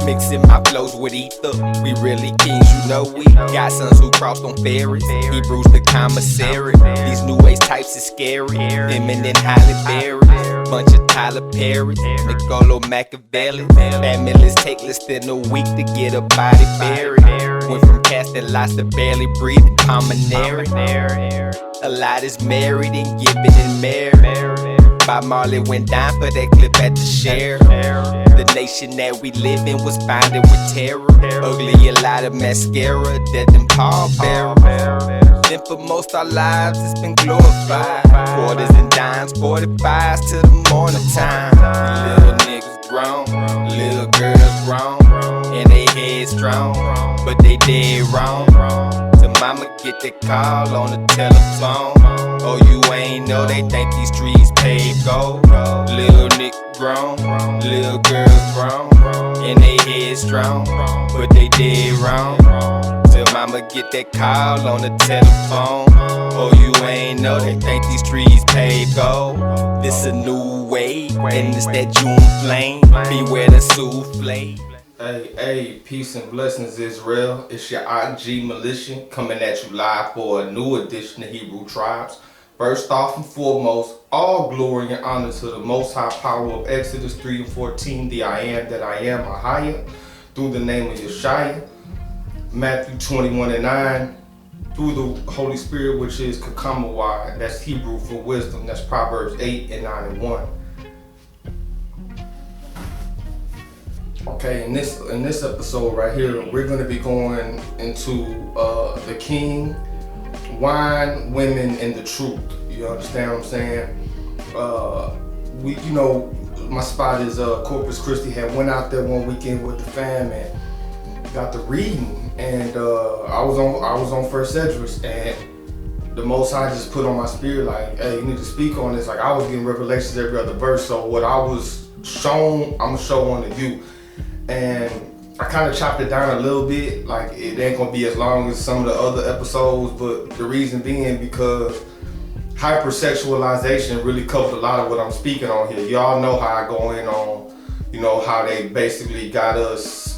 Mixing my flows with ether. We really kings, you know we got sons who crossed on ferries. Hebrews the commissary. These new age types is scary. Eminent Halle Berry. Bunch of Tyler Perry, Niccolo Machiavelli. Families take less than a week to get a body buried. Went from casting lots to barely breathing pulmonary. A lot is married and given and married. Bob Marley went down for that clip at the share. The nation that we live in was founded with terror. Ugly, a lot of mascara, death and pallbearers. Then for most our lives it's been glorified. Quarters and dimes, 45s till the morning time. Little niggas grown, little girls grown, and they headstrong, but they dead wrong. Till mama get the call on the telephone. Oh, you ain't know they think these streets paved gold. Little niggas grown, little girls grown, and they headstrong, but they dead wrong. Till mama get that call on the telephone. Oh, you ain't know they think these trees paved gold. This a new wave, and it's that June flame. Beware the souffle. Hey, peace and blessings, Israel. It's your IG Militia coming at you live for a new edition of Hebrew Tribes. First off and foremost, all glory and honor to the Most High power of Exodus 3 and 14, the I am that I am, Ahaya, through the name of Yeshua. Matthew 21 and 9, through the Holy Spirit, which is Kakamawai, that's Hebrew for wisdom, that's Proverbs 8 and 9 and 1. Okay, in this episode right here, we're going to be going into the king, wine, women, and the truth. You understand what I'm saying? My spot is Corpus Christi. Had went out there one weekend with the fam and got to reading. And I was on First Esdras, and the Most High just put on my spirit like, hey, you need to speak on this. Like, I was getting revelations every other verse, so what I was shown, I'm gonna show on to you. And I kind of chopped it down a little bit. Like, it ain't gonna be as long as some of the other episodes, but the reason being because hypersexualization really covered a lot of what I'm speaking on here. Y'all know how I go in on, how they basically got us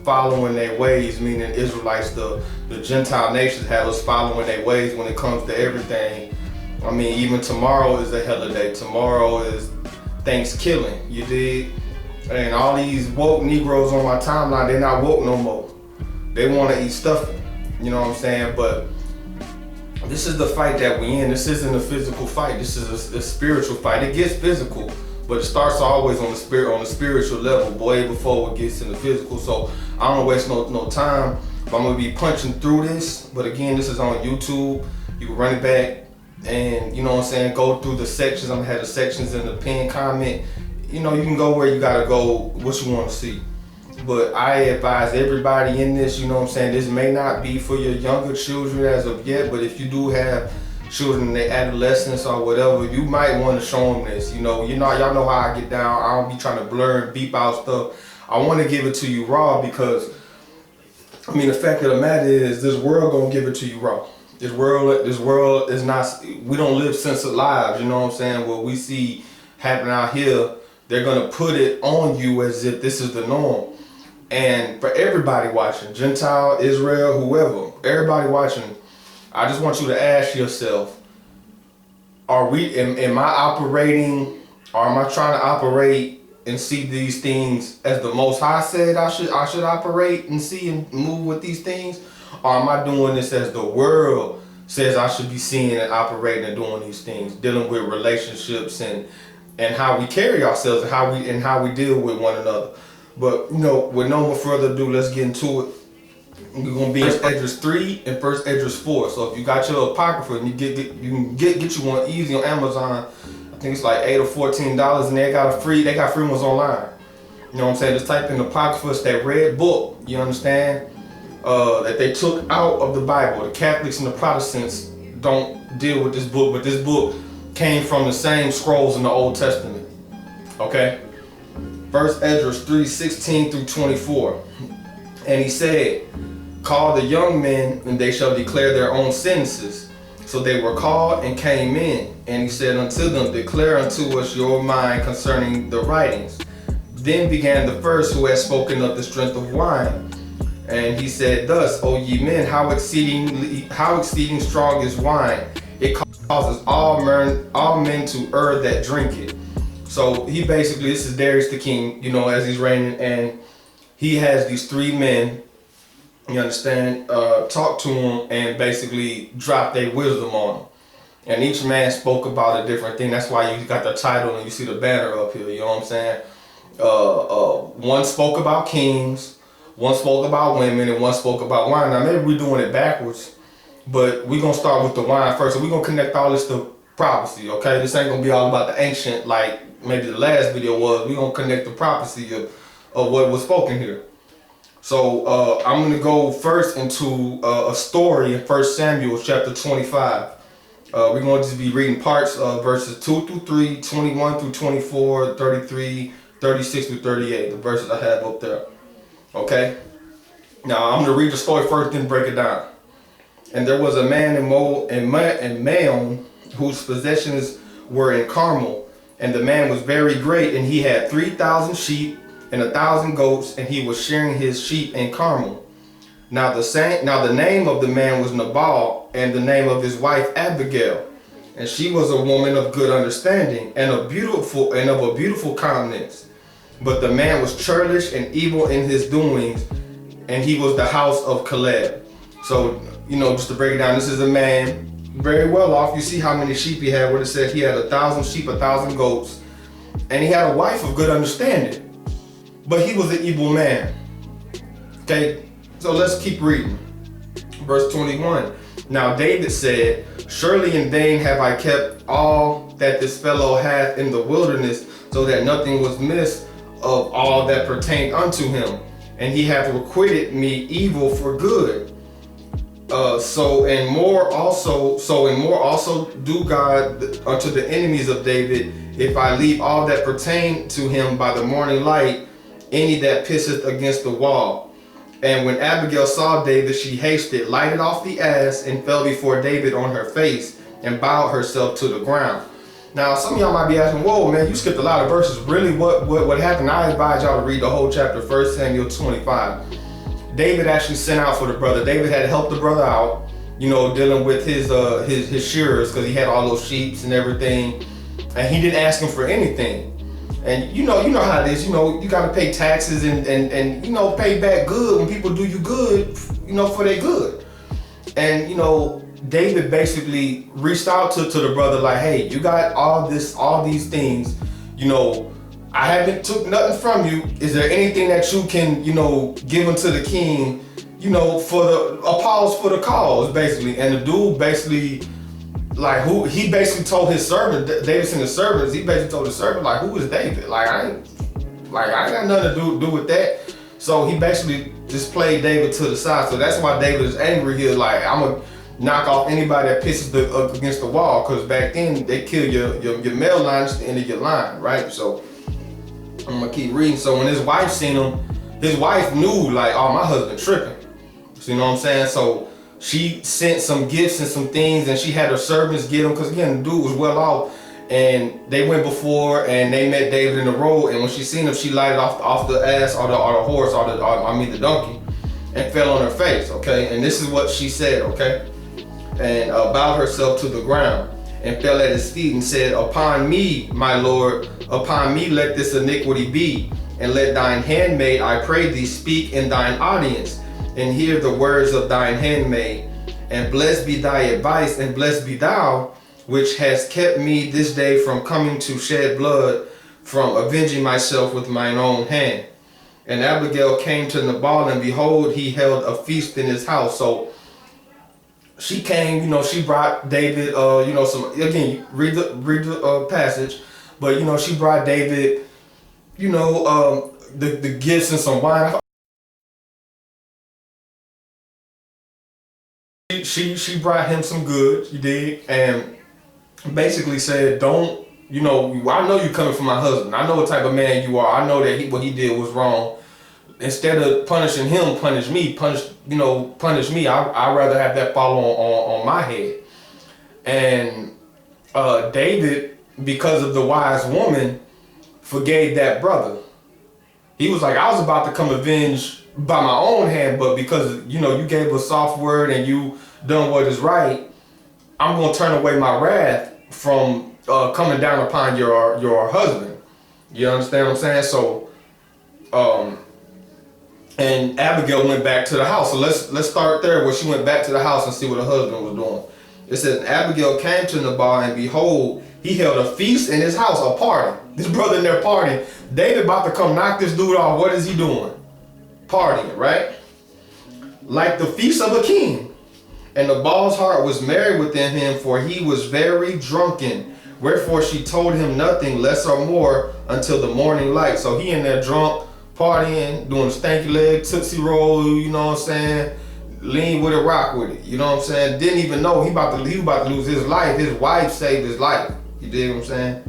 following their ways, meaning Israelites, the Gentile nations have us following their ways when it comes to everything. I mean, even tomorrow is a holiday. Tomorrow is Thanksgiving, you dig? And all these woke Negroes on my timeline, they're not woke no more. They want to eat stuffing, you know what I'm saying? But this is the fight that we in. This isn't a physical fight. This is a spiritual fight. It gets physical, but it starts always on the spiritual level, boy, before it gets in the physical. So I don't waste no time. But I'm gonna be punching through this. But again, this is on YouTube. You can run it back and, you know what I'm saying, go through the sections. I'm gonna have the sections in the pinned comment. You can go where you gotta go, what you wanna see. But I advise everybody in this, you know what I'm saying, this may not be for your younger children as of yet, but if you do have children in their adolescence or whatever, you might want to show them this. Y'all know how I get down. I don't be trying to blur and beep out stuff. I want to give it to you raw because, the fact of the matter is, this world gonna give it to you raw. This world is not, we don't live censored lives, you know what I'm saying? What we see happening out here, they're gonna put it on you as if this is the norm. And for everybody watching, Gentile, Israel, whoever, everybody watching, I just want you to ask yourself, am I operating, or am I trying to operate and see these things as the Most High said I should operate and see and move with these things? Or am I doing this as the world says I should be seeing and operating and doing these things, dealing with relationships and how we carry ourselves and how we deal with one another? But with no more further ado, let's get into it. We're gonna be in First Esdras 3 and First Esdras 4. So if you got your Apocrypha and you can get you one easy on Amazon, I think it's like $8 or $14, and they got free ones online. You know what I'm saying? Just type in Apocrypha, it's that red book. You understand? That they took out of the Bible. The Catholics and the Protestants don't deal with this book, but this book came from the same scrolls in the Old Testament. Okay? First Esdras 3:16 through 24. And he said, call the young men, and they shall declare their own sentences. So they were called and came in. And he said unto them, declare unto us your mind concerning the writings. Then began the first who had spoken of the strength of wine. And he said, thus, O ye men, how exceeding strong is wine. It causes all men to err that drink it. So he basically, this is Darius the king, you know, as he's reigning, and he has these three men, you understand, talk to him and basically drop their wisdom on him. And each man spoke about a different thing. That's why you got the title and you see the banner up here, you know what I'm saying? One spoke about kings, one spoke about women, and one spoke about wine. Now maybe we're doing it backwards, but we're gonna start with the wine first. So we're gonna connect all this to prophecy, okay? This ain't gonna be all about the ancient, like maybe the last video was. We're gonna connect the prophecy of what was spoken here. So I'm gonna go first into a story in 1 Samuel chapter 25. We're going to just be reading parts of verses 2 through 3, 21 through 24, 33, 36 through 38, the verses I have up there. Okay? Now I'm going to read the story first, then break it down. And there was a man in Maon whose possessions were in Carmel, and the man was very great, and he had 3,000 sheep and 1,000 goats, and he was shearing his sheep in Carmel. Now the name of the man was Nabal, and the name of his wife Abigail, and she was a woman of good understanding and of a beautiful countenance. But the man was churlish and evil in his doings, and he was the house of Caleb. So, you know, just to break it down, this is a man very well off. You see how many sheep he had, what it said he had 1,000 sheep, 1,000 goats, and he had a wife of good understanding, but he was an evil man. Okay, so let's keep reading. Verse 21. Now David said, surely in vain have I kept all that this fellow hath in the wilderness, so that nothing was missed of all that pertained unto him. And he hath requited me evil for good. So in more also do God unto the enemies of David, if I leave all that pertain to him by the morning light, any that pisseth against the wall. And when Abigail saw David, she hasted, lighted off the ass, and fell before David on her face, and bowed herself to the ground. Now, some of y'all might be asking, whoa, man, you skipped a lot of verses. Really, what happened? I advise y'all to read the whole chapter, 1 Samuel 25. David actually sent out for the brother. David had helped the brother out, you know, dealing with his shearers, because he had all those sheep and everything, and he didn't ask him for anything. And you know how it is, you know, you gotta pay taxes and you know, pay back good when people do you good, you know, for their good. And you know, David basically reached out to the brother like, hey, you got all these things, you know, I haven't took nothing from you. Is there anything that you can, you know, give unto the king, you know, for a pause for the cause, basically. And the dude basically, like, he basically told his servant, David sent his servants, he basically told his servant, like, who is David? Like, I ain't got nothing to do with that. So he basically just played David to the side. So that's why David is angry here. Like, I'm gonna knock off anybody that pisses against the wall, because back then they kill your male line to the end of your line, right? So I'm gonna keep reading. So when his wife seen him, his wife knew, like, oh, my husband tripping. So you know what I'm saying? So she sent some gifts and some things, and she had her servants get him, because again, the dude was well off. And they went before, and they met David in the road. And when she seen him, she lighted off the ass or the horse or the donkey, and fell on her face. Okay, and this is what she said. Okay, and bowed herself to the ground and fell at his feet and said, upon me, my Lord, upon me let this iniquity be, and let thine handmaid, I pray thee, speak in thine audience, and hear the words of thine handmaid. And blessed be thy advice, and blessed be thou, which has kept me this day from coming to shed blood, from avenging myself with mine own hand. And Abigail came to Nabal, and behold, he held a feast in his house. So she came, you know, she brought David, you know, some, again, read the passage, but you know, she brought David, you know, the gifts and some wine. She brought him some goods, you dig, and basically said, don't, you know, I know you coming from my husband. I know what type of man you are. I know that what he did was wrong. Instead of punishing him, punish me. Punish me. I'd rather have that fall on my head. And David, because of the wise woman, forgave that brother. He was like, I was about to come avenge by my own hand, but because, you know, you gave a soft word and you done what is right, I'm going to turn away my wrath from coming down upon your husband. You understand what I'm saying? So, and Abigail went back to the house. So let's start there, where she went back to the house and see what her husband was doing. It says, Abigail came to Nabal, and behold, he held a feast in his house, a party. This brother in there partying. David about to come knock this dude off. What is he doing? Partying, right? Like the feast of a king. And Nabal's heart was merry within him, for he was very drunken. Wherefore she told him nothing, less or more, until the morning light. So he in there drunk, partying, doing stanky leg, tootsie roll, you know what I'm saying? Lean with it, rock with it, you know what I'm saying? Didn't even know he about to lose his life. His wife saved his life. You dig what I'm saying?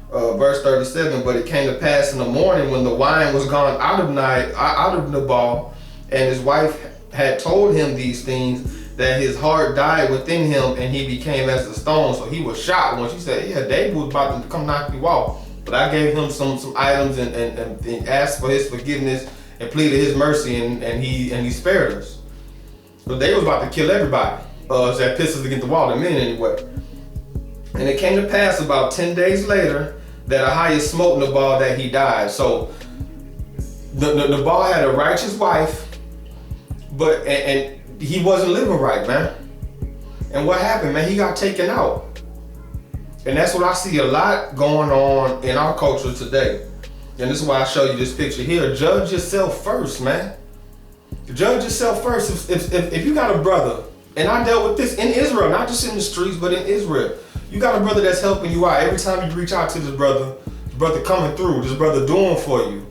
Verse 37, but it came to pass in the morning when the wine was gone out of Nabal, and his wife had told him these things, that his heart died within him, and he became as a stone. So he was shocked when she said, yeah, David was about to come knock you off. But I gave him some items and asked for his forgiveness and pleaded his mercy, and he spared us. But they was about to kill everybody. So that pissed us against the wall, the men anyway. And it came to pass about 10 days later that Ahiah smote Nabal that he died. So Nabal had a righteous wife, but and he wasn't living right, man. And what happened, man? He got taken out. And that's what I see a lot going on in our culture today. And this is why I show you this picture here. Judge yourself first, man. Judge yourself first. If you got a brother, and I dealt with this in Israel, not just in the streets, but in Israel. You got a brother that's helping you out. Every time you reach out to this brother coming through, this brother doing for you.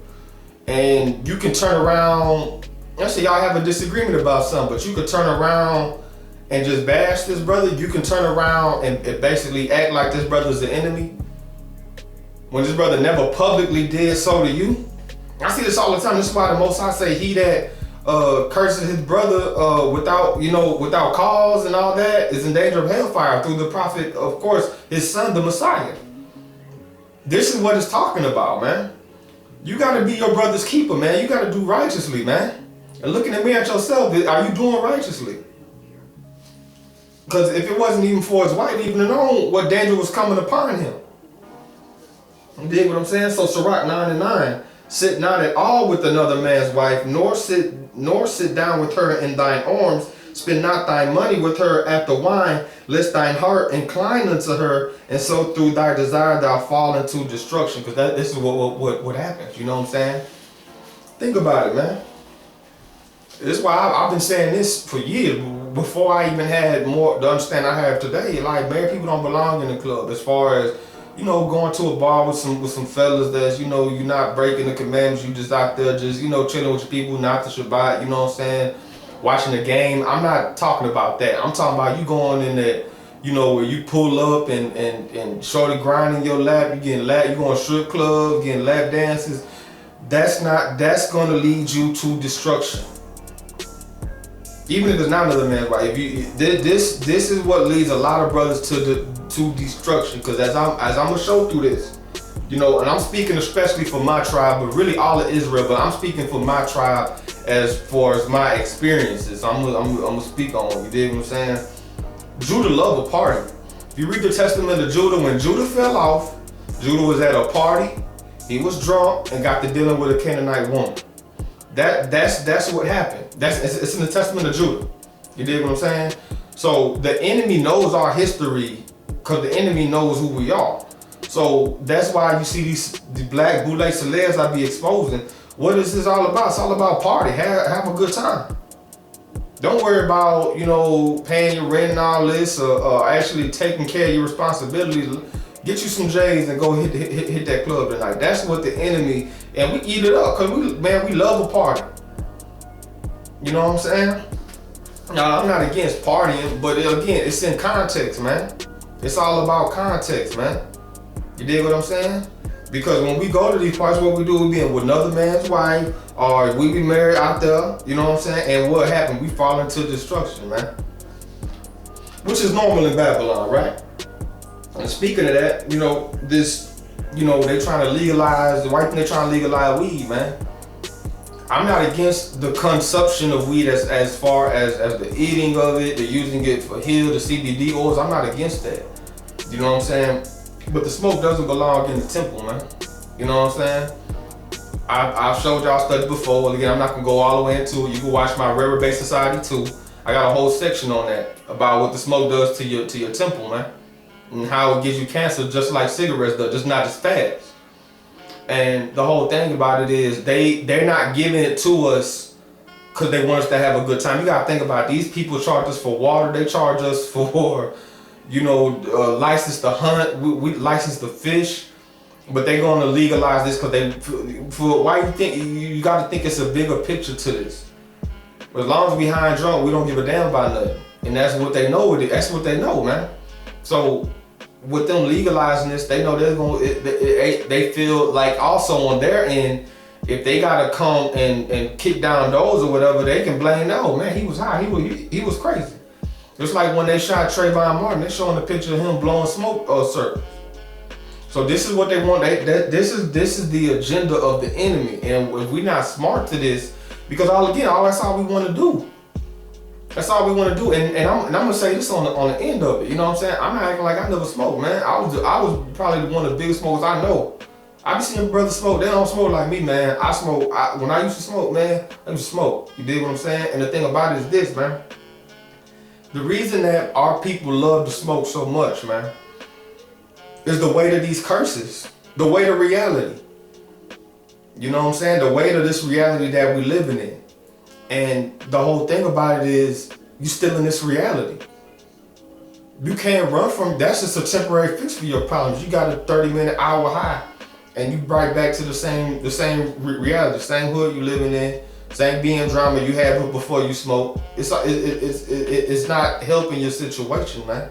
And you can turn around, let's say y'all have a disagreement about something, but you could turn around and just bash this brother. You can turn around and basically act like this brother's the enemy, when this brother never publicly did so to you. I see this all the time. This is why the Most High say, he that curses his brother without cause and all that is in danger of hellfire, through the prophet, of course, his son, the Messiah. This is what it's talking about, man. You got to be your brother's keeper, man. You got to do righteously, man. And looking at me at yourself, are you doing righteously? Because if it wasn't even for his wife, even to know what danger was coming upon him. You dig what I'm saying? So Sirach 9:9, sit not at all with another man's wife, nor sit down with her in thine arms. Spend not thy money with her at the wine, lest thine heart incline unto her, and so through thy desire thou fall into destruction. Because this is what happens. You know what I'm saying? Think about it, man. This is why I've been saying this for years, before I even had more the understanding I have today. Like, married people don't belong in the club. As far as, you know, going to a bar with some fellas that's, you know, you're not breaking the commandments, you just out there just, you know, chilling with your people, not the Shabbat, you know what I'm saying, watching the game. I'm not talking about that. I'm talking about you going in that, you know, where you pull up and shorty grinding your lap, you going strip clubs, getting lap dances. That's gonna lead you to destruction. Even if it's not another man's wife, this is what leads a lot of brothers to destruction. Because as I'm gonna show through this, you know, and I'm speaking especially for my tribe, but really all of Israel. But I'm speaking for my tribe as far as my experiences. I'm gonna speak on. You dig what I'm saying? Judah loved a party. If you read the Testament of Judah, when Judah fell off, Judah was at a party. He was drunk and got to dealing with a Canaanite woman. That's what happened. It's in the Testament of Judah. You dig what I'm saying? So the enemy knows our history, because the enemy knows who we are. So that's why you see the black boule celebs I be exposing. What is this all about? It's all about party. Have a good time. Don't worry about, you know, paying your rent and all this, or actually taking care of your responsibilities. Get you some J's and go hit that club tonight. That's what the enemy, and we eat it up, because we love a party. You know what I'm saying? Now, I'm not against partying, but again, it's in context, man. It's all about context, man. You dig what I'm saying? Because when we go to these parties, what we do, we be with another man's wife, or we be married out there, you know what I'm saying? And what happened? We fall into destruction, man. Which is normal in Babylon, right? And speaking of that, you know, this you know, they trying to legalize, the white thing, they trying to legalize weed, man. I'm not against the consumption of weed as far as the eating of it, the using it for heal, the CBD oils. I'm not against that. You know what I'm saying? But the smoke doesn't belong in the temple, man. You know what I'm saying? I've showed y'all studies before. Again, I'm not gonna go all the way into it. You can watch my Rare Based Society too. I got a whole section on that about what the smoke does to your temple, man, and how it gives you cancer, just like cigarettes do, just not as fast. And the whole thing about it is they're not giving it to us because they want us to have a good time. You gotta think about it. These people charge us for water. They charge us for, you know, license to hunt. We license to fish. But they're going to legalize this because why you think, you got to think it's a bigger picture to this. As long as we high and drunk, we don't give a damn about nothing. And that's what they know. That's what they know, man. So with them legalizing this, they know they're going to, they feel like also on their end, if they got to come and kick down doors or whatever, they can blame, no, man, he was high, he was crazy. Just like when they shot Trayvon Martin, they showing a picture of him blowing smoke circles. So this is what they want. This is the agenda of the enemy, and if we're not smart to this, because that's all we want to do. That's all we want to do. And I'm gonna say this on the end of it. You know what I'm saying? I'm not acting like I never smoked, man. I was probably one of the biggest smokers I know. I be seeing brothers smoke. They don't smoke like me, man. I smoke. When I used to smoke, man, I used to smoke. You dig what I'm saying? And the thing about it is this, man. The reason that our people love to smoke so much, man, is the weight of these curses, the weight of reality. You know what I'm saying? The weight of this reality that we're living in. And the whole thing about it is, you still in this reality. You can't run from, that's just a temporary fix for your problems. You got a 30-minute, hour high, and you right back to the same reality, the same hood you living in, same being drama you had before you smoke. It's not helping your situation, man.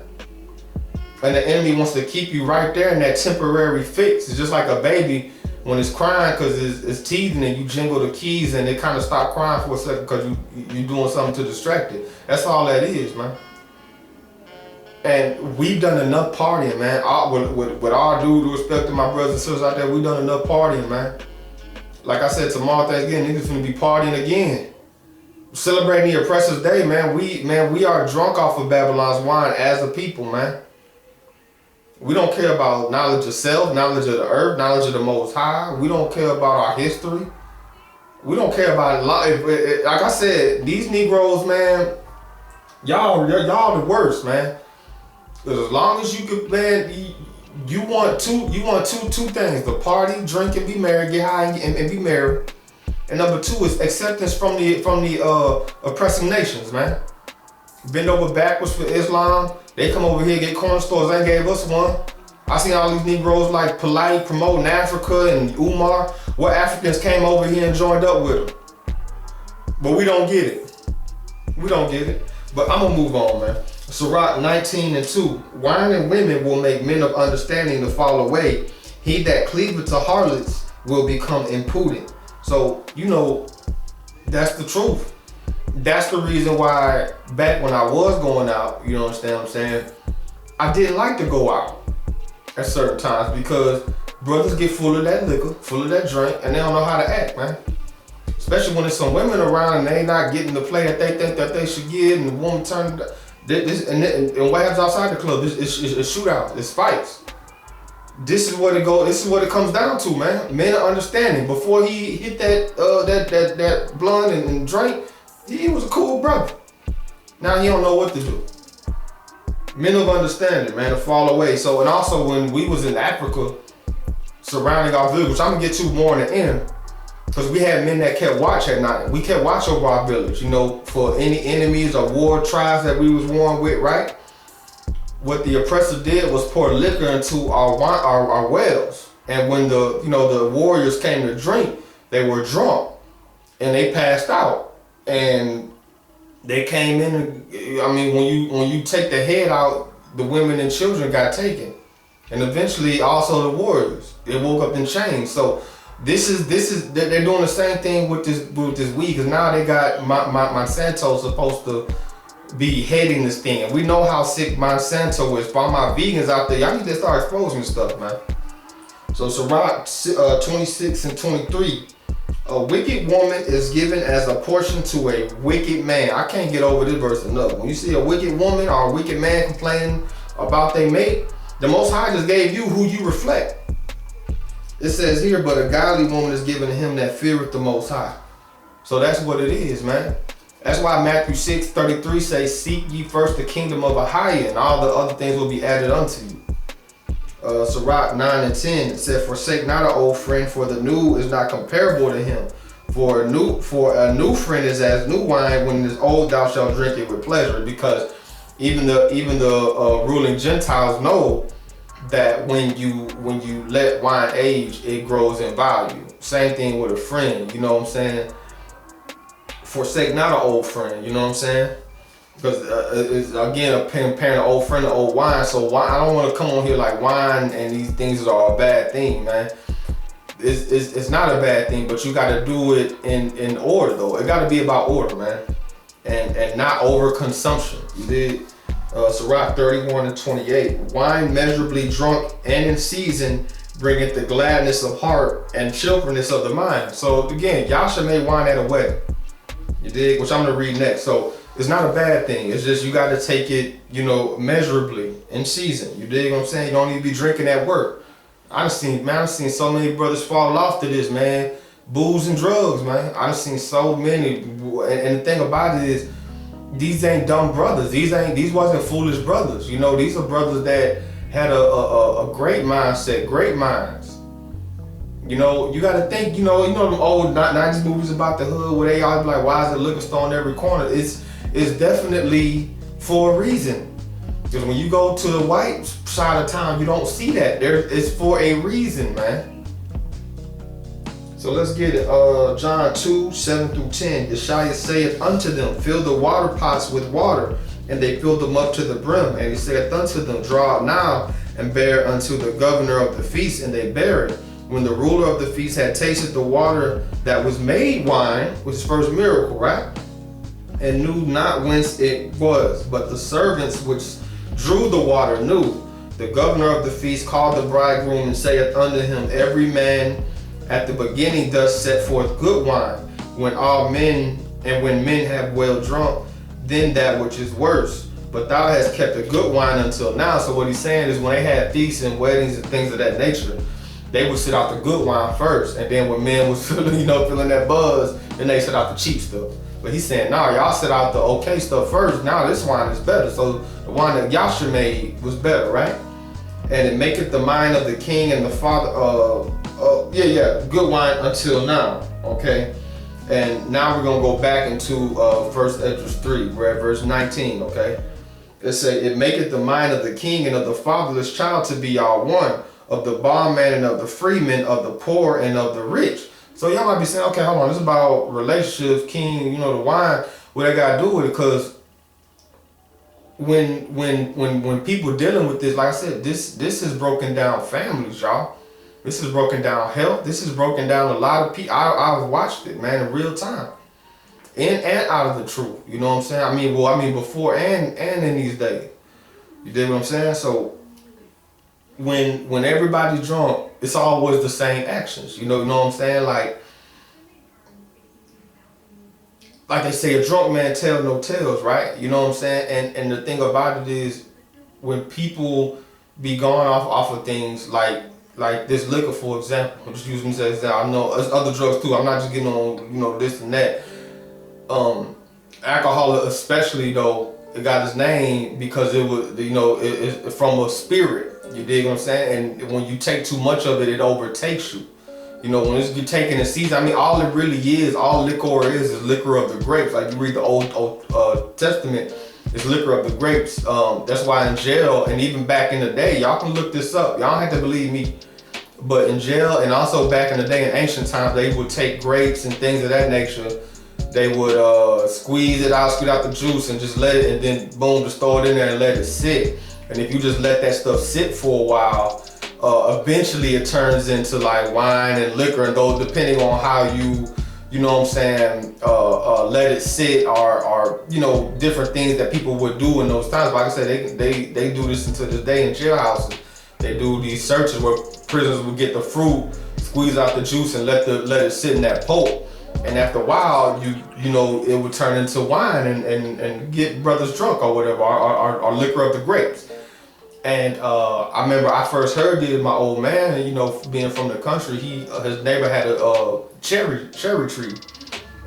And the enemy wants to keep you right there in that temporary fix. It's just like a baby when it's crying because it's teething and you jingle the keys and it kind of stop crying for a second because you're doing something to distract it. That's all that is, man. And we've done enough partying, man. With all due respect to my brothers and sisters out there, we've done enough partying, man. Like I said, tomorrow Thanksgiving, niggas finna be partying again. Celebrating the oppressor's day, man. We are drunk off of Babylon's wine as a people, man. We don't care about knowledge of self, knowledge of the earth, knowledge of the Most High. We don't care about our history. We don't care about life. Like I said, these Negroes, man, y'all the worst, man. As long as you could, man, you want two things: the party, drink, and be married, get high and be married. And number two is acceptance from the oppressing nations, man. Bend over backwards for Islam. They come over here, get corner stores, they gave us one. I seen all these Negroes like Polite promoting Africa and Umar. What Africans came over here and joined up with them. But we don't get it. We don't get it. But I'm gonna move on, man. Sirach 19:2. Wine and women will make men of understanding to fall away. He that cleaveth to harlots will become impudent. So, you know, that's the truth. That's the reason why back when I was going out, you know what I'm saying, I didn't like to go out at certain times because brothers get full of that liquor, full of that drink, and they don't know how to act, man. Especially when there's some women around and they not getting the play that they think that they should get, and the woman turned and what happens outside the club? It's shootouts, it's fights. This is what it comes down to, man. Men are understanding. Before he hit that blunt and drink, he was a cool brother. Now he don't know what to do. Men of understanding, man, to fall away. So, and also when we was in Africa, surrounding our village, which I'm gonna get to more in the end, because we had men that kept watch at night. We kept watch over our village, you know, for any enemies or war tribes that we was warring with, right? What the oppressor did was pour liquor into our wells. And when the warriors came to drink, they were drunk and they passed out. And they came in, and, I mean, when you take the head out, the women and children got taken. And eventually also the warriors. They woke up in chains. So this is they're doing the same thing with this weed, because now they got Monsanto supposed to be heading this thing. And we know how sick Monsanto is. For all my vegans out there, y'all need to start exposing stuff, man. So Sirach 26 and 23. A wicked woman is given as a portion to a wicked man. I can't get over this verse enough. When you see a wicked woman or a wicked man complaining about their mate, the Most High just gave you who you reflect. It says here, but a godly woman is given to him that feareth the Most High. So that's what it is, man. That's why Matthew 6:33 says, seek ye first the kingdom of Ahia, and all the other things will be added unto you. Sirach 9 and 10, it said, forsake not an old friend, for the new is not comparable to him. For a new friend is as new wine, when it is old thou shalt drink it with pleasure. Because even the ruling Gentiles know that when you let wine age, it grows in value. Same thing with a friend, you know what I'm saying? Forsake not an old friend, you know what I'm saying? Because it's again comparing an old friend to old wine. So wine, I don't want to come on here like wine and these things are a bad thing, man. It's not a bad thing, but you got to do it in order though. It got to be about order, man, and not over consumption. You did. Sirach 31 and 28. Wine measurably drunk and in season bringeth the gladness of heart and cheerfulness of the mind. So again, Yasha made wine at a wedding. You dig? Which I'm gonna read next. So it's not a bad thing. It's just you got to take it, you know, measurably in season. You dig what I'm saying? You don't need to be drinking at work. I've seen so many brothers fall off to this, man. Booze and drugs, man. I've seen so many. And the thing about it is, these ain't dumb brothers. These wasn't foolish brothers. You know, these are brothers that had a great mindset, great minds. You know, you gotta think, you know them old 90s movies about the hood where they all be like, why is there liquor store on every corner? It's definitely for a reason. Because when you go to the white side of town, you don't see that. It's for a reason, man. So let's get it. John 2, 7 through 10. Yeshua saith unto them, fill the water pots with water. And they filled them up to the brim. And he saith unto them, draw out now and bear unto the governor of the feast. And they bare it. When the ruler of the feast had tasted the water that was made wine, which is first miracle, right? And knew not whence it was, but the servants which drew the water knew. The governor of the feast called the bridegroom and saith unto him, every man at the beginning does set forth good wine, when men have well drunk, then that which is worse. But thou hast kept the good wine until now. So what he's saying is when they had feasts and weddings and things of that nature, they would sit out the good wine first, and then when men was feeling that buzz, then they sit out the cheap stuff. But he's saying, nah, y'all sit out the okay stuff first. Now this wine is better. So the wine that Yasha made was better, right? And it maketh the mind of the king and the father, good wine until now, okay? And now we're gonna go back into 1 Esdras 3, we're at verse 19, okay? It says, it maketh the mind of the king and of the fatherless child to be all one, of the bondman and of the freeman, of the poor and of the rich. So y'all might be saying, okay, hold on, this is about relationships, king, you know, the wine, what I gotta do with it, because when people dealing with this, like I said, this is broken down families, y'all. This is broken down health. This is broken down a lot of people. I've watched it, man, in real time. In and out of the truth. You know what I'm saying? I mean before and in these days. You dig what I'm saying? So when everybody's drunk, it's always the same actions. You know what I'm saying? Like they say, a drunk man tell no tales, right? You know what I'm saying? And the thing about it is, when people be going off of things like this liquor, for example, I'm just using this as that. I know there's other drugs too. I'm not just getting on, this and that. Alcohol especially though, it got its name because it was, it's from a spirit. You dig what I'm saying? And when you take too much of it, it overtakes you. You know, when you're taking a season, all it really is, all liquor is liquor of the grapes. Like you read the Old Testament, it's liquor of the grapes. That's why in jail, and even back in the day, y'all can look this up. Y'all don't have to believe me. But in jail, and also back in the day, in ancient times, they would take grapes and things of that nature. They would squeeze it out, squeeze out the juice, and just let it, and then boom, just throw it in there and let it sit. And if you just let that stuff sit for a while, eventually it turns into like wine and liquor, and those depending on how you know what I'm saying, let it sit, or different things that people would do in those times. Like I said, they do this until this day in jailhouses. they do these searches where prisoners would get the fruit, squeeze out the juice, and let it sit in that pulp. And after a while, you know, it would turn into wine and get brothers drunk or whatever, or liquor of the grapes. And I remember I first heard it, my old man, you know, being from the country, his neighbor had a cherry tree.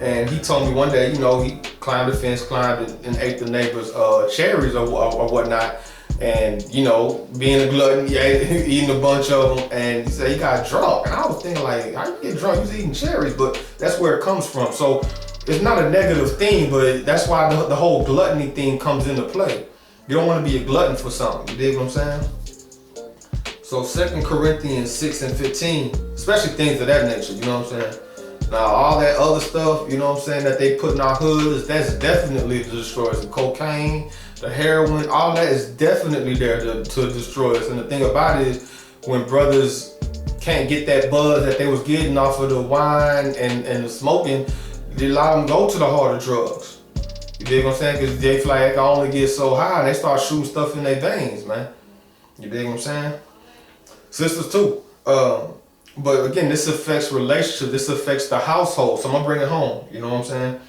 And he told me one day, you know, he climbed the fence, climbed and ate the neighbor's cherries or whatnot. And, you know, being a glutton, eating a bunch of them. And he said he got drunk. And I was thinking, like, how you get drunk? You was eating cherries. But that's where it comes from. So it's not a negative thing, but that's why the whole gluttony thing comes into play. You don't want to be a glutton for something. You dig what I'm saying? So 2 Corinthians 6 and 15, especially things of that nature, you know what I'm saying? Now, all that other stuff, you know what I'm saying, that they put in our hoods, that's definitely to destroy us. The cocaine, the heroin, all that is definitely there to destroy us. And the thing about it is, when brothers can't get that buzz that they was getting off of the wine and the smoking, they allow them to go to the harder drugs. You dig what I'm saying? Because they feel like they can only get so high, and they start shooting stuff in their veins, man. You dig what I'm saying? Sisters too. But again, this affects relationships, this affects the household. So I'm gonna bring it home, you know what I'm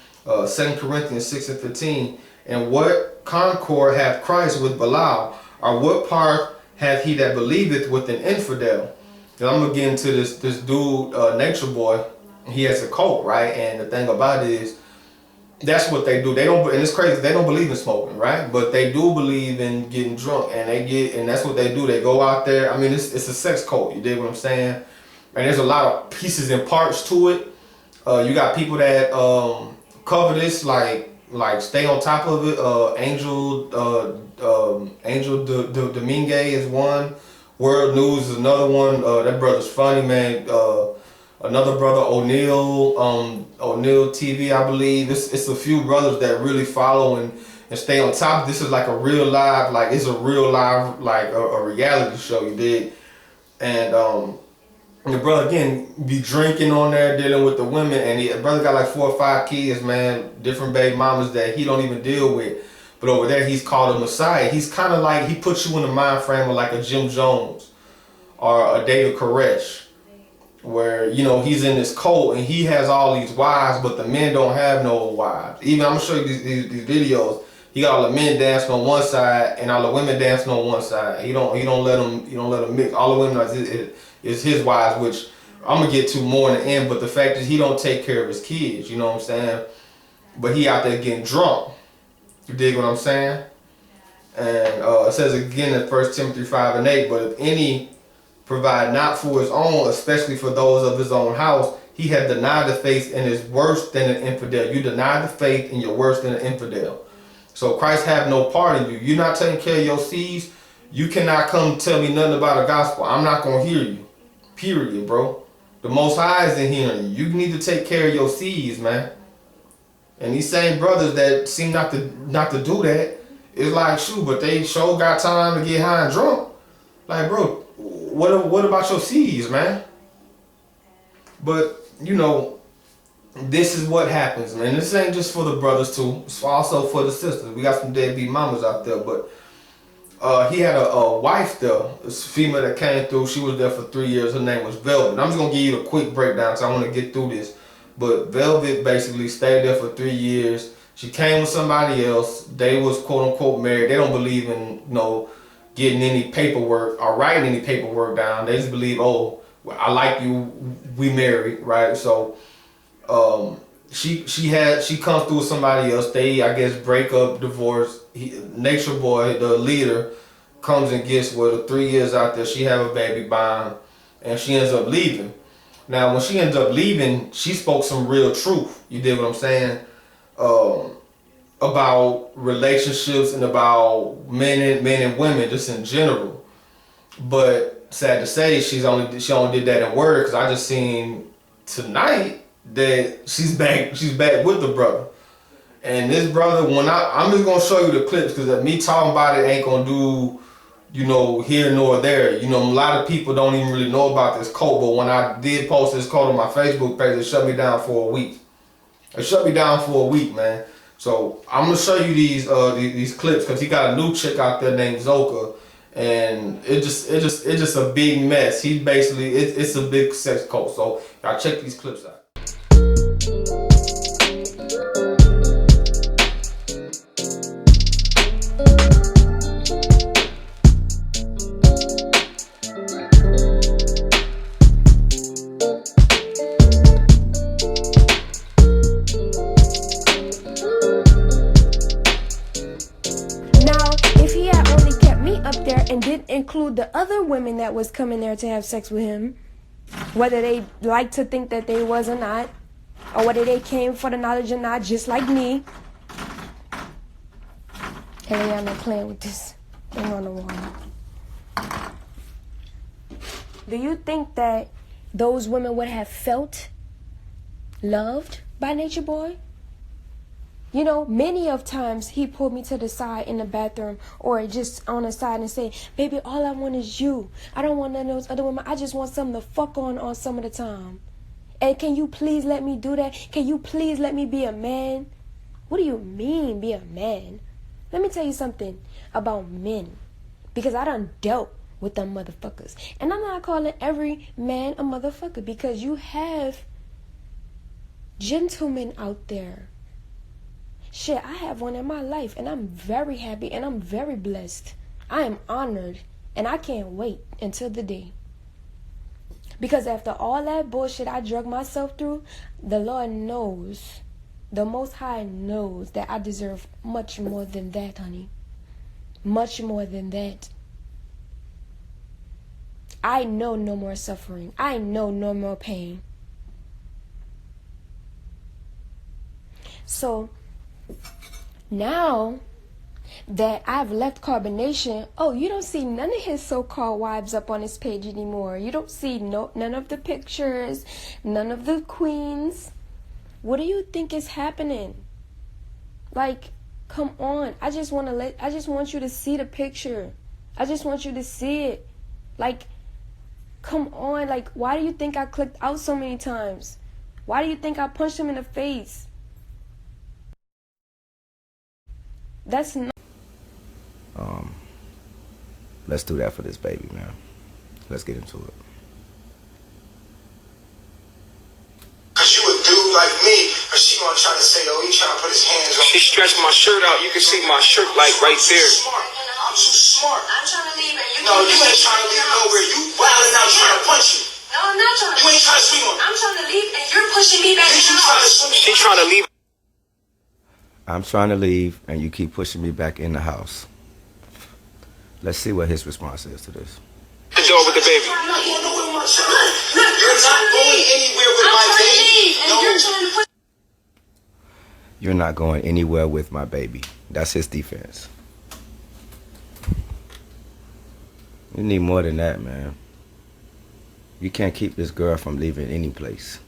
saying? 2 Corinthians 6 and 15. And what concord hath Christ with Belial? Or what part hath he that believeth with an infidel? And I'm gonna get into this dude, Nature Boy. He has a cult, right? And the thing about it is, that's what they do. They don't, and it's crazy, they don't believe in smoking, right? But they do believe in getting drunk, and that's what they do. They go out there. I mean, it's a sex cult. You dig what I'm saying? And there's a lot of pieces and parts to it. You got people that cover this, like stay on top of it. Angel Domingue is one. World News is another one. That brother's funny, man. Another brother, O'Neal TV, I believe. It's a few brothers that really follow and stay on top. This is like a real live, like it's a real live, like a reality show, you dig? And the brother, again, be drinking on there, dealing with the women, and the brother got like 4 or 5 kids, man, different baby mamas that he don't even deal with. But over there, he's called a Messiah. He's kind of like, he puts you in the mind frame of like a Jim Jones or a David Koresh, where, you know, he's in this cult and he has all these wives, but the men don't have no wives. Even, I'm gonna show you these videos. He got all the men dancing on one side and all the women dancing on one side. He don't let them mix. All the women is his wives, which I'm gonna get to more in the end. But the fact is, he don't take care of his kids. You know what I'm saying? But he out there getting drunk. You dig what I'm saying? And it says again in 1 Timothy 5 and 8. But if any provide not for his own, especially for those of his own house, he had denied the faith and is worse than an infidel. You deny the faith and you're worse than an infidel. So Christ have no part in you. You're not taking care of your seeds. You cannot come tell me nothing about a gospel. I'm not going to hear you. Period, bro. The Most High isn't hearing you. You need to take care of your seeds, man. And these same brothers that seem not to do that, it's like, shoot, but they sure got time to get high and drunk. Like, bro, what about your seeds, man? But, you know, this is what happens, man. This ain't just for the brothers too. It's also for the sisters. We got some deadbeat mamas out there, but he had a wife there, a female that came through. She was there for 3 years. Her name was Velvet. I'm just gonna give you a quick breakdown because I want to get through this. But Velvet basically stayed there for 3 years. She came with somebody else. They was quote unquote married. They don't believe in, you know, getting any paperwork or writing any paperwork down. They just believe, oh, I like you, we married, right? So she comes through with somebody else. They, I guess, break up, divorce. Nature Boy, the leader, comes and gets with her. 3 years out there, she have a baby by him, and she ends up leaving. Now, when she ends up leaving, she spoke some real truth. You dig what I'm saying? About relationships and about men and women just in general. But sad to say, she only did that in word, because I just seen tonight that she's back with the brother. And this brother, I'm just gonna show you the clips, because me talking about it ain't gonna do, you know, here nor there. You know, a lot of people don't even really know about this cult, but when I did post this cult on my Facebook page, it shut me down for a week. It shut me down for a week, man. So I'm gonna show you these clips, because he got a new chick out there named Zoka, and it's just a big mess. He basically it's a big sex cult. So y'all check these clips out. And didn't include the other women that was coming there to have sex with him, whether they like to think that they was or not, or whether they came for the knowledge or not, just like me. And I'm not playing with this thing on the wall. Do you think that those women would have felt loved by Nature Boy? You know, many of times he pulled me to the side in the bathroom or just on the side and say, baby, all I want is you. I don't want none of those other women. I just want something to fuck on some of the time. And can you please let me do that? Can you please let me be a man? What do you mean, be a man? Let me tell you something about men. Because I done dealt with them motherfuckers. And I'm not calling every man a motherfucker, because you have gentlemen out there. Shit, I have one in my life, and I'm very happy, and I'm very blessed. I am honored, and I can't wait until the day. Because after all that bullshit I drug myself through, the Lord knows, the Most High knows that I deserve much more than that, honey. Much more than that. I know no more suffering. I know no more pain. So now that I've left Carbonation, oh, you don't see none of his so-called wives up on his page anymore. You don't see none of the pictures, none of the queens. What do you think is happening? Like, come on. I just want you to see the picture. I just want you to see it. Like, come on. Like, why do you think I clicked out so many times? Why do you think I punched him in the face? That's not. Let's do that for this baby, man. Let's get into it. Cause you a dude like me, but she gonna try to say, oh, he trying to put his hands on. She stretched my shirt out. You can see my shirt like right there. I'm too smart. I'm trying to leave and you. No, you ain't trying to leave nowhere. You wilding out trying to punch you. No, I'm not trying to. You ain't trying to swing on. I'm trying to leave and you're pushing me back in the house. She trying to leave. I'm trying to leave, and you keep pushing me back in the house. Let's see what his response is to this. The door with the baby. I'm not going nowhere with my child. You're not going anywhere with my baby. No. You're not going anywhere with my baby. That's his defense. You need more than that, man. You can't keep this girl from leaving any place.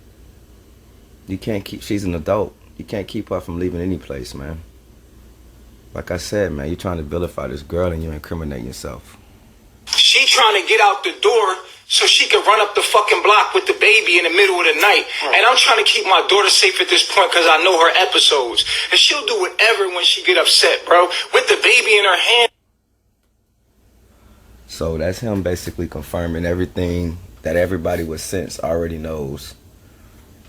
You can't keep, she's an adult. You can't keep her from leaving any place, man. Like I said, man, you're trying to vilify this girl and you're incriminating yourself. She trying to get out the door so she can run up the fucking block with the baby in the middle of the night. And I'm trying to keep my daughter safe at this point because I know her episodes. And she'll do whatever when she get upset, bro. With the baby in her hand. So that's him basically confirming everything that everybody with sense already knows,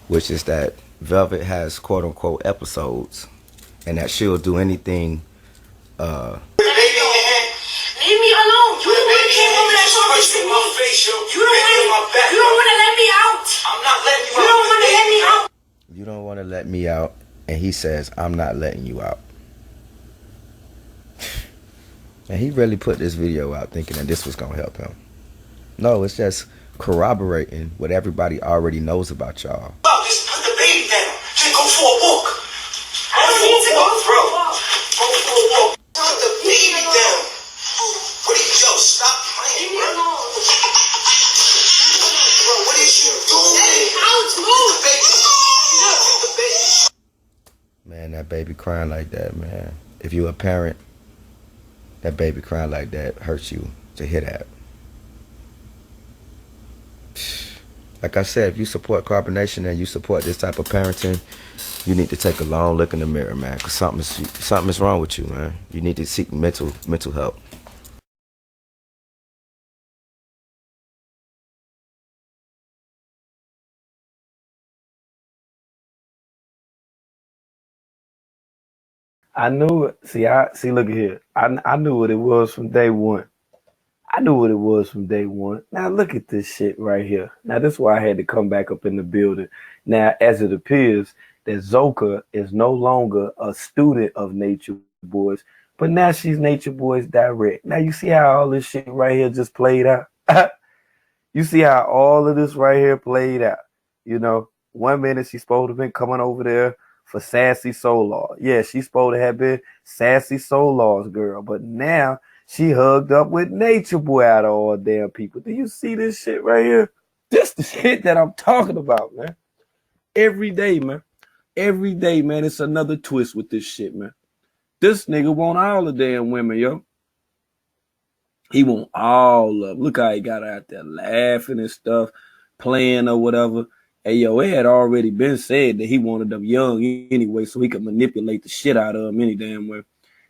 which is that Velvet has quote-unquote episodes and that she'll do anything. Leave me alone. You the one came over that talking to me. You don't want to let me out. I'm not letting you out. You don't want to let me out. You don't want to let me out, and he says, I'm not letting you out. And he really put this video out thinking that this was going to help him. No, it's just corroborating what everybody already knows about y'all. Just put the baby down. Just go for a walk. I don't need to go for a walk. Go for a walk. Put the baby down. What is, yo, stop playing, bro. Bro, what is you doing? Move. The baby. Man, that baby crying like that, man. If you a parent, that baby crying like that hurts you to hear that. Like I said, if you support carbonation and you support this type of parenting, you need to take a long look in the mirror, man, because something is wrong with you, man. You need to seek mental help. I knew it. See, look at here. I knew what it was from day one. I knew what it was from day one. Now look at this shit right here. Now this is why I had to come back up in the building. Now, as it appears that Zoka is no longer a student of Nature Boys, but now she's Nature Boys direct. Now you see how all this shit right here just played out? You see how all of this right here played out. You know, 1 minute she's supposed to have been coming over there for Sassy Solar. Yeah, she's supposed to have been Sassy Solar's girl, but now she hugged up with Nature Boy out of all damn people. Do you see this shit right here? This the shit that I'm talking about, man. Every day, man. Every day, man, it's another twist with this shit, man. This nigga want all the damn women, yo. He want all of them. Look how he got out there laughing and stuff, playing or whatever. Hey, yo, it had already been said that he wanted them young anyway, so he could manipulate the shit out of them any damn way.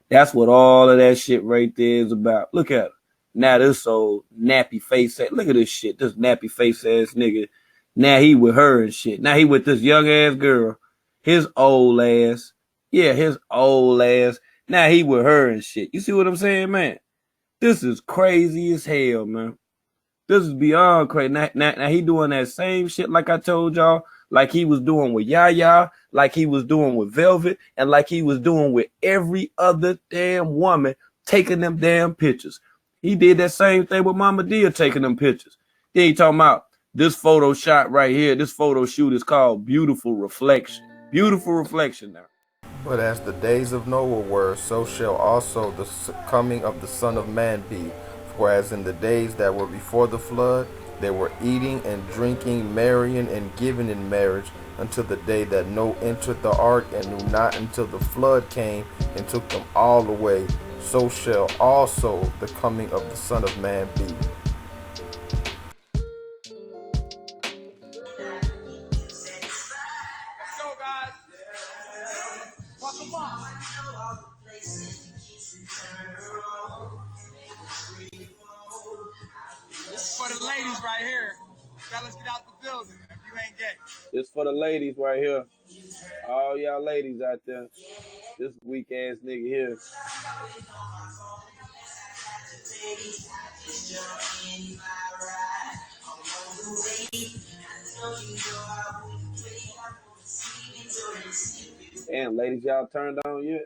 That's what all of that shit right there is about. Look at her. Now this old nappy face ass. Look at this shit. This nappy face ass nigga. Now he with her and shit. Now he with this young ass girl. His old ass. Yeah, his old ass. Now he with her and shit. You see what I'm saying, man? This is crazy as hell, man. This is beyond crazy. Now he doing that same shit like I told y'all, like he was doing with Yaya, like he was doing with Velvet, and like he was doing with every other damn woman taking them damn pictures. He did that same thing with Mama Dia taking them pictures. Then he talking about this photo shot right here. This photo shoot is called Beautiful Reflection. Beautiful Reflection now. But as the days of Noah were, so shall also the coming of the Son of Man be. For as in the days that were before the flood, they were eating and drinking, marrying and giving in marriage, until the day that Noah entered the ark, and knew not until the flood came and took them all away. So shall also the coming of the Son of Man be. For the ladies right here. Fellas, get out the building if you ain't gay. This for the ladies right here. All y'all ladies out there. This weak ass nigga here. Damn, ladies, y'all turned on yet?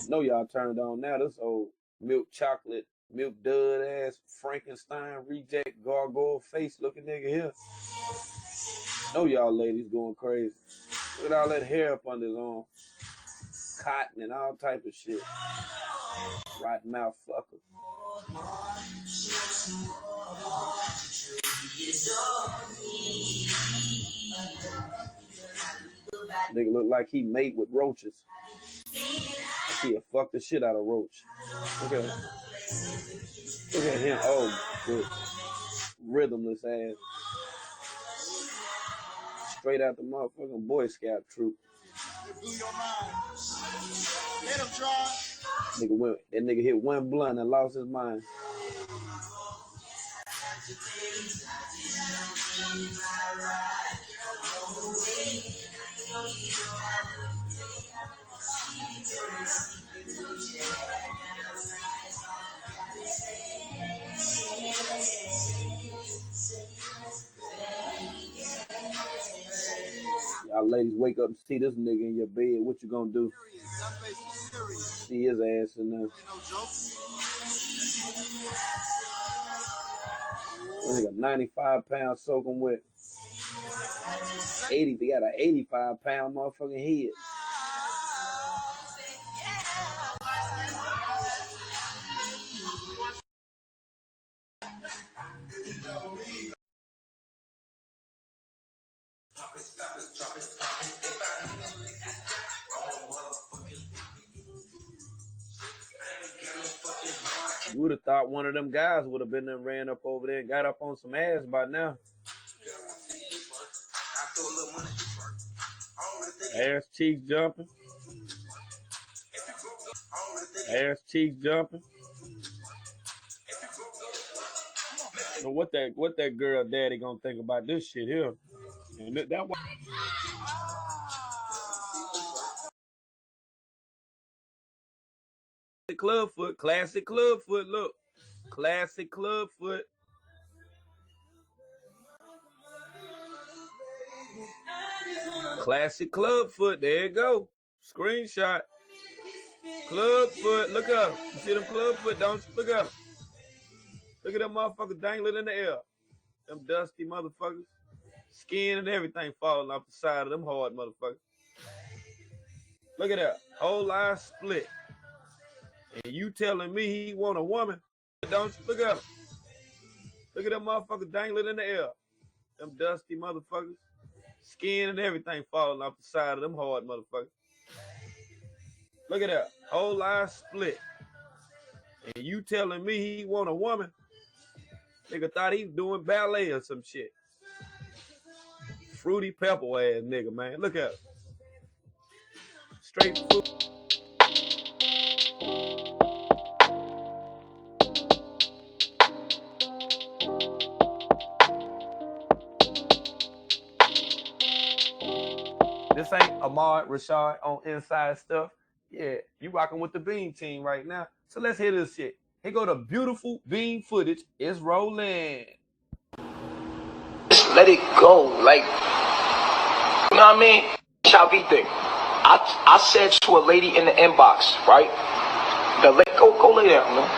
No, y'all turned on now. This old milk chocolate, milk dud ass Frankenstein reject gargoyle face looking nigga here. No, y'all ladies going crazy. Look at all that hair up under his arm. Cotton and all type of shit. Rotten mouth fucker. Nigga look like he mate with roaches. He'll fuck the shit out of roach. Look at him. Look at him. Oh, good. Rhythmless ass. Straight out the motherfucking Boy Scout troop. Nigga went, that nigga hit one blunt and lost his mind. Y'all ladies wake up and see this nigga in your bed. What you gonna do? See his ass in there. Nigga 95 pounds soaking wet. 80, they got an 85-pound motherfucking head. You would have thought one of them guys would have been there, ran up over there and got up on some ass by now. Ass cheeks jumping. Ass cheeks jumping. So what that girl daddy gonna think about this shit here? And that club foot, classic club foot. Look, classic club foot. Classic club foot. There you go. Screenshot. Club foot. Look up. You see them club foot? Don't you? Look up. Look at them motherfuckers dangling in the air. Them dusty motherfuckers. Skin and everything falling off the side of them hard motherfuckers. Look at that. Whole line split. And you telling me he want a woman? Don't you? Look up. Look at them motherfuckers dangling in the air. Them dusty motherfuckers. Skin and everything falling off the side of them hard motherfuckers. Look at that. Whole line split. And you telling me he want a woman? Nigga thought he was doing ballet or some shit. Fruity pepper ass nigga, man. Look at him. Straight food. This ain't Ahmad Rashad on Inside Stuff. Yeah, you rocking with the Bean team right now. So let's hear this shit. Here go the beautiful Bean footage. It's rolling. Just let it go. Like, you know what I mean? HYP thing. I said to a lady in the inbox, right? Go lay down, man.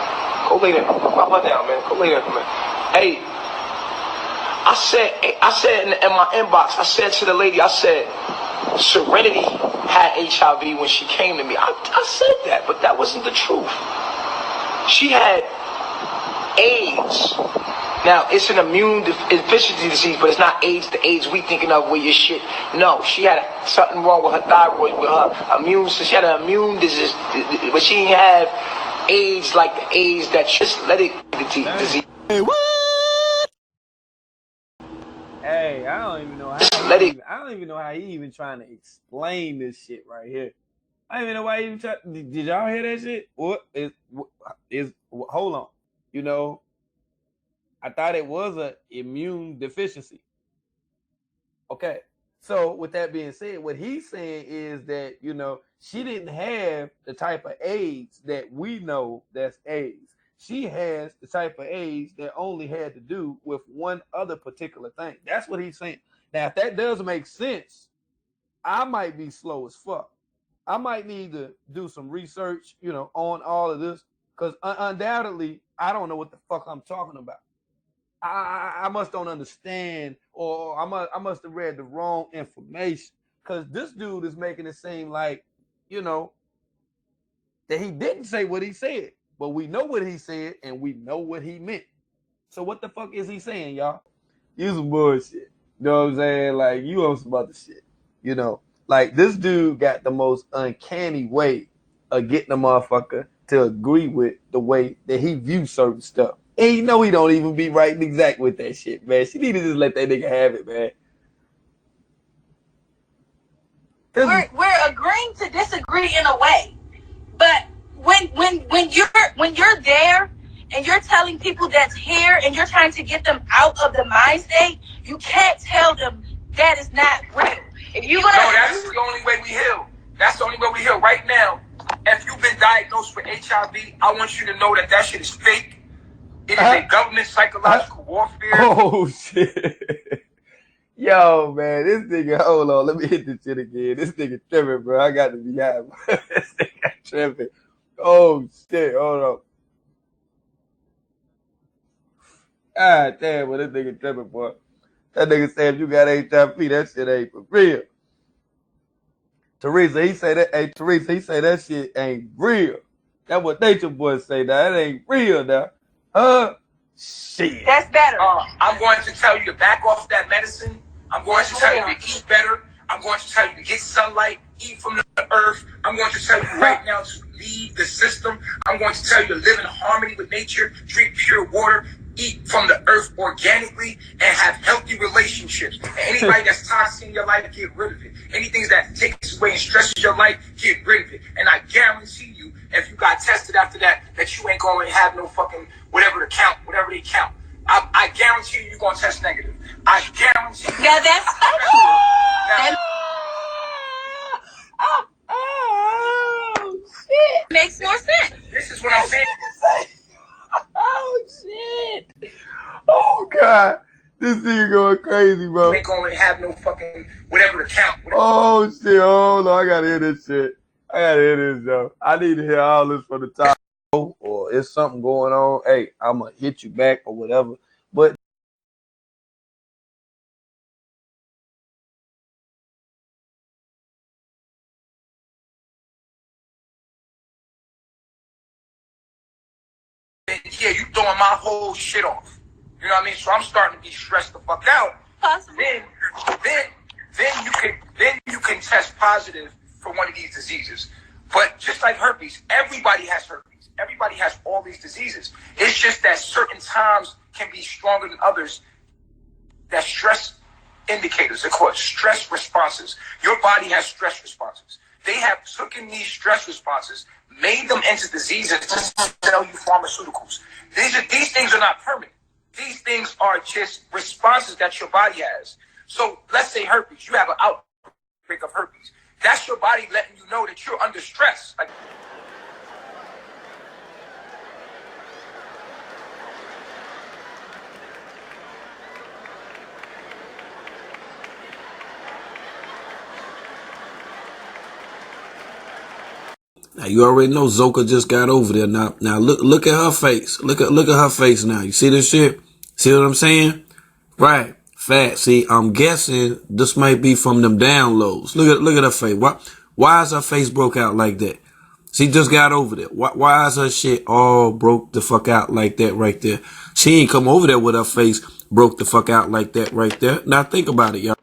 Go lay down. Pop her down, man. Go lay down, man. Hey, I said in my inbox, I said to the lady, I said, Serenity had HIV when she came to me. I said that, but that wasn't the truth. She had AIDS. Now, it's an immune deficiency disease, but it's not AIDS, the AIDS we thinking of with your shit. No, she had something wrong with her thyroid, with her immune, so she had an immune disease, but she didn't have AIDS like the AIDS that just let it disease. Hey, what? Hey, I don't even know how he even trying to explain this shit right here. I don't even know why he even trying. Did y'all hear that shit? What is hold on. You know, I thought it was an immune deficiency. Okay. So with that being said, what he's saying is that, you know, she didn't have the type of AIDS that we know that's AIDS. She has the type of AIDS that only had to do with one other particular thing. That's what he's saying. Now, if that does make sense, I might be slow as fuck. I might need to do some research, you know, on all of this, because undoubtedly, I don't know what the fuck I'm talking about. I must don't understand, or I must have read the wrong information, because this dude is making it seem like, you know, that he didn't say what he said. But we know what he said, and we know what he meant. So what the fuck is he saying, y'all? You some bullshit. You know what I'm saying? Like, you on some other shit. You know? Like, this dude got the most uncanny way of getting a motherfucker to agree with the way that he views certain stuff. And you know he don't even be right and exact with that shit, man. She need to just let that nigga have it, man. We're agreeing to disagree in a way. But when you're there and you're telling people that's here and you're trying to get them out of the mind state, you can't tell them that is not real. If you No, that's the only way we heal. That's the only way we heal right now. If you've been diagnosed with HIV, I want you to know that shit is fake. It is a government psychological warfare. Oh shit. Yo, man, this nigga, hold on, let me hit this shit again. This nigga tripping, bro. I got to be high. This nigga tripping. Oh shit, hold on. God damn, but this nigga tripping, boy. That nigga said if you got HIV, that shit ain't for real. Teresa, he say that. Hey, Teresa, he say that shit ain't real. That's what Nature Boy say. Now, that ain't real now. Shit. That's better. I'm going to tell you to back off that medicine. I'm going to tell you to eat better. I'm going to tell you to get sunlight, eat from the earth. I'm going to tell you right now to leave the system. I'm going to tell you to live in harmony with nature, drink pure water, eat from the earth organically, and have healthy relationships. And anybody that's toxic in your life, get rid of it. Anything that takes away and stresses your life, get rid of it. And I guarantee you, if you got tested after that you ain't going to have no fucking whatever they count. I guarantee you're going to test negative. I guarantee you. Yeah, that's nigga going crazy, bro. You ain't gonna have no fucking whatever to count. Oh shit, hold on, I gotta hear this shit. I gotta hear this, though. I need to hear all this from the top. Or it's something going on. Hey, I'm gonna hit you back or whatever. But yeah, you throwing my whole shit off. You know what I mean? So I'm starting to be stressed the fuck out. Possibly. Then you can test positive for one of these diseases. But just like herpes, everybody has herpes. Everybody has all these diseases. It's just that certain times can be stronger than others. That stress indicators, they're called stress responses. Your body has stress responses. They have taken these stress responses, made them into diseases to sell you pharmaceuticals. These things are not permanent. These things are just responses that your body has. So let's say herpes, you have an outbreak of herpes. That's your body letting you know that you're under stress. Like, now you already know Zoka just got over there. Now look at her face. Look at her face now. You see this shit? See what I'm saying? Right. Fat. See, I'm guessing this might be from them downloads. Look at her face. Why is her face broke out like that? She just got over there. Why is her shit all broke the fuck out like that right there? She ain't come over there with her face broke the fuck out like that right there. Now think about it, y'all.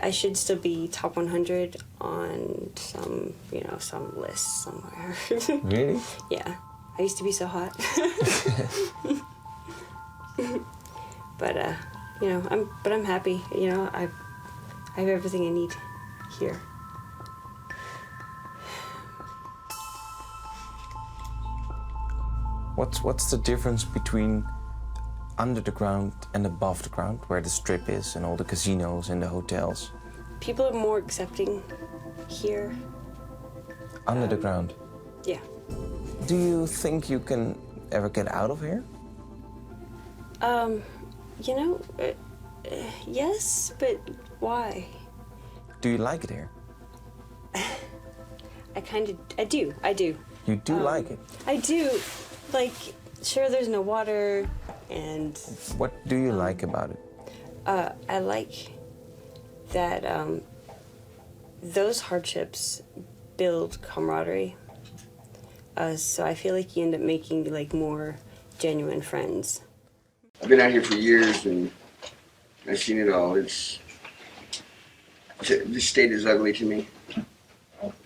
I should still be top 100 on some, some list somewhere. Really? Yeah. I used to be so hot. But, I'm happy. I have everything I need here. What's the difference between under the ground and above the ground, where the strip is and all the casinos and the hotels? People are more accepting here. Under the ground? Yeah. Do you think you can ever get out of here? Yes, but why? Do you like it here? I do. You do like it? I do. Like, sure, there's no water, and... What do you like about it? I like that those hardships build camaraderie. So I feel like you end up making, more genuine friends. I've been out here for years, and I've seen it all. It's This state is ugly to me,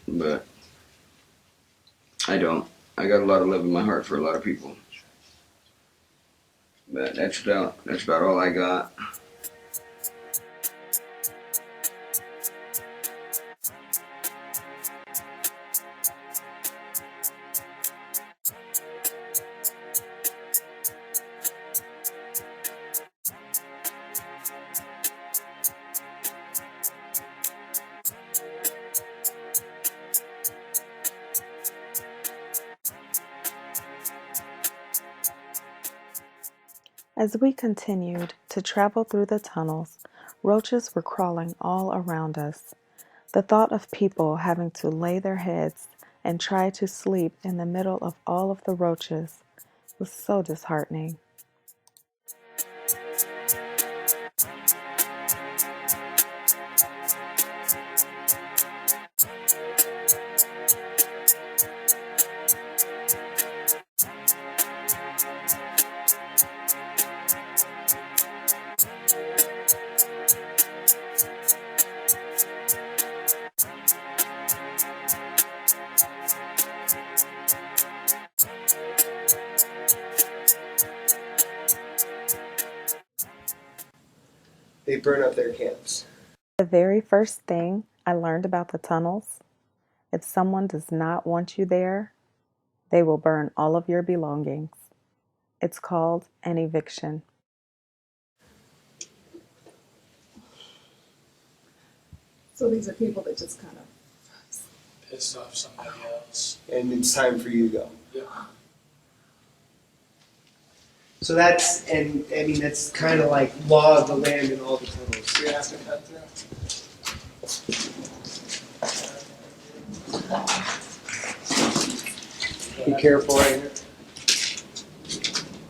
but I don't. I got a lot of love in my heart for a lot of people, but that's about all I got. As we continued to travel through the tunnels, roaches were crawling all around us. The thought of people having to lay their heads and try to sleep in the middle of all of the roaches was so disheartening. They burn up their camps. The very first thing I learned about the tunnels, if someone does not want you there, they will burn all of your belongings. It's called an eviction. So these are people that just kind of Piss off somebody else. And it's time for you to go. Yeah. So that's, and I mean, that's kind of like law of the land in all the tunnels. You're asking that through. Be careful right here.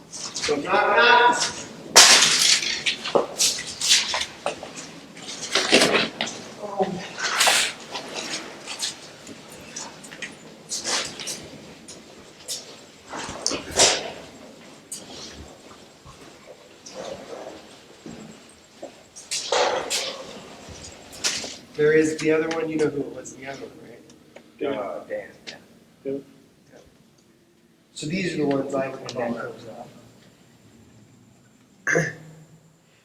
So knock. There is the other one, you know who it was, the other one, right? Dan. Yeah. So these are the ones I would call.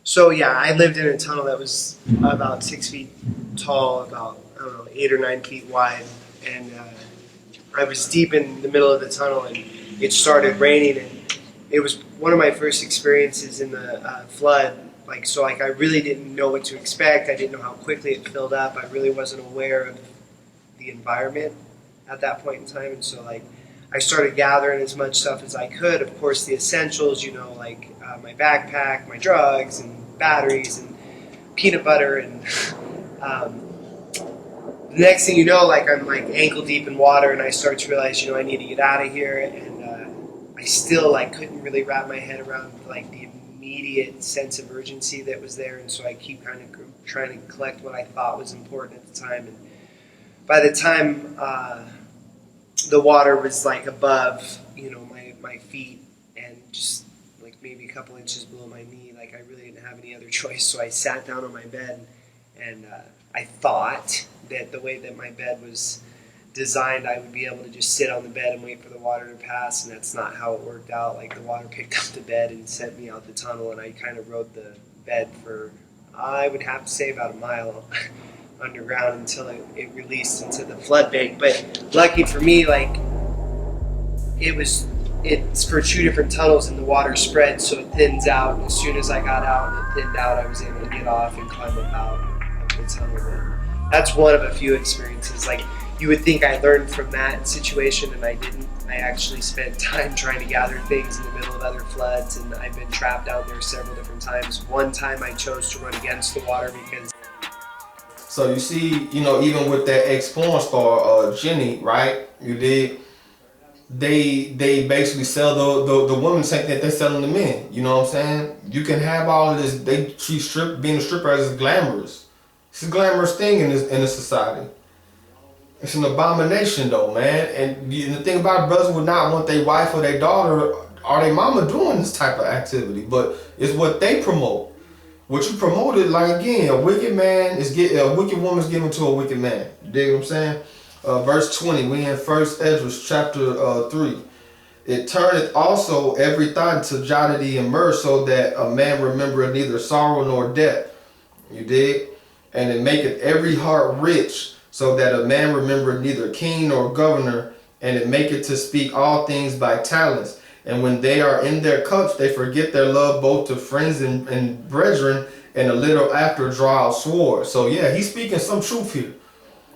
So yeah, I lived in a tunnel that was about 6 feet tall, about, I don't know, 8 or 9 feet wide. And I was deep in the middle of the tunnel and it started raining, and it was one of my first experiences in the flood. I really didn't know what to expect. I didn't know how quickly it filled up. I really wasn't aware of the environment at that point in time. And so I started gathering as much stuff as I could. Of course, the essentials, my backpack, my drugs and batteries and peanut butter. And the next thing you know, I'm ankle deep in water, and I start to realize, I need to get out of here. And I still couldn't really wrap my head around the immediate sense of urgency that was there, and so I keep kind of trying to collect what I thought was important at the time. And by the time the water was above, my feet, and just maybe a couple inches below my knee, I really didn't have any other choice. So I sat down on my bed, and I thought that the way that my bed was designed, I would be able to just sit on the bed and wait for the water to pass, and that's not how it worked out. The water picked up the bed and sent me out the tunnel, and I kind of rode the bed for, I would have to say, about a mile underground until it released into the flood bank. But lucky for me, it's for 2 different tunnels, and the water spread, so it thins out. And as soon as I got out and it thinned out, I was able to get off and climb up out of the tunnel. But that's one of a few experiences. You would think I learned from that situation, and I didn't. I actually spent time trying to gather things in the middle of other floods, and I've been trapped out there several different times. One time I chose to run against the water because... So you see, even with that ex-porn star, Jenny, right? You did. They basically sell the women think that they're selling the men. You know what I'm saying? You can have all of this. They treat being a stripper as glamorous. It's a glamorous thing in this society. It's an abomination though, man. And the thing about it, brothers would not want their wife or their daughter or their mama doing this type of activity, but it's what they promote. what you promoted, like again, a wicked woman's given to a wicked man. You dig what I'm saying? Verse 20, we in 1 Ezra chapter 3. It turneth also every thought into jollity and mirth, so that a man remembereth neither sorrow nor death. You dig? And it maketh every heart rich, so that a man remembereth neither king nor governor, and it maketh to speak all things by talents. And when they are in their cups, they forget their love both to friends and brethren, and a little after draw out swords. So yeah, he's speaking some truth here.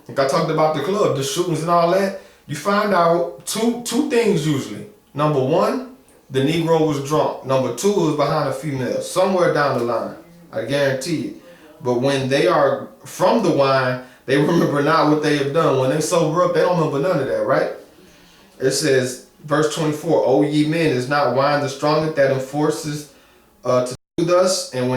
Like I talked about the club, the shootings and all that. You find out two things usually. Number one, the Negro was drunk. Number two, it was behind a female. Somewhere down the line. I guarantee it. But when they are from the wine, they remember not what they have done. When they sober up, they don't remember none of that, right? It says, verse 24, O ye men, is not wine the strongest that enforces to do thus? And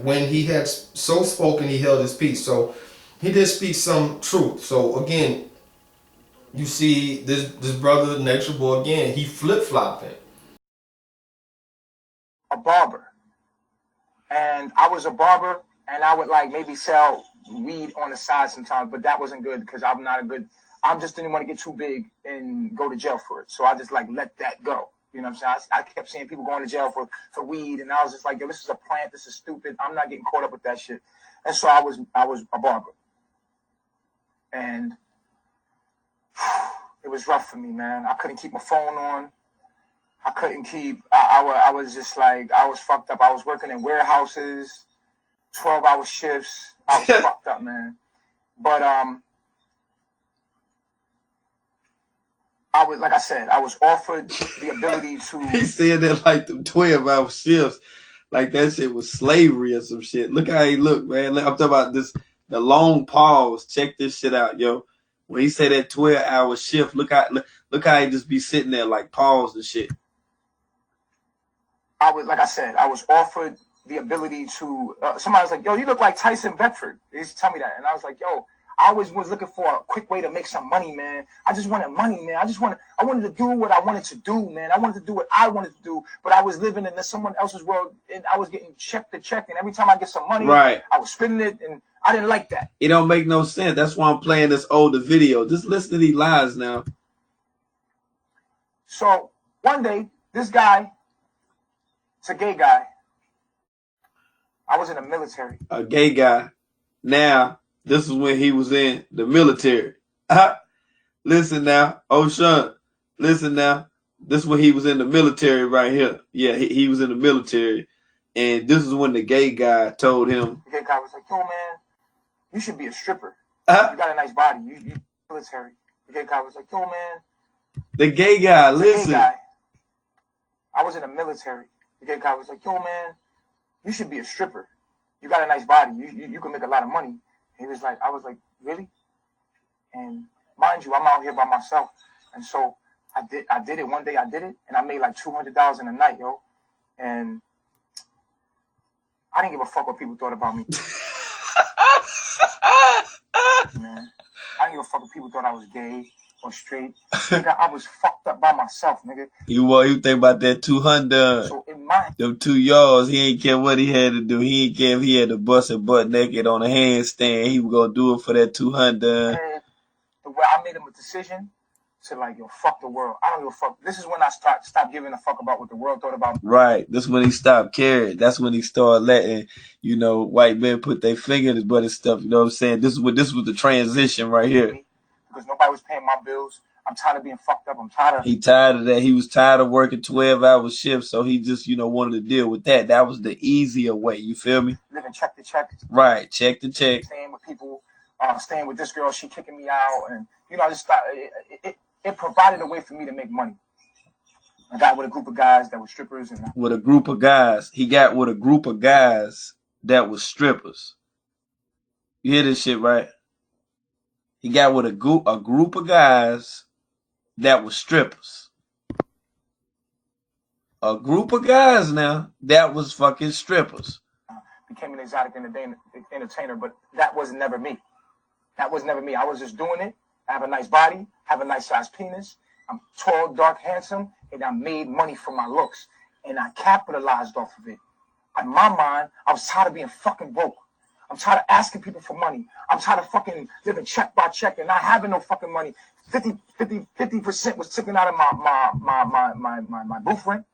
when he had so spoken, he held his peace. So he did speak some truth. So again, you see this brother, Nature Boy, again, he flip-flopping. A barber. And I was a barber, and I would like maybe sell weed on the side sometimes, but that wasn't good because I just didn't want to get too big and go to jail for it. So I just like let that go. You know what I'm saying? I kept seeing people going to jail for weed, and I was just like, yo, this is a plant, this is stupid. I'm not getting caught up with that shit. And so I was a barber. And it was rough for me, man. I couldn't keep my phone on. I couldn't keep, I was just like, I was fucked up. I was working in warehouses, 12-hour shifts. I was fucked up, man. But I was, like I said, I was offered the ability to. He said that like them 12-hour shifts, like that shit was slavery or some shit. Look how he looked, man. I'm talking about this, the long pause. Check this shit out, yo. When he said that 12-hour shift, look how he just be sitting there like paused and shit. I was, like I said, I was offered the ability to. Somebody was like, "Yo, you look like Tyson Bedford." They used to tell me that, and I was like, "Yo." I always was looking for a quick way to make some money, man. I just wanted money, man. I wanted to do what I wanted to do, man. I wanted to do what I wanted to do, but I was living in someone else's world, and I was getting check to check, and every time I get some money, right, I was spending it, and I didn't like that. It don't make no sense. That's why I'm playing this older video. Just listen to these lies now. So one day, this guy, it's a gay guy. I was in the military. A gay guy. Now, this is when he was in the military. Listen now. Oh, Sean. Listen now. This is when he was in the military right here. Yeah, he was in the military. And this is when the gay guy told him. The gay guy was like, yo, man, you should be a stripper. You got a nice body. You military. The gay guy was like, yo, man. The gay guy, listen. Gay guy. I was in the military. The gay guy was like, yo, man, you should be a stripper. You got a nice body. You can make a lot of money. He was like, I was like, really? And mind you, I'm out here by myself. And so I did it. One day I did it, and I made like $200 in a night, yo. And I didn't give a fuck what people thought about me. Man, I didn't give a fuck what people thought I was gay or straight. Nigga, I was fucked up by myself, nigga. You think about that 200. So in my them 2 yards, he ain't care what he had to do. He ain't care if he had to bust it butt naked on a handstand. He was gonna do it for that 200. The way I made him a decision to like, yo, fuck the world. I don't give a fuck. This is when I stopped giving a fuck about what the world thought about me. Right. This is when he stopped caring. That's when he started letting, white men put their finger in his butt and stuff. You know what I'm saying? This was the transition right here. Because nobody was paying my bills. I'm tired of being fucked up. I'm tired of. He tired of that. He was tired of working 12-hour shifts, so he just, wanted to deal with that. That was the easier way. You feel me? Living check to check. Right. Check to check. Staying with people. Staying with this girl. She kicking me out, and I just thought it provided a way for me to make money. I got with a group of guys that were strippers, and with a group of guys. He got with a group of guys that were strippers. You hear this shit, right? He got with a group of guys that were strippers. A group of guys now that was fucking strippers. Became an exotic entertainer, but that was never me. That was never me. I was just doing it. I have a nice body, have a nice sized penis. I'm tall, dark, handsome, and I made money from my looks. And I capitalized off of it. In my mind, I was tired of being fucking broke. I'm tired of asking people for money. I'm tired of fucking living check by check and not having no fucking money. 50% was taken out of my blueprint.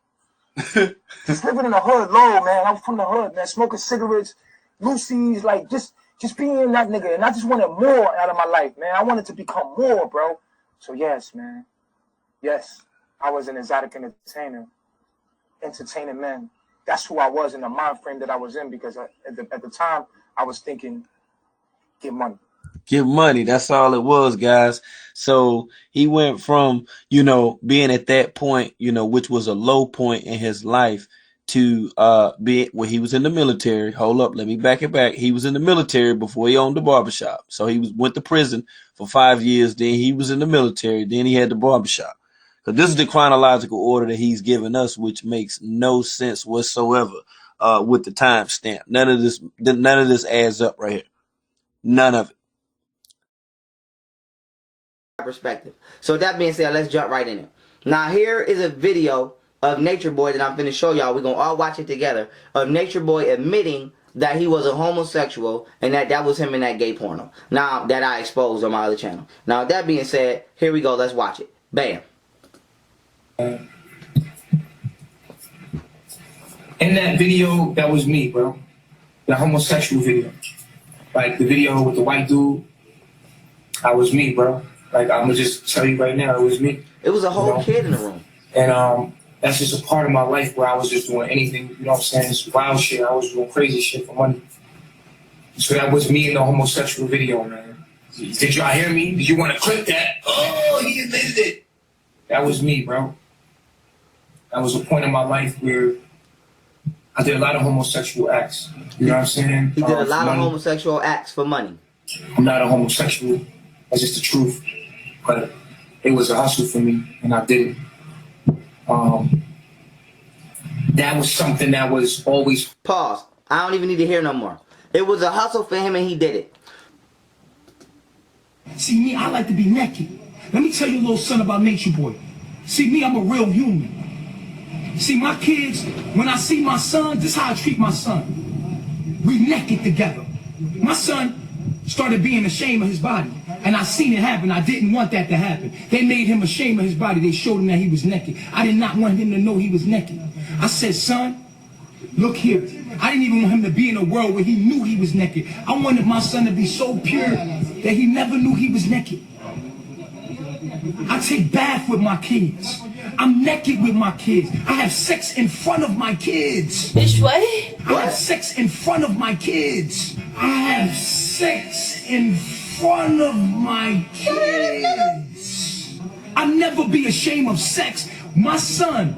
Just living in the hood low, man. I'm from the hood, man. Smoking cigarettes, Lucy's, like just being that nigga. And I just wanted more out of my life, man. I wanted to become more, bro. So yes, man. Yes, I was an exotic entertainer, entertaining men. That's who I was in the mind frame that I was in, because at the time I was thinking, get money. Get money. That's all it was, guys. So he went from, being at that point, which was a low point in his life, to being where he was in the military. Hold up, let me back it back. He was in the military before he owned the barbershop. So he went to prison for 5 years. Then he was in the military. Then he had the barbershop. So this is the chronological order that he's given us, which makes no sense whatsoever with the timestamp. None of this adds up right here. None of it. Perspective. So that being said, let's jump right in it. Now here is a video of Nature Boy that I'm finna show y'all. We're gonna all watch it together. Of Nature Boy admitting that he was a homosexual and that was him in that gay porno. Now that I exposed on my other channel. Now that being said, here we go. Let's watch it. Bam. In that video, that was me, bro. The homosexual video. Like the video with the white dude. That was me, bro. Like, I'm gonna just tell you right now, it was me. It was a whole kid in the room. And that's just a part of my life where I was just doing anything, you know what I'm saying? It's wild shit. I was doing crazy shit for money. So that was me in the homosexual video, man. Did y'all hear me? Did you want to clip that? Oh, he admitted it. That was me, bro. That was a point in my life where I did a lot of homosexual acts. You know what I'm saying? He did a lot of homosexual acts for money. I'm not a homosexual. That's just the truth. But it was a hustle for me, and I did it. That was something that was always... Pause. I don't even need to hear no more. It was a hustle for him, and he did it. See, me, I like to be naked. Let me tell you a little something about Nature Boy. See, me, I'm a real human. See, my kids, when I see my son, this is how I treat my son. We naked together. My son started being ashamed of his body. And I seen it happen. I didn't want that to happen. They made him ashamed of his body. They showed him that he was naked. I did not want him to know he was naked. I said, son, look here. I didn't even want him to be in a world where he knew he was naked. I wanted my son to be so pure that he never knew he was naked. I take bath with my kids. I'm naked with my kids. I have sex in front of my kids. Bitch, what? I have sex in front of my kids. I have sex in front of my kids. I'll never be ashamed of sex. My son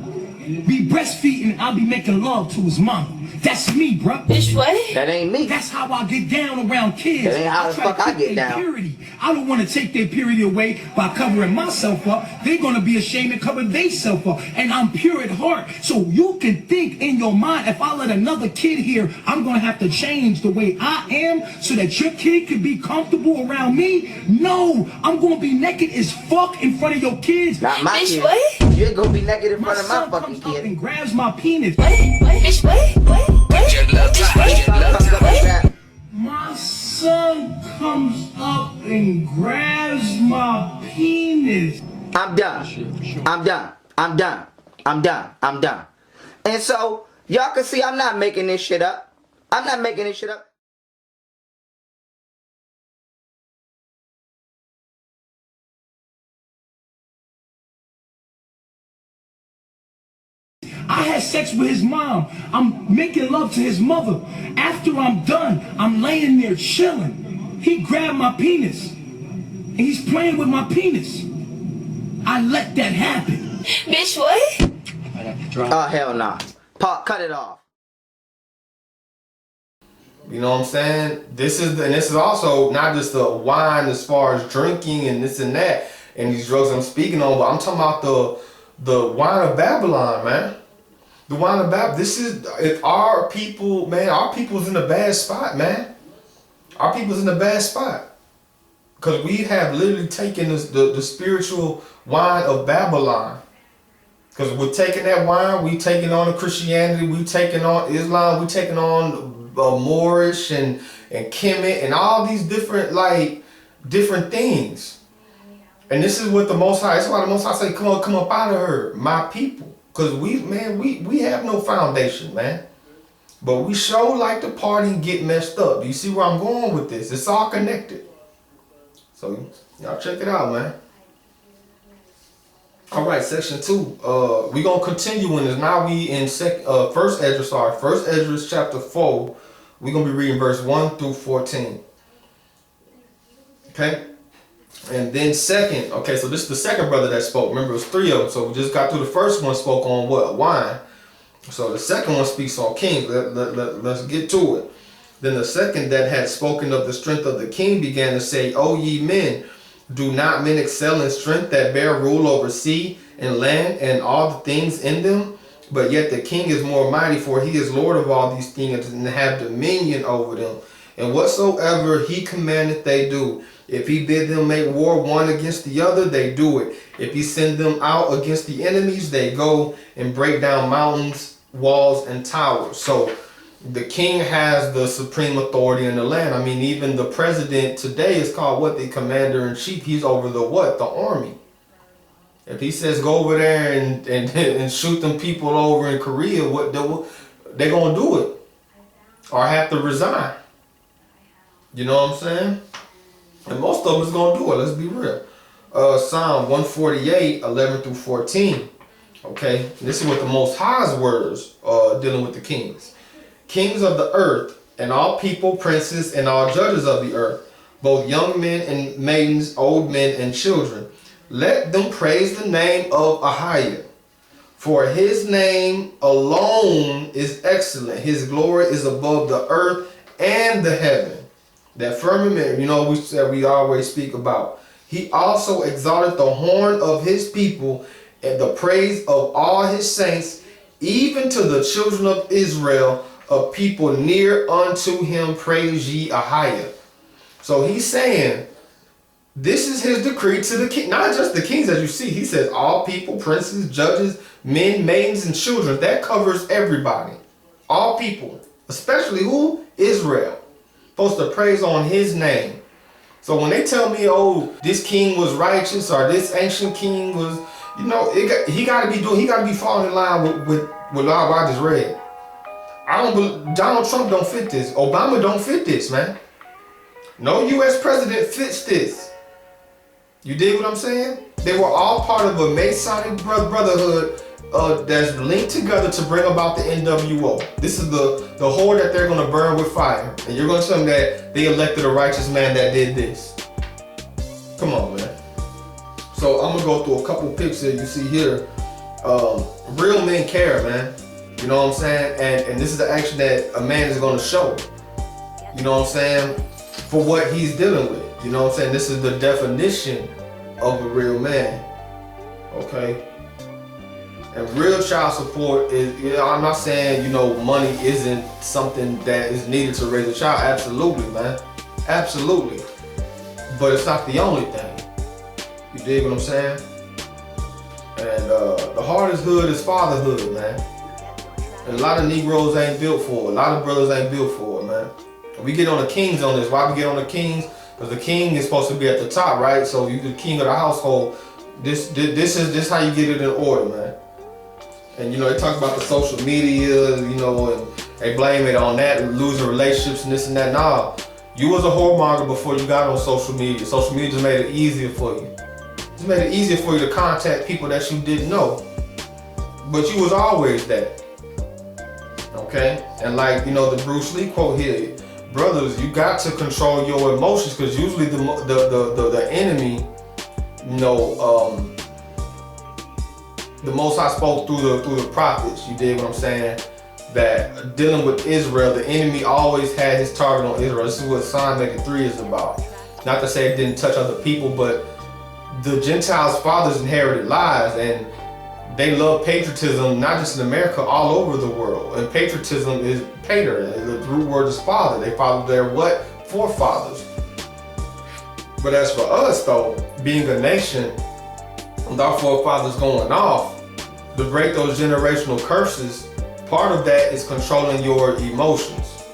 be breastfeeding and I'll be making love to his mom. That's me, bro. Bitch, what? That ain't me. That's how I get down around kids. That ain't how the fuck I get down. Purity. I don't want to take their purity away by covering myself up. They're going to be ashamed to cover themselves up. And I'm pure at heart. So you can think in your mind, if I let another kid here, I'm going to have to change the way I am so that your kid can be comfortable around me. No, I'm going to be naked as fuck in front of your kids. Not my Bitch, kid. what? You're going to be naked in front of my fucking comes up kid. and grabs my penis. What? Bitch, what? My son comes up and grabs my penis. I'm done. I'm done. I'm done. I'm done. I'm done. And so, y'all can see I'm not making this shit up. I'm not making this shit up. I had sex with his mom. I'm making love to his mother. After I'm done, I'm laying there chilling. He grabbed my penis. And he's playing with my penis. I let that happen. Bitch, what? Oh, hell nah. Cut it off. You know what I'm saying? This is also not just the wine as far as drinking and this and that and these drugs I'm speaking on, but I'm talking about the wine of Babylon, man. The wine of Babylon. This is our people, man. Our people's in a bad spot, man. Our people's in a bad spot. Because we have literally taken the spiritual wine of Babylon Because we're taking that wine, we taking on the Christianity, we taking on Islam, we taking on Moorish and Kemet and all these different different things. And this is what the Most High, that's why the Most High say, come up out of her, my people. Because we have no foundation, man. But we sure like to party and get messed up. Do you see where I'm going with this? It's all connected. So y'all check it out, man. All right, section 2. We're going to continue in this. Now we in First Esdras chapter 4. We're going to be reading verse 1 through 14. Okay? And then second, okay, so this is the second brother that spoke. Remember, it was 3 of them. So we just got through the first one, spoke on what? Wine. So the second one speaks on kings. Let's get to it. Then the second that had spoken of the strength of the king began to say, O ye men, do not men excel in strength that bear rule over sea and land and all the things in them? But yet the king is more mighty, for he is Lord of all these things and have dominion over them. And whatsoever he commandeth they do. If he bid them make war one against the other, they do it. If he send them out against the enemies, they go and break down mountains, walls, and towers. So the king has the supreme authority in the land. I mean, even the president today is called what? The commander-in-chief. He's over the what? The army. If he says go over there and shoot them people over in Korea, what they're going to do it. Or have to resign. You know what I'm saying? And most of them is going to do it. Let's be real. Psalm 148, 11 through 14. Okay? This is what the Most High's words dealing with the kings. Kings of the earth, and all people, princes, and all judges of the earth, both young men and maidens, old men and children, let them praise the name of Ahiah. For his name alone is excellent. His glory is above the earth and the heaven. That firmament, you know, we always speak about. He also exalted the horn of his people and the praise of all his saints, even to the children of Israel, a people near unto him, praise ye Ahiah. So he's saying, this is his decree to the king, not just the kings as you see. He says all people, princes, judges, men, maidens, and children. That covers everybody. All people, especially who? Israel. Supposed to praise on his name. So when they tell me, oh, this king was righteous or this ancient king was, you know, he got to be falling in line with what I just read. Donald Trump don't fit this. Obama don't fit this, man. No U.S. president fits this. You dig what I'm saying? They were all part of a Masonic brotherhood that's linked together to bring about the NWO. This is the whore that they're going to burn with fire. And you're going to tell them that they elected a righteous man that did this. Come on, man. So I'm going to go through a couple pics here you see here. Real men care, man. You know what I'm saying? And this is the action that a man is going to show. You know what I'm saying? For what he's dealing with. You know what I'm saying? This is the definition of a real man. Okay? And real child support is, you know, I'm not saying, you know, money isn't something that is needed to raise a child. Absolutely, man. Absolutely. But it's not the only thing. You dig what I'm saying? And the hardest hood is fatherhood, man. And a lot of Negroes ain't built for it. A lot of brothers ain't built for it, man. We get on the kings on this. Why we get on the kings? Because the king is supposed to be at the top, right? So you the king of the household. This is how you get it in order, man. And you know, they talk about the social media, you know, and they blame it on that, losing relationships and this and that. Nah, you was a whoremonger before you got on social media. Social media just made it easier for you. Just made it easier for you to contact people that you didn't know. But you was always that. Okay? And like, you know, the Bruce Lee quote here, brothers, you got to control your emotions, because usually the enemy, you know, the Most High spoke through the prophets. You dig what I'm saying? That dealing with Israel, the enemy always had his target on Israel. This is what Psalm 83 is about. Not to say it didn't touch other people, but the Gentiles' fathers inherited lies, and they love patriotism, not just in America, all over the world. And patriotism is pater. The root word is father. They followed their what? Forefathers. But as for us, though, being a nation, with our forefathers going off, to break those generational curses, part of that is controlling your emotions.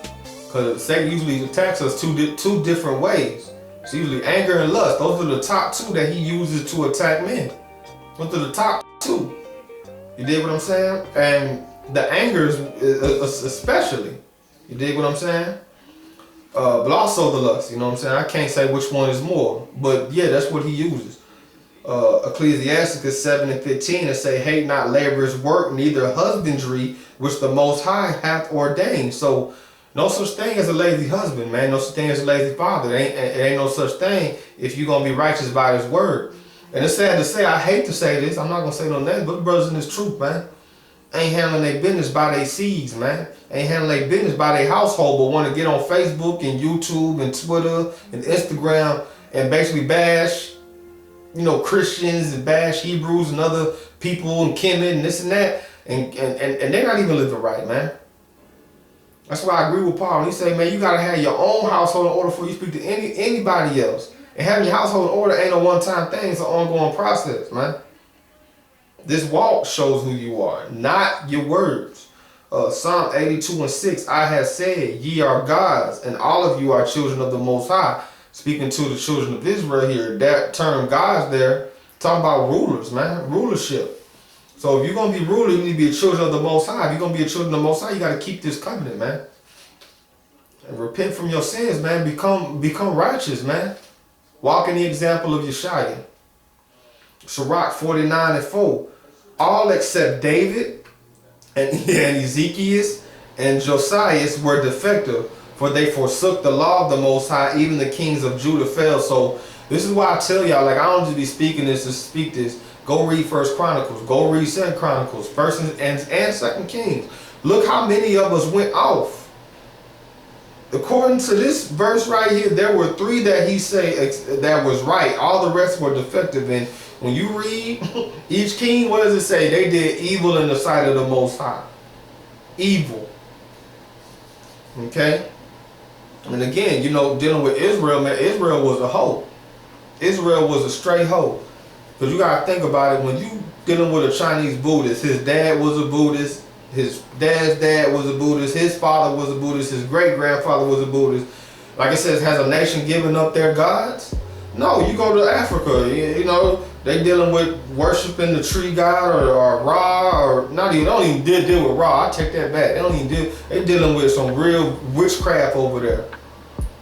Because Satan usually attacks us two different ways. It's usually anger and lust. Those are the top two that he uses to attack men. Those are the top two. You dig what I'm saying? And the anger is especially. You dig what I'm saying? But also the lust, you know what I'm saying? I can't say which one is more. But yeah, that's what he uses. Ecclesiasticus 7:15 it say, hate not laborer's work, neither husbandry, which the Most High hath ordained. So no such thing as a lazy husband, man. No such thing as a lazy father. It ain't no such thing if you're going to be righteous by his word. And it's sad to say, I hate to say this, I'm not going to say no name, but the brothers in this truth, man, ain't handling their business by their seeds, man. Ain't handling their business by their household, but want to get on Facebook and YouTube and Twitter and Instagram and basically bash, you know, Christians and bash Hebrews and other people and kindred and this and that. And they're not even living right, man. That's why I agree with Paul. He say, man, you got to have your own household in order for you to speak to anybody else. And having your household in order ain't a one-time thing. It's an ongoing process, man. This walk shows who you are, not your words. Psalm 82:6, I have said, ye are gods, and all of you are children of the Most High. Speaking to the children of Israel here, that term gods there, talking about rulers, man, rulership. So if you're going to be ruler, you need to be a children of the Most High. If you're going to be a children of the Most High, you got to keep this covenant, man. And repent from your sins, man. Become righteous, man. Walk in the example of Yeshua. Sirach 49:4. All except David and Ezekiel and Josiah were defective, for they forsook the law of the Most High. Even the kings of Judah fell. So this is why I tell y'all, like, I don't just be speaking this to speak this. Go read 1 Chronicles. Go read 2 Chronicles. 1st and 2 Kings. Look how many of us went off. According to this verse right here, there were 3 that he say that was right. All the rest were defective. And when you read each king, what does it say? They did evil in the sight of the Most High. Evil. Okay? And again, you know, dealing with Israel, man, Israel was a hoe. Israel was a straight hoe. Because you got to think about it, when you dealing with a Chinese Buddhist, his dad was a Buddhist, his dad's dad was a Buddhist, his father was a Buddhist, his great-grandfather was a Buddhist. Like it says, has a nation given up their gods? No, you go to Africa, you know, they dealing with worshiping the tree god or Ra, or not even, don't even deal with Ra, I take that back. They don't even deal, they dealing with some real witchcraft over there.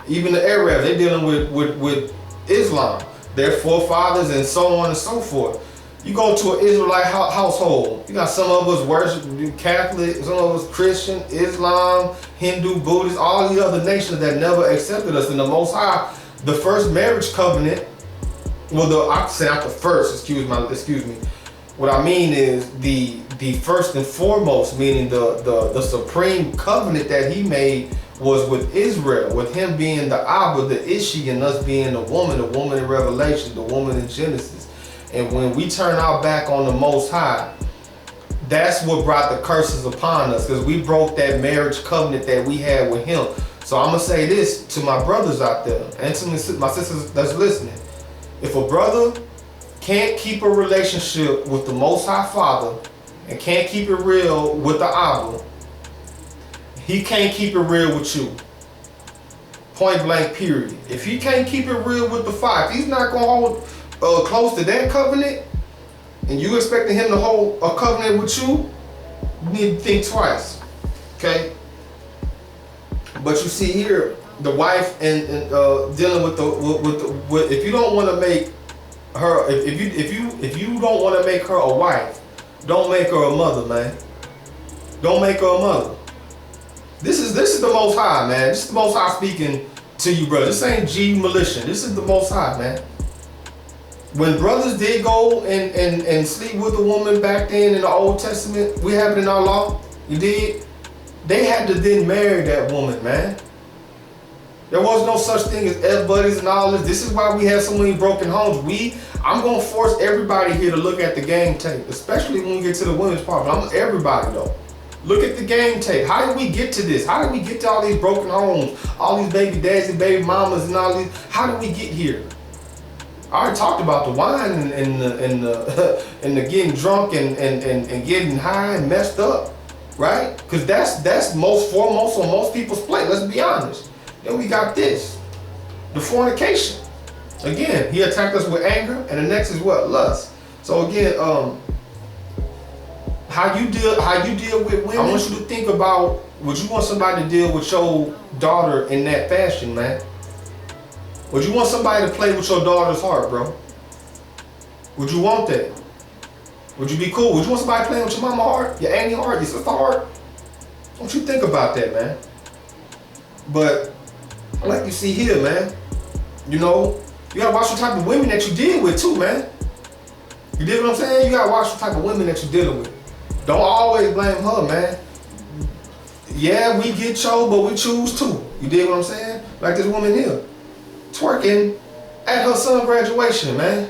Even the Arabs, they dealing with Islam, their forefathers and so on and so forth. You go to an Israelite household, you got some of us worship Catholic, some of us Christian, Islam, Hindu, Buddhist, all the other nations that never accepted us. In the Most High, the first marriage covenant, well, I say not the first, excuse me. What I mean is the first and foremost, meaning the supreme covenant that he made was with Israel, with him being the Abba, the Ishi, and us being the woman in Revelation, the woman in Genesis. And when we turn our back on the Most High, that's what brought the curses upon us, because we broke that marriage covenant that we had with him. So I'm going to say this to my brothers out there and to my sisters that's listening. If a brother can't keep a relationship with the Most High Father and can't keep it real with the Abba, he can't keep it real with you. Point blank, period. If he can't keep it real with the Father, if he's not going to hold close to that covenant, and you expecting him to hold a covenant with you, you need to think twice. Okay? But you see here, the wife and dealing with if you don't want to make her, if you don't want to make her a wife, don't make her a mother, man. Don't make her a mother. This is the Most High, man. This is the Most High speaking to you, brother. This ain't G militia. This is the Most High, man. When brothers did go and sleep with a woman back then in the Old Testament, we have it in our law. You did. They had to then marry that woman, man. There was no such thing as F-buddies and all this. This is why we have so many broken homes. I'm going to force everybody here to look at the game tape, especially when we get to the women's part. But I'm everybody, though. Look at the game tape. How did we get to this? How did we get to all these broken homes, all these baby dads and baby mamas and all these? How did we get here? I already talked about the wine and the getting drunk and getting high and messed up, right? Because that's most foremost on most people's plate. Let's be honest. Then we got this, the fornication. Again, he attacked us with anger, and the next is what? Lust. So again, how you deal with women. I want you to think about, would you want somebody to deal with your daughter in that fashion, man? Would you want somebody to play with your daughter's heart, bro? Would you want that? Would you be cool? Would you want somebody playing with your mama's heart, your auntie heart, your sister's heart? Don't you think about that, man? But like you see here, man, you know, you gotta watch the type of women that you deal with too, man. You dig what I'm saying? You gotta watch the type of women that you're dealing with. Don't always blame her, man. Yeah, we get chose, but we choose too. You dig what I'm saying? Like this woman here, twerking at her son's graduation, man.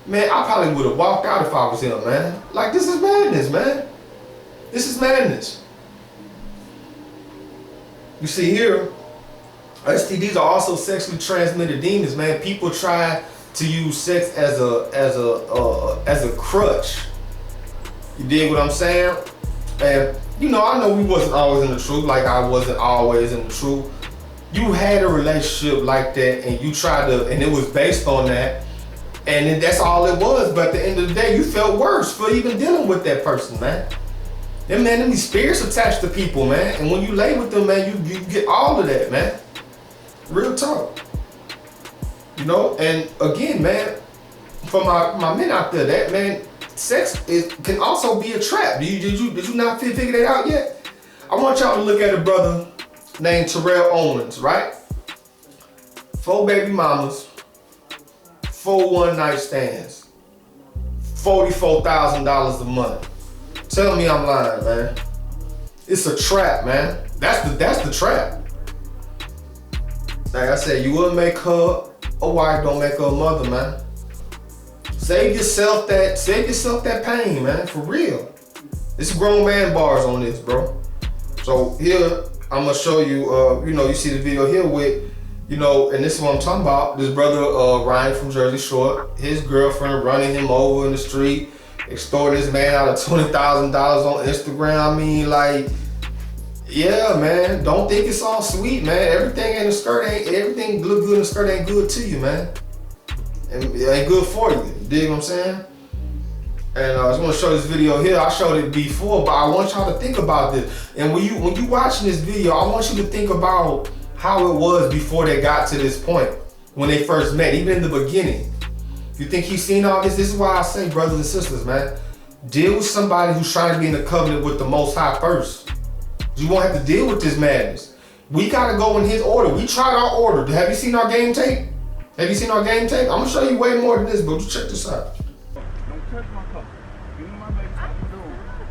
Man, I probably would have walked out if I was him, man. Like, this is madness, man. This is madness. You see here, STDs are also sexually transmitted demons, man. People try to use sex as a crutch. You dig what I'm saying? And you know, I know we wasn't always in the truth, like I wasn't always in the truth. You had a relationship like that, and you tried to, and it was based on that, and that's all it was. But at the end of the day, you felt worse for even dealing with that person, man. Them man, them spirits attached to people, man. And when you lay with them, man, you get all of that, man. Real talk. You know, and again, man, for my men out there, that man, sex can also be a trap. Did you not figure that out yet? I want y'all to look at a brother named Terrell Owens, right? 4 baby mamas, 4 one-night stands, $44,000 a month. Tell me I'm lying, man. It's a trap, man. That's the trap. Like I said, you wouldn't make her a wife, don't make her a mother, man. Save yourself that pain, man, for real. It's grown man bars on this, bro. So here, I'm gonna show you, you know, you see the video here with, you know, and this is what I'm talking about. This brother, Ryan from Jersey Shore, his girlfriend running him over in the street, extorting this man out of $20,000 on Instagram. I mean, like, yeah, man, don't think it's all sweet, man. Everything look good in the skirt ain't good to you, man. And it ain't good for you. You dig what I'm saying? And I just want to show this video here. I showed it before, but I want y'all to think about this. And when you watching this video, I want you to think about how it was before they got to this point, when they first met, even in the beginning. You think he's seen all this? This is why I say, brothers and sisters, man, deal with somebody who's trying to be in a covenant with the Most High first. You won't have to deal with this madness. We gotta go in his order. We tried our order. Have you seen our game tape? Have you seen our game tape? I'm gonna show you way more than this, but check this out. Don't touch my cup. Give me my baby so I can go.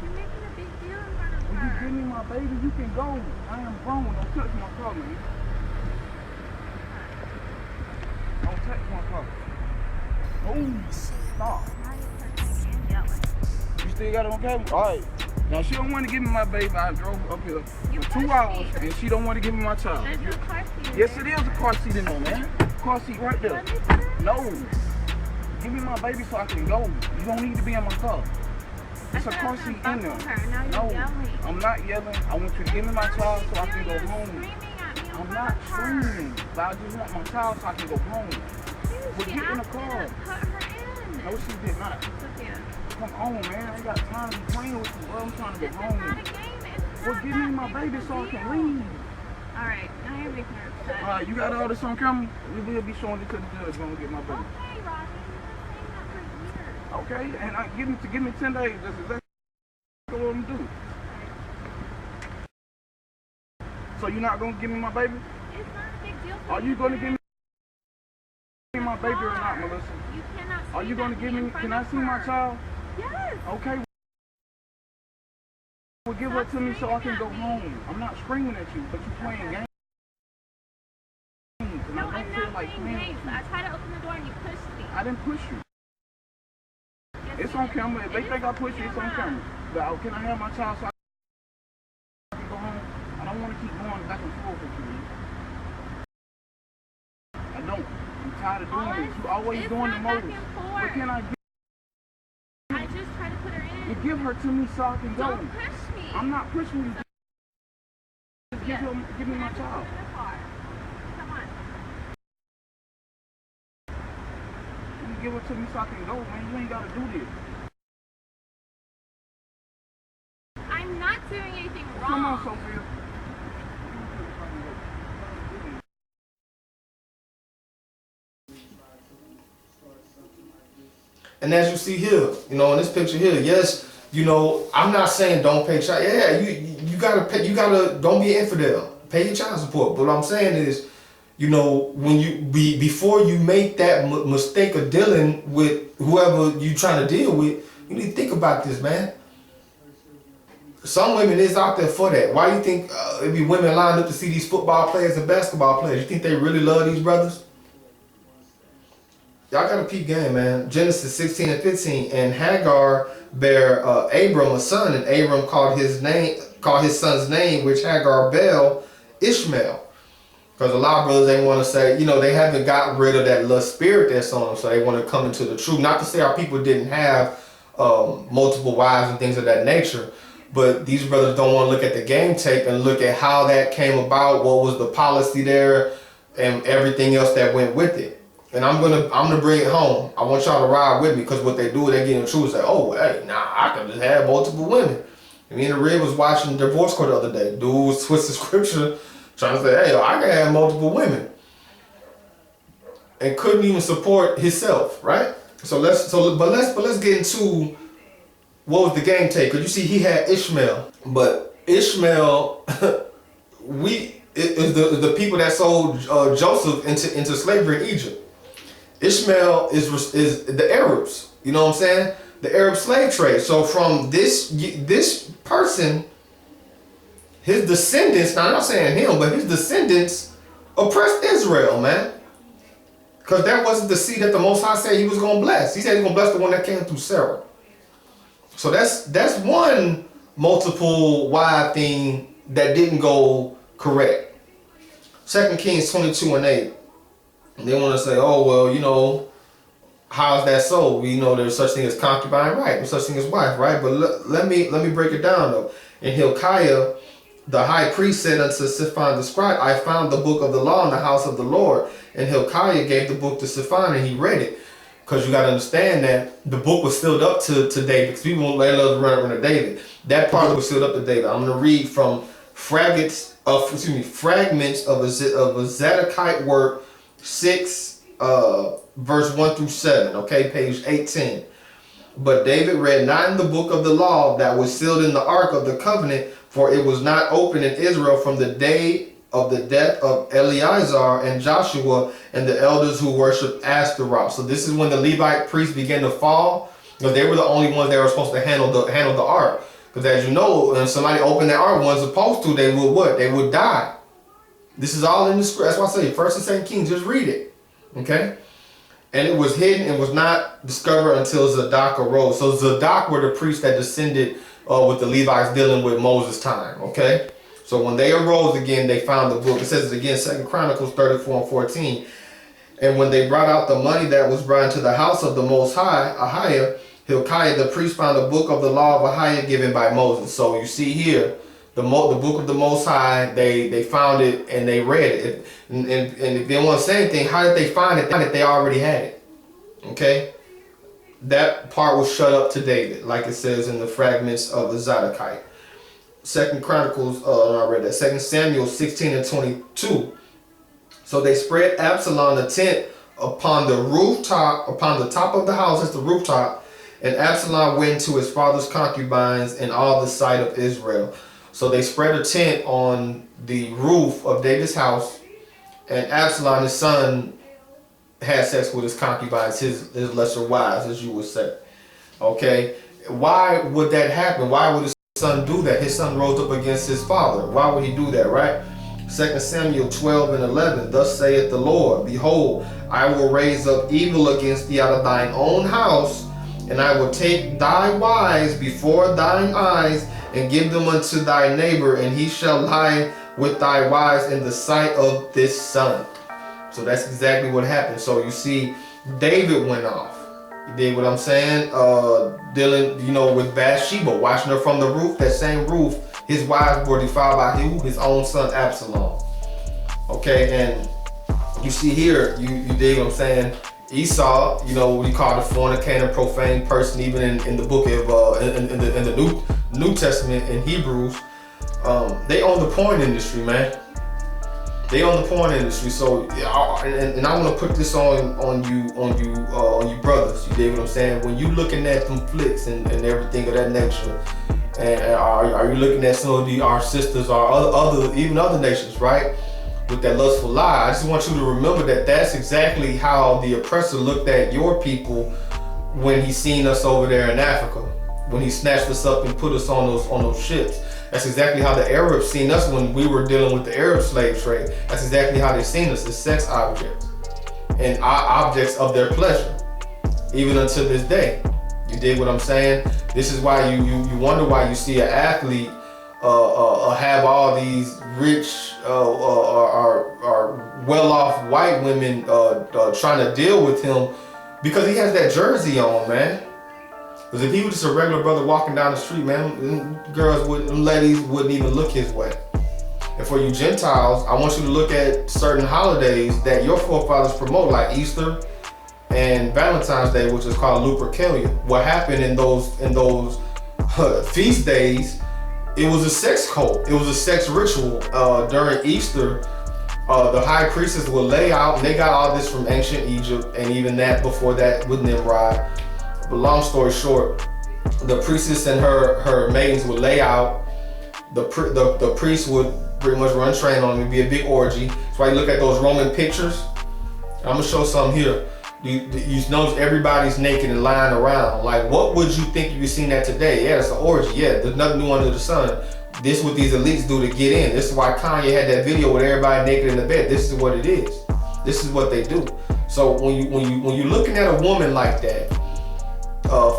You're making a big deal in front of her. When you give me my baby, you can go. I am grown. Don't touch my car, man. Don't touch my car. Oh, stop. You still got it on camera? All right. Now, she don't want to give me my baby. I drove up here for 2 hours, and she don't want to give me my child. There's a car seat. Yes, it is a car seat in there, man. Car seat right there. No. Give me my baby so I can go. You don't need to be in my car. It's a car seat in there. No, I'm not yelling. I want you to give me my child so I can go home. I'm not screaming, but I just want my child so I can go home. Well, get in the car. No, she did not. Come on, man. I ain't got time to be playing with you, bro. I'm trying to get home. Well, give me my baby so I can leave. Alright, now you're making her upset. Alright, you got all this on camera? We will be showing it to the judge when we get my baby. Okay, and give me 10 days. That's exactly what I'm gonna do. So you're not gonna give me my baby? It's not a big deal. Are you gonna give me my baby or not, Melissa? You cannot. Are you gonna give me? Can I see my child? Yes. Okay. Well, give her to me so I can go home. I'm not screaming at you, but you're playing games. No, I'm not playing games. I tried to open the door and you pushed me. I didn't push you. It's on camera. If they think I push you, it's on camera. But can I have my child so I can go home? I don't want to keep going back and forth with you. I don't. I'm tired of doing this. You always doing the most. What can I get? I just try to put her in. You give her to me so I can go. Don't push me. I'm not pushing you. Just give me my child. Come on. You give her to me so I can go, man. You ain't gotta do this. I'm not doing anything wrong. Come on, Sophia. And as you see here, you know, in this picture here, yes, you know, I'm not saying don't pay child. Yeah, you gotta pay. You gotta don't be an infidel. Pay your child support. But what I'm saying is, you know, when you before you make that mistake of dealing with whoever you trying to deal with, you need to think about this, man. Some women is out there for that. Why do you think it be women lined up to see these football players and basketball players? You think they really love these brothers? Y'all got a peep game, man. Genesis 16 and 15. And Hagar bare Abram a son, and Abram called his son's name, which Hagar bare Ishmael. Because a lot of brothers, they want to say, you know, they haven't gotten rid of that lust spirit that's on them, so they want to come into the truth. Not to say our people didn't have multiple wives and things of that nature, but these brothers don't want to look at the game tape and look at how that came about, what was the policy there, and everything else that went with it. And I'm gonna bring it home. I want y'all to ride with me, because what they do, they get in the truth and say, oh, hey, nah, I can just have multiple women. And me and the Red was watching the divorce court the other day. Dude was twisting scripture, trying to say, hey, I can have multiple women. And couldn't even support himself, right? So let's get into what was the game take. Because you see, he had Ishmael. But Ishmael, is the people that sold Joseph into slavery in Egypt. Ishmael is the Arabs, you know what I'm saying? The Arab slave trade. So from this person, his descendants, now I'm not saying him, but his descendants oppressed Israel, man. Because that wasn't the seed that the Most High said he was going to bless. He said he was going to bless the one that came through Sarah. So that's one multiple wife thing that didn't go correct. 2 Kings 22 and 8. And they want to say, oh, well, you know, how's that so? We know there's such thing as concubine, right? There's such thing as wife, right? But let me break it down, though. And Hilkiah, the high priest, said unto Shaphan the scribe, I found the book of the law in the house of the Lord. And Hilkiah gave the book to Shaphan, and he read it. Because you got to understand that the book was sealed up to David. Because people won't let us run to David. That part was sealed up to David. I'm going to read from fragments of a Zadokite work, 6 verse 1 through 7, okay, page 810. But David read not in the book of the law that was sealed in the ark of the covenant, for it was not opened in Israel from the day of the death of Eleazar and Joshua and the elders who worshiped Ashtaroth. So this is when the Levite priests began to fall, because they were the only ones that were supposed to handle the ark. Because as you know, when somebody opened that ark wasn't supposed to, they would what? They would die. This is all in the script. That's why I say 1st and 2nd Kings, just read it. Okay? And it was hidden and was not discovered until Zadok arose. So Zadok were the priests that descended with the Levites dealing with Moses' time. Okay? So when they arose again, they found the book. It says it again, 2 Chronicles 34 and 14. And when they brought out the money that was brought into the house of the Most High, Ahiah, Hilkiah the priest found the book of the law of Ahiah given by Moses. So you see here, the book of the Most High, they found it and they read it. And if they didn't want to say anything, how did they find it? They already had it. Okay? That part was shut up to David, like it says in the fragments of the Zadokite. 2 Chronicles, I read that. 2 Samuel 16 and 22. So they spread Absalom the tent upon the rooftop, upon the top of the house, that's the rooftop. And Absalom went to his father's concubines in all the sight of Israel. So they spread a tent on the roof of David's house, and Absalom, his son, had sex with his concubines, his lesser wives, as you would say. Okay? Why would that happen? Why would his son do that? His son rose up against his father. Why would he do that, right? 2 Samuel 12 and 11. Thus saith the Lord, behold, I will raise up evil against thee out of thine own house, and I will take thy wives before thine eyes, and give them unto thy neighbor, and he shall lie with thy wives in the sight of this son. So that's exactly what happened. So you see, David went off. You dig what I'm saying? Dealing, you know, with Bathsheba, watching her from the roof. That same roof, his wives were defiled by who? His own son Absalom. Okay, and you see here, you dig what I'm saying? Esau, you know, what we call the fornicator, profane person, even in the book of in the New Testament in Hebrews, they own the porn industry, man. They own the porn industry. So, and I want to put this on you brothers. You dig what I'm saying? When you looking at them flicks and everything of that nature, and are you looking at some of our sisters or even other nations, right? With that lustful lie, I just want you to remember that that's exactly how the oppressor looked at your people when he seen us over there in Africa, when he snatched us up and put us on those ships. That's exactly how the Arabs seen us when we were dealing with the Arab slave trade. That's exactly how they seen us, as sex objects and objects of their pleasure, even until this day. You dig what I'm saying? This is why you wonder why you see an athlete have all these rich or well-off white women trying to deal with him because he has that jersey on, man. Because if he was just a regular brother walking down the street, man, them ladies wouldn't even look his way. And for you Gentiles, I want you to look at certain holidays that your forefathers promote, like Easter and Valentine's Day, which is called Lupercalia. What happened in those feast days? It was a sex cult. It was a sex ritual. During Easter, the high priestess would lay out, and they got all this from ancient Egypt, and even that before that with Nimrod. But long story short, the priestess and her maidens would lay out. The priest would pretty much run train on them. It'd be a big orgy. That's why you look at those Roman pictures. I'm gonna show some here. You notice everybody's naked and lying around. Like, what would you think if you seen that today? Yeah, it's an orgy. Yeah, there's nothing new under the sun. This is what these elites do to get in. This is why Kanye had that video with everybody naked in the bed. This is what it is. This is what they do. So when you're looking at a woman like that,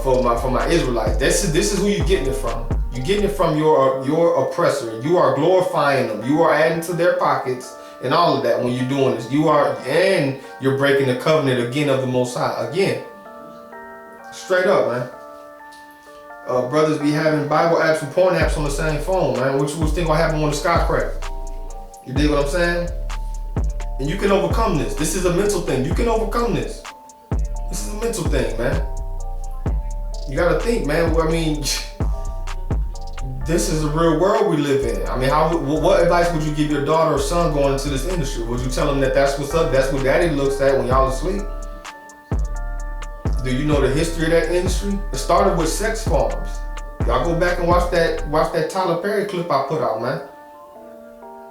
for my Israelites, this is who you're getting it from. You're getting it from your oppressor. You are glorifying them. You are adding to their pockets. And all of that when you're doing this. And you're breaking the covenant again of the Most High. Again. Straight up, man. Brothers be having Bible apps and porn apps on the same phone, man. What you was thinking gonna happen when the sky cracked? You dig what I'm saying? And you can overcome this. This is a mental thing. You can overcome this. This is a mental thing, man. You gotta think, man. I mean, this is the real world we live in. I mean, what advice would you give your daughter or son going into this industry? Would you tell them that that's what's up? That's what daddy looks at when y'all asleep? Do you know the history of that industry? It started with sex farms. Y'all go back and watch that Tyler Perry clip I put out, man.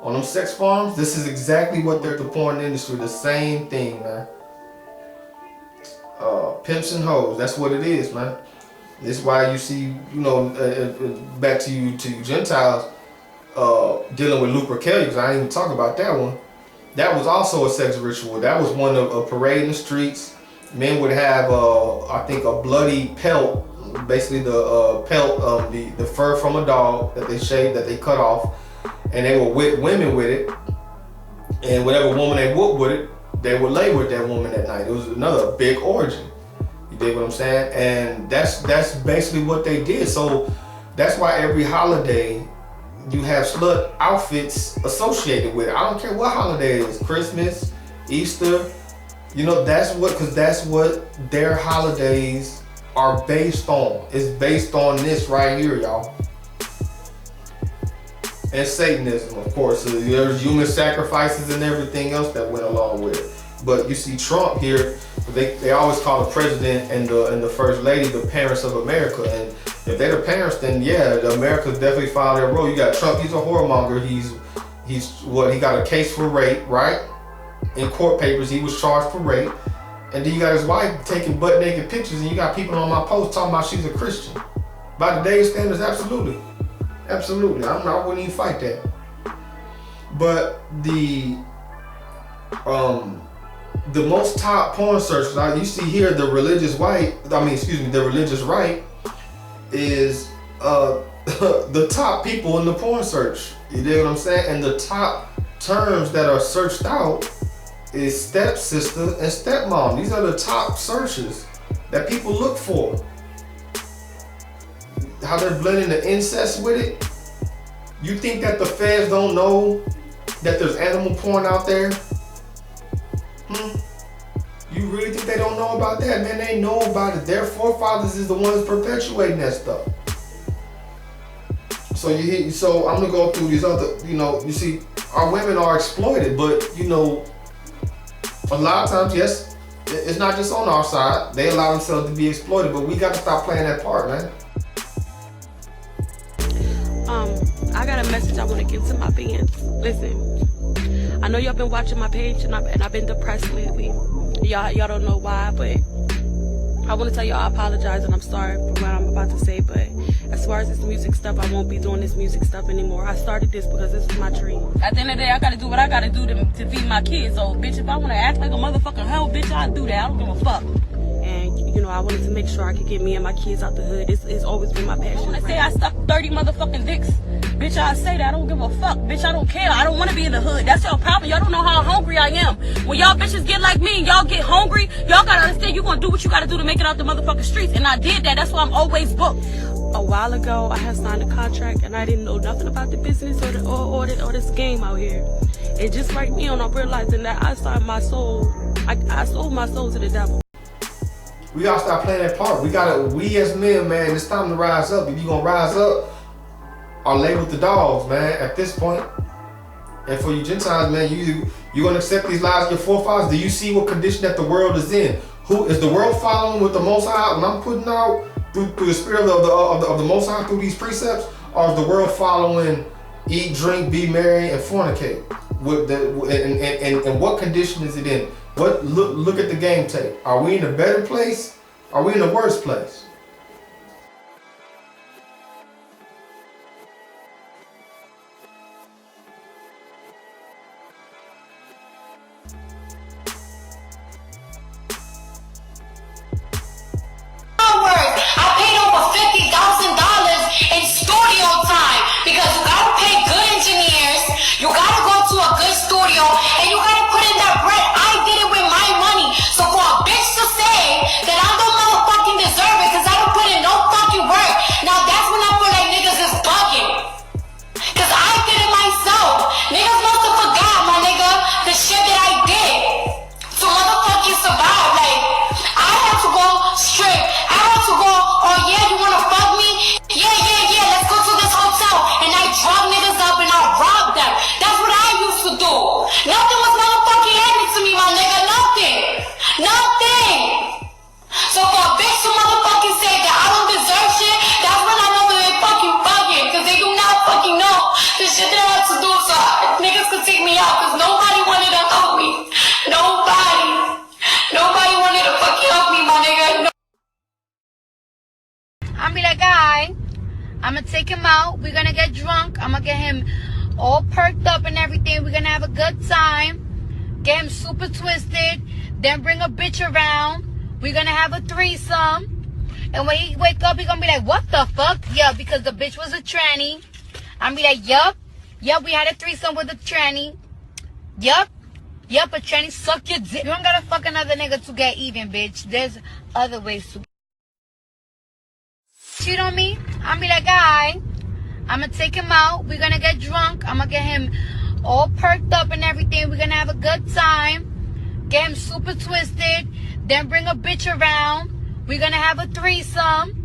On them sex farms, this is exactly what they're the porn industry. The same thing, man. Pimps and hoes. That's what it is, man. This is why you see, you know, back to you Gentiles dealing with Lupercalia, because I didn't even talk about that one. That was also a sex ritual. That was one of a parade in the streets. Men would have, I think, a bloody pelt, basically the pelt, the fur from a dog that they shaved, that they cut off, and they would whip women with it. And whatever woman they whooped with it, they would lay with that woman that night. It was another big orgy. You dig what I'm saying? And that's basically what they did. So that's why every holiday you have slut outfits associated with it. I don't care what holiday it is, Christmas, Easter, you know, that's what their holidays are based on. It's based on this right here, y'all. And Satanism, of course. So there's human sacrifices and everything else that went along with it. But you see Trump here, they always call the president and the first lady the parents of America. And if they're the parents, then yeah, the Americans definitely follow their role. You got Trump, he's a whoremonger. He got a case for rape, right? In court papers, he was charged for rape. And then you got his wife taking butt naked pictures, and you got people on my post talking about she's a Christian. By today's standards, absolutely. Absolutely. I wouldn't even fight that. But the most top porn searches, you see here, the religious right is the top people in the porn search. You dig what I'm saying? And the top terms that are searched out is stepsister and stepmom. These are the top searches that people look for. How they're blending the incest with it. You think that the feds don't know that there's animal porn out there? You really think they don't know about that? Man, they know about it. Their forefathers is the ones perpetuating that stuff. So I'm gonna go through these other, you see, our women are exploited, but a lot of times, yes, it's not just on our side. They allow themselves to be exploited, but we got to stop playing that part, man. I got a message I want to give to my fans. Listen, I know y'all been watching my page and I've been depressed lately. Y'all don't know why, but I want to tell y'all I apologize and I'm sorry for what I'm about to say, but as far as this music stuff, I won't be doing this music stuff anymore. I started this because this is my dream. At the end of the day, I gotta do what I gotta do to feed my kids. So, bitch, if I want to act like a motherfucking hoe, bitch, I'll do that. I don't give a fuck. And, I wanted to make sure I could get me and my kids out the hood. It's always been my passion. When I say I stuck 30 motherfucking dicks, bitch, I say that. I don't give a fuck. Bitch, I don't care. I don't want to be in the hood. That's your problem. Y'all don't know how hungry I am. When y'all bitches get like me and y'all get hungry, y'all gotta understand you're gonna do what you gotta do to make it out the motherfucking streets. And I did that. That's why I'm always booked. A while ago, I had signed a contract and I didn't know nothing about the business or this game out here. And just right now, I'm realizing that I signed my soul. I sold my soul to the devil. We gotta stop playing that part. We as men, man, it's time to rise up. If you gonna rise up, or lay with the dogs, man, at this point. And for you Gentiles, man, you gonna accept these lies of your forefathers? Do you see what condition that the world is in? Who is the world following with the Most High? When I'm putting out through the spirit of the Most High through these precepts, or is the world following eat, drink, be merry, and fornicate? And what condition is it in? Look at the game tape. Are we in a better place? Are we in a worse place? I'ma take him out. We're gonna get drunk. I'm gonna get him all perked up and everything. We're gonna have a good time. Get him super twisted. Then bring a bitch around. We're gonna have a threesome. And when he wake up, he gonna be like, what the fuck? Yeah, because the bitch was a tranny. I'm gonna be like, yup. Yup, we had a threesome with a tranny. Yup. Yup, a tranny suck your dick. You don't gotta fuck another nigga to get even, bitch. There's other ways to cheat on me. I'm be like, alright, I'm gonna take him out. We're gonna get drunk. I'm gonna get him all perked up and everything. We're gonna have a good time. Get him super twisted. Then bring a bitch around. We're gonna have a threesome.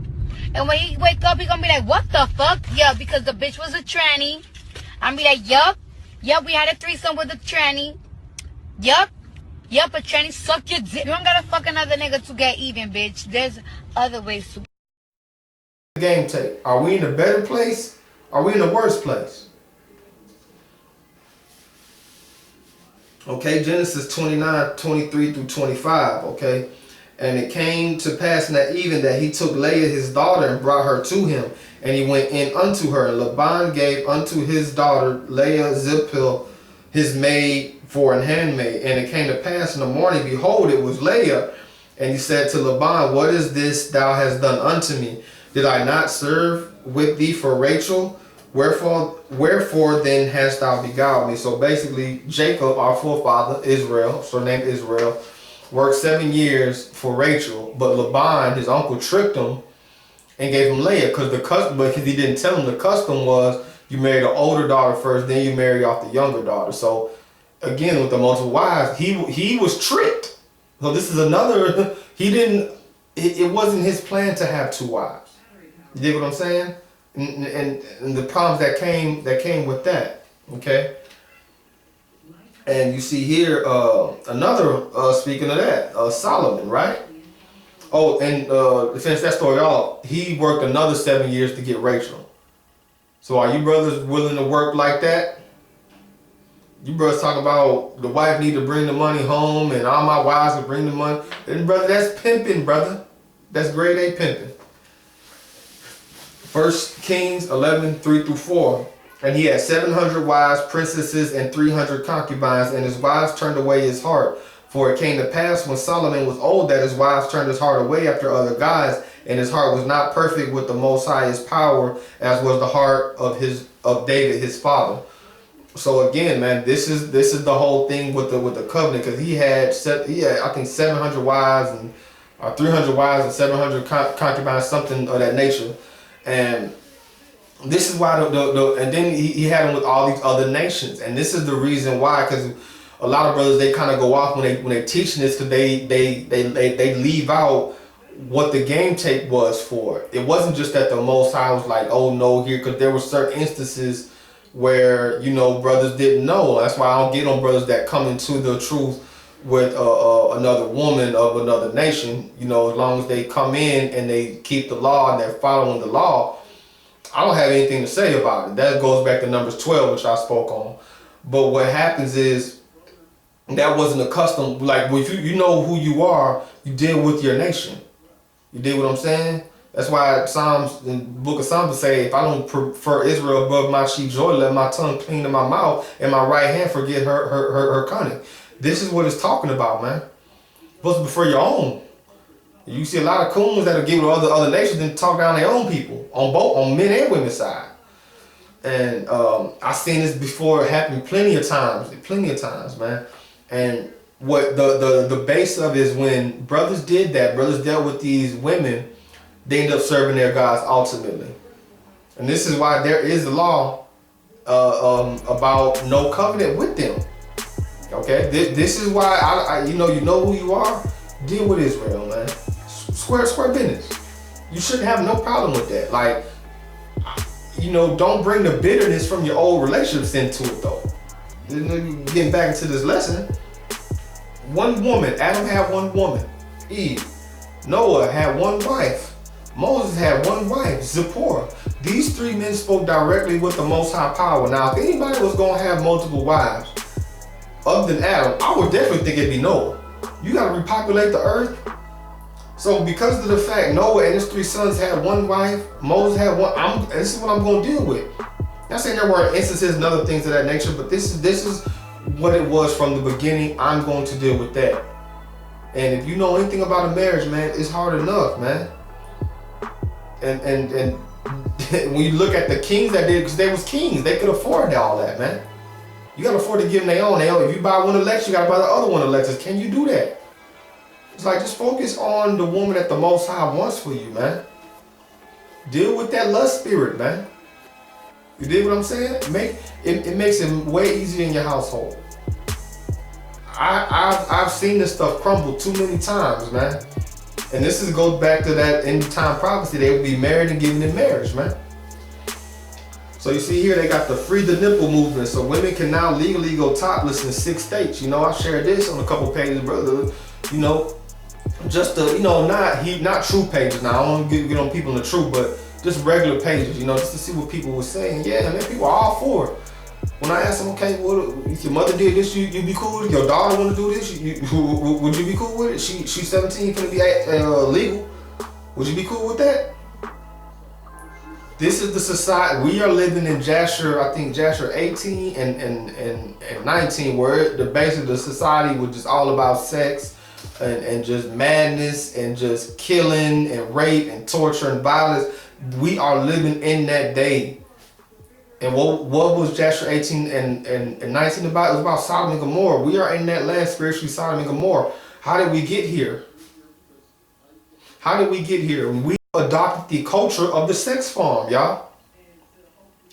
And when he wake up, he gonna be like, what the fuck? Yeah, because the bitch was a tranny. I'm be like, yup. Yup, we had a threesome with a tranny. Yup. Yup, a tranny suck your dick. You don't gotta fuck another nigga to get even, bitch. There's other ways to game tape. Are we in a better place? Are we in a worse place? Okay, Genesis 29, 23 through 25, okay? And it came to pass in that even that he took Leah his daughter and brought her to him. And he went in unto her. And Laban gave unto his daughter Leah Zilpah his maid for an handmaid. And it came to pass in the morning, behold, it was Leah. And he said to Laban, what is this thou hast done unto me? Did I not serve with thee for Rachel? Wherefore then hast thou beguiled me? So basically, Jacob, our forefather, Israel, surnamed Israel, worked 7 years for Rachel, but Laban, his uncle, tricked him and gave him Leah because he didn't tell him the custom was you marry the older daughter first, then you marry off the younger daughter. So again, with the multiple wives, he was tricked. So this is another. He didn't. It wasn't his plan to have 2 wives. You dig what I'm saying? And the problems that came with that. Okay. And you see here another speaking of that, Solomon, right? Oh, and to finish that story off, he worked another 7 years to get Rachel. So are you brothers willing to work like that? You brothers talk about the wife need to bring the money home and all my wives will bring the money. And brother, that's pimping, brother. That's grade A pimping. 1 Kings 11, 3-4. And he had 700 wives, princesses, and 300 concubines, and his wives turned away his heart. For it came to pass when Solomon was old that his wives turned his heart away after other gods, and his heart was not perfect with the Most High's power, as was the heart of David his father. So again, man, this is the whole thing with the covenant, because he had I think 700 wives and 300 wives and 700 concubines, something of that nature, and this is why and then he had them with all these other nations, and this is the reason why, because a lot of brothers, they kind of go off when they teaching this, because they leave out what the game tape was for. It wasn't just that the Most High was like, oh no, here, because there were certain instances where, you know, brothers didn't know. That's why I don't get on brothers that come into the truth with another woman of another nation. You know, as long as they come in and they keep the law and they're following the law, I don't have anything to say about it. That goes back to Numbers 12, which I spoke on. But what happens is, that wasn't a custom. Like, if you know who you are, you deal with your nation. You dig what I'm saying? That's why Psalms, in the book of Psalms, say, if I don't prefer Israel above my sheep joy, let my tongue clean to my mouth and my right hand forget her cunning. This is what it's talking about, man. You're supposed to prefer your own. You see a lot of coons that'll give with other nations and talk down their own people on men and women's side. And I've seen this before happen plenty of times, man. And what the base of is, when brothers did that, brothers dealt with these women, they end up serving their gods ultimately. And this is why there is a law about no covenant with them. Okay, this is why I you know who you are. Deal with Israel, man. Square business. You shouldn't have no problem with that. Like, you know, don't bring the bitterness from your old relationships into it, though. Getting back into this lesson, one woman. Adam had one woman, Eve. Noah had one wife. Moses had one wife, Zipporah. These 3 men spoke directly with the Most High power. Now, if anybody was going to have multiple wives, other than Adam, I would definitely think it'd be Noah. You got to repopulate the earth. So because of the fact Noah and his 3 sons had one wife, Moses had one, this is what I'm going to deal with. Not saying there weren't instances and other things of that nature, but this is what it was from the beginning. I'm going to deal with that. And if you know anything about a marriage, man, it's hard enough, man. And when you look at the kings that did, because they was kings, they could afford all that, man. You got to afford to give them their own. If you buy one Alexa, you got to buy the other one Alexas. Can you do that? It's like, just focus on the woman that the Most High wants for you, man. Deal with that lust spirit, man. You dig what I'm saying? It makes it way easier in your household. I've seen this stuff crumble too many times, man. And this goes back to that end time prophecy. They will be married and given in marriage, man. So you see here, they got the Free the Nipple movement. So women can now legally go topless in 6 states. You know, I shared this on a couple pages, brother. You know, just the, you know, not true pages. Now I don't want to get on people in the truth, but just regular pages. You know, just to see what people were saying. Yeah, man, people are all for it. When I asked them, okay, well, if your mother did this, you be cool with it? Your daughter want to do this, would you be cool with it? She's 17, finna be legal. Would you be cool with that? This is the society. We are living in Jasher, I think Jasher 18 and 19, where basically the society was just all about sex and just madness and just killing and rape and torture and violence. We are living in that day. And what was Joshua 18 and 19 about? It was about Sodom and Gomorrah. We are in that land spiritually, Sodom and Gomorrah. How did we get here? How did we get here? We adopted the culture of the sex farm, y'all.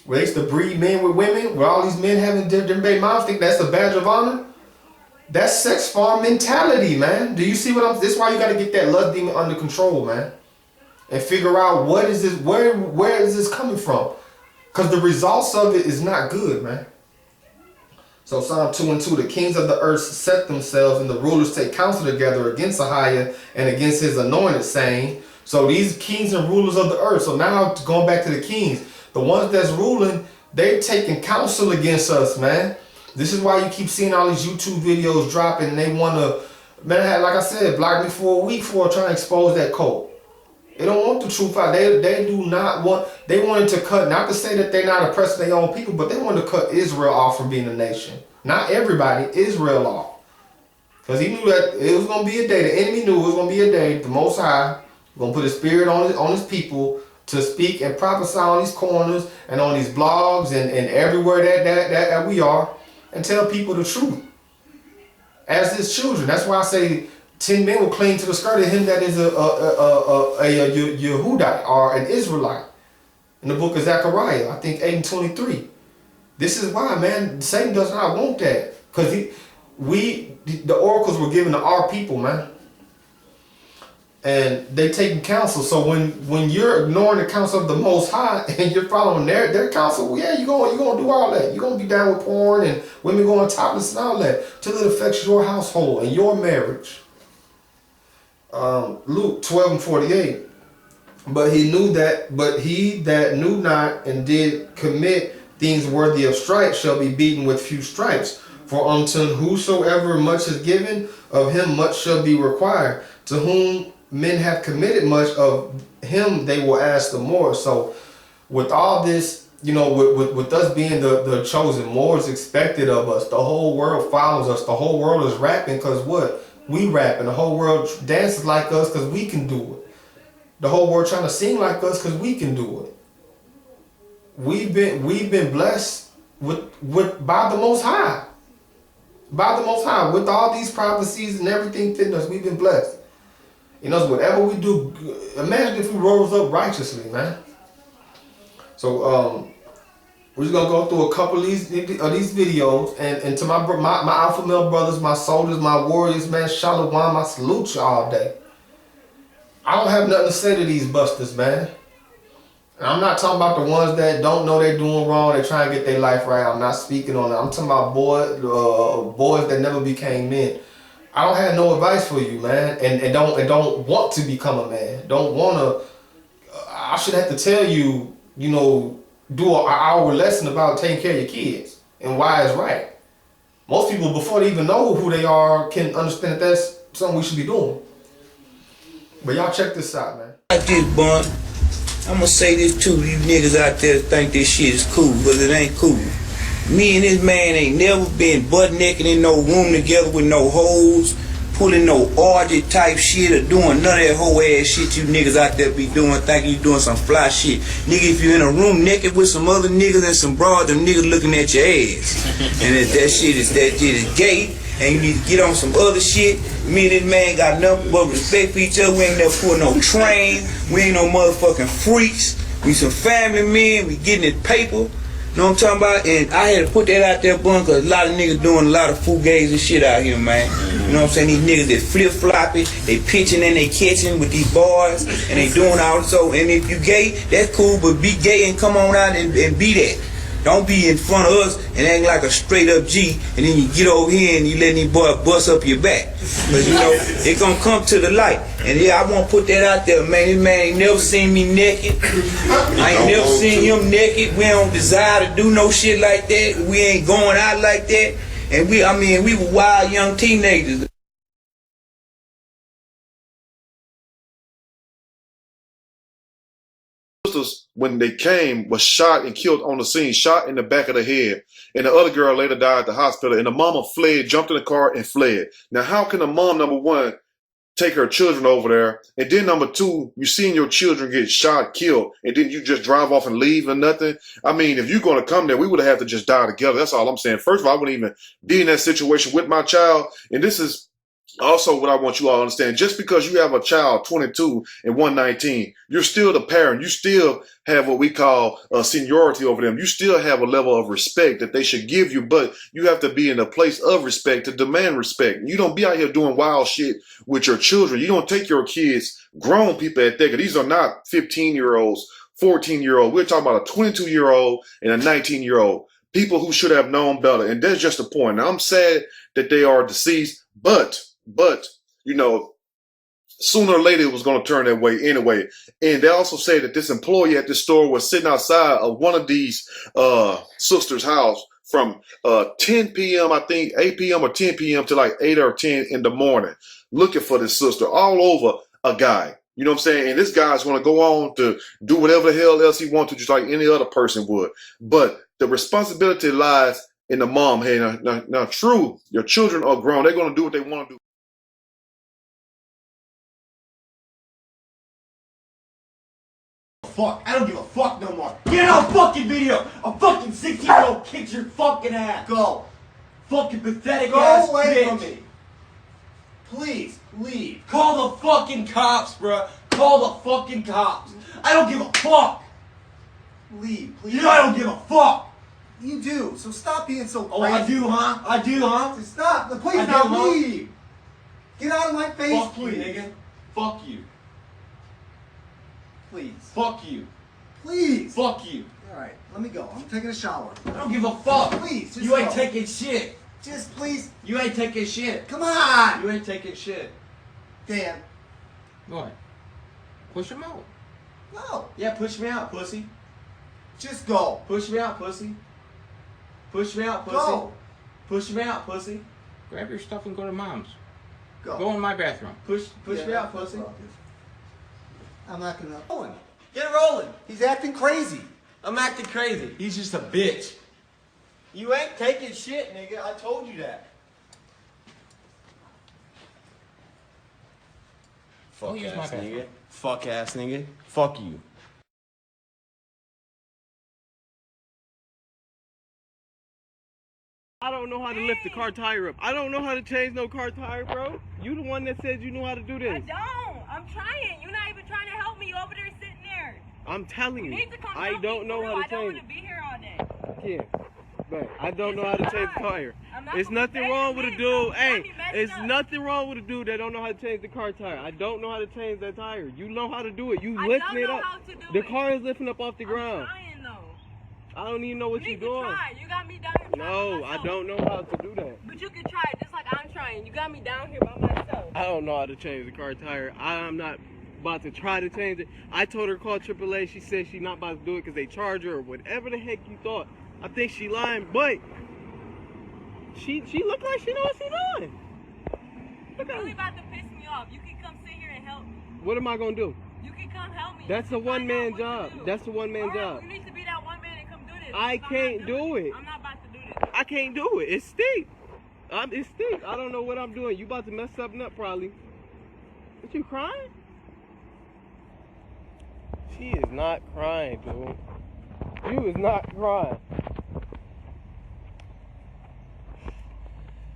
Where they used to breed men with women, where all these men having different baby moms, think that's a badge of honor. That's sex farm mentality, man. Do you see what I'm? This is why you got to get that lust demon under control, man, and figure out what is this, where is this coming from? Because the results of it is not good, man. So Psalm 2:2, the kings of the earth set themselves, and the rulers take counsel together against Ahiah and against his anointed, saying. So these kings and rulers of the earth. So now going back to the kings, the ones that's ruling, they're taking counsel against us, man. This is why you keep seeing all these YouTube videos dropping, and they want to, man, like I said, block me for a week for trying to expose that cult. They don't want the truth out. They do not want, they wanted to cut, not to say that they're not oppressing their own people, but they wanted to cut Israel off from being a nation. Not everybody, Israel off. Because he knew that it was going to be a day, the enemy knew it was going to be a day, the Most High going to put his spirit on his people to speak and prophesy on these corners and on these blogs and everywhere that we are, and tell people the truth as his children. That's why I say 10 men will cling to the skirt of him that is a Yehudite or an Israelite. In the book of Zechariah, I think 8:23. This is why, man, Satan does not want that. Because the oracles were given to our people, man. And they taking counsel. So when you're ignoring the counsel of the Most High and you're following their counsel, well, yeah, you're gonna do all that. You're gonna be down with porn and women going topless and all that till it affects your household and your marriage. Luke 12:48. But he that knew not and did commit things worthy of stripes shall be beaten with few stripes. For unto whosoever much is given, of him much shall be required. To whom men have committed much, of him they will ask the more. So with all this, you know, with us being the chosen, more is expected of us. The whole world follows us. The whole world is rapping because what? We rap, and the whole world dances like us because we can do it. The whole world trying to sing like us because we can do it. We've been blessed by the Most High. By the Most High. With all these prophecies and everything fitting us, we've been blessed. You know, whatever we do, imagine if we rose up righteously, man. So we're just gonna go through a couple of these videos, and to my alpha male brothers, my soldiers, my warriors, man, shalom, I salute you all day. I don't have nothing to say to these busters, man. And I'm not talking about the ones that don't know they're doing wrong, they're trying to get their life right. I'm not speaking on that. I'm talking about boys that never became men. I don't have no advice for you, man, and don't want to become a man. Don't wanna. I should have to tell you, you know, do an hour lesson about taking care of your kids and why it's right. Most people, before they even know who they are, can understand that that's something we should be doing. But y'all check this out, man. Like this, Bun. I'm gonna say this too, you niggas out there think this shit is cool, but it ain't cool. Me and this man ain't never been butt naked in no room together with no hoes, pulling no orgy type shit or doing none of that whole ass shit you niggas out there be doing, thinking you doing some fly shit. Nigga, if you in a room naked with some other niggas and some broad, them niggas looking at your ass. And if that shit is gay, and you need to get on some other shit. Me and this man got nothing but respect for each other. We ain't never put no train. We ain't no motherfucking freaks. We some family men. We getting it paper. Know what I'm talking about? And I had to put that out there, Bun, because a lot of niggas doing a lot of fugazi and shit out here, man. You know what I'm saying? These niggas that flip-flopping, they pitching and they catching with these bars, and they doing all so. And if you gay, that's cool, but be gay and come on out and be that. Don't be in front of us and act like a straight up G, and then you get over here and you let these boys bust up your back. But you know, it gonna come to the light. And yeah, I wanna put that out there, man. This man ain't never seen me naked. I ain't never seen him naked. We don't desire to do no shit like that. We ain't going out like that. And we were wild young teenagers. When they came, was shot and killed on the scene, shot in the back of the head. And the other girl later died at the hospital. And the mama fled, jumped in the car and fled. Now, how can a mom, number one, take her children over there, and then number two, you seeing your children get shot, killed, and then you just drive off and leave or nothing. I mean, if you're going to come there, we would have to just die together. That's all I'm saying. First of all, I wouldn't even be in that situation with my child. And this is also what I want you all to understand. Just because you have a child 22 and 119, you're still the parent. You still have what we call seniority over them. You still have a level of respect that they should give you, but you have to be in a place of respect to demand respect. You don't be out here doing wild shit with your children. You don't take your kids, grown people at that. These are not 15-year-olds, 14-year-olds. We're talking about a 22-year-old and a 19-year-old. People who should have known better. And that's just the point. Now, I'm sad that they are deceased, but you know, sooner or later it was going to turn that way anyway. And they also say that this employee at this store was sitting outside of one of these sisters' house from 10 p.m., I think 8 p.m. or 10 p.m. to like 8 or 10 in the morning, looking for this sister all over a guy. You know what I'm saying? And this guy's going to go on to do whatever the hell else he wants to, just like any other person would. But the responsibility lies in the mom. Hey, now true, your children are grown. They're going to do what they want to do. Fuck, I don't give a fuck no more. Get on fucking video. A fucking 16-year-old kicks your fucking ass. Go. Fucking pathetic ass bitch. Go away from me. Please, leave. Call the fucking cops, bruh. Call the fucking cops. I don't give a fuck. Leave, please. You know I don't give a fuck. You do, so stop being so crazy. Oh, I do, huh? I do, huh? So stop. Please now leave. Get out of my face, fuck please. You, nigga. Fuck you. Please. Fuck you. Please. Fuck you. Alright, let me go. I'm taking a shower. I don't give a fuck. Please, just you ain't taking shit. Just please. You ain't taking shit. Come on. You ain't taking shit. Dan. What? Push him out. No. Yeah, push me out, pussy. Just go. Push me out, pussy. Push me out, pussy. Go. Push me out, pussy. Grab your stuff and go to mom's. Go. Go in my bathroom. Push me out, pussy. I'm not gonna. Get rolling. He's acting crazy. I'm acting crazy. He's just a bitch. You ain't taking shit, nigga. I told you that. Fuck ass nigga. Fuck ass nigga. Fuck you. I don't know how to lift the car tire up. I don't know how to change no car tire, bro. You the one that said you knew how to do this. I don't. I'm trying. You're not even trying to help me. You over there sitting there. I'm telling you. You need to come I don't know how to change. I don't want to be here all day. Yeah. But I don't know how to change the tire. It's nothing wrong with a dude. Hey, it's nothing wrong with a dude that don't know how to change the car tire. I don't know how to change that tire. You know how to do it. You lifting it up. The car is lifting up off the ground. I'm trying though. I don't even know what you're doing. Try. You got me down here. No, I don't know how to do that. But you can try it just like I'm trying. You got me down here by myself. I don't know how to change the car tire. I'm not about to try to change it. I told her to call AAA. She said she's not about to do it because they charge her or whatever the heck you thought. I think she lying, but she look like she know what she doing. You're really about to piss me off. You can come sit here and help me. What am I gonna do? You can come help me. That's a one-man job. That's a one-man job. Well, you need to be that one man and come do this. I can't do it. I'm not about to do this. I can't do it. It's steep. It's steep. I don't know what I'm doing. You about to mess something up probably. But you crying? She is not crying, dude. You is not crying.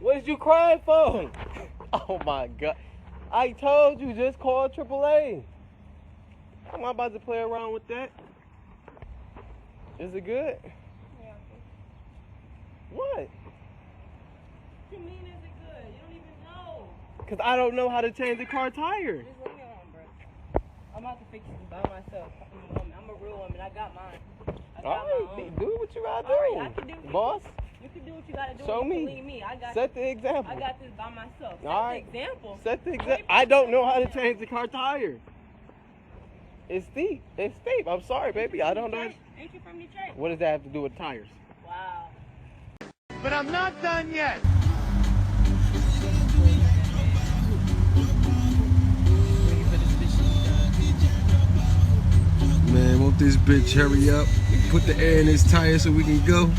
What is you crying for? Oh my God. I told you, just call AAA. I'm not about to play around with that. Is it good? Yeah. What? What you mean is it good? You don't even know. Because I don't know how to change the car tire. Just leave me alone, bro. I'm about to fix this by myself. I'm a real woman. I got mine. Alright, do what you gotta do. Alright, I can do boss. You can do what you gotta do. Show me. Believe me. I got Set the example. I got this by myself. Set Alright. the example. Set the example. I don't know how to change the car tire. It's steep. It's steep. I'm sorry, baby. I don't know. Ain't you from Detroit? What does that have to do with tires? Wow. But I'm not done yet. Man, won't this bitch hurry up? Put the air in his tire so we can go.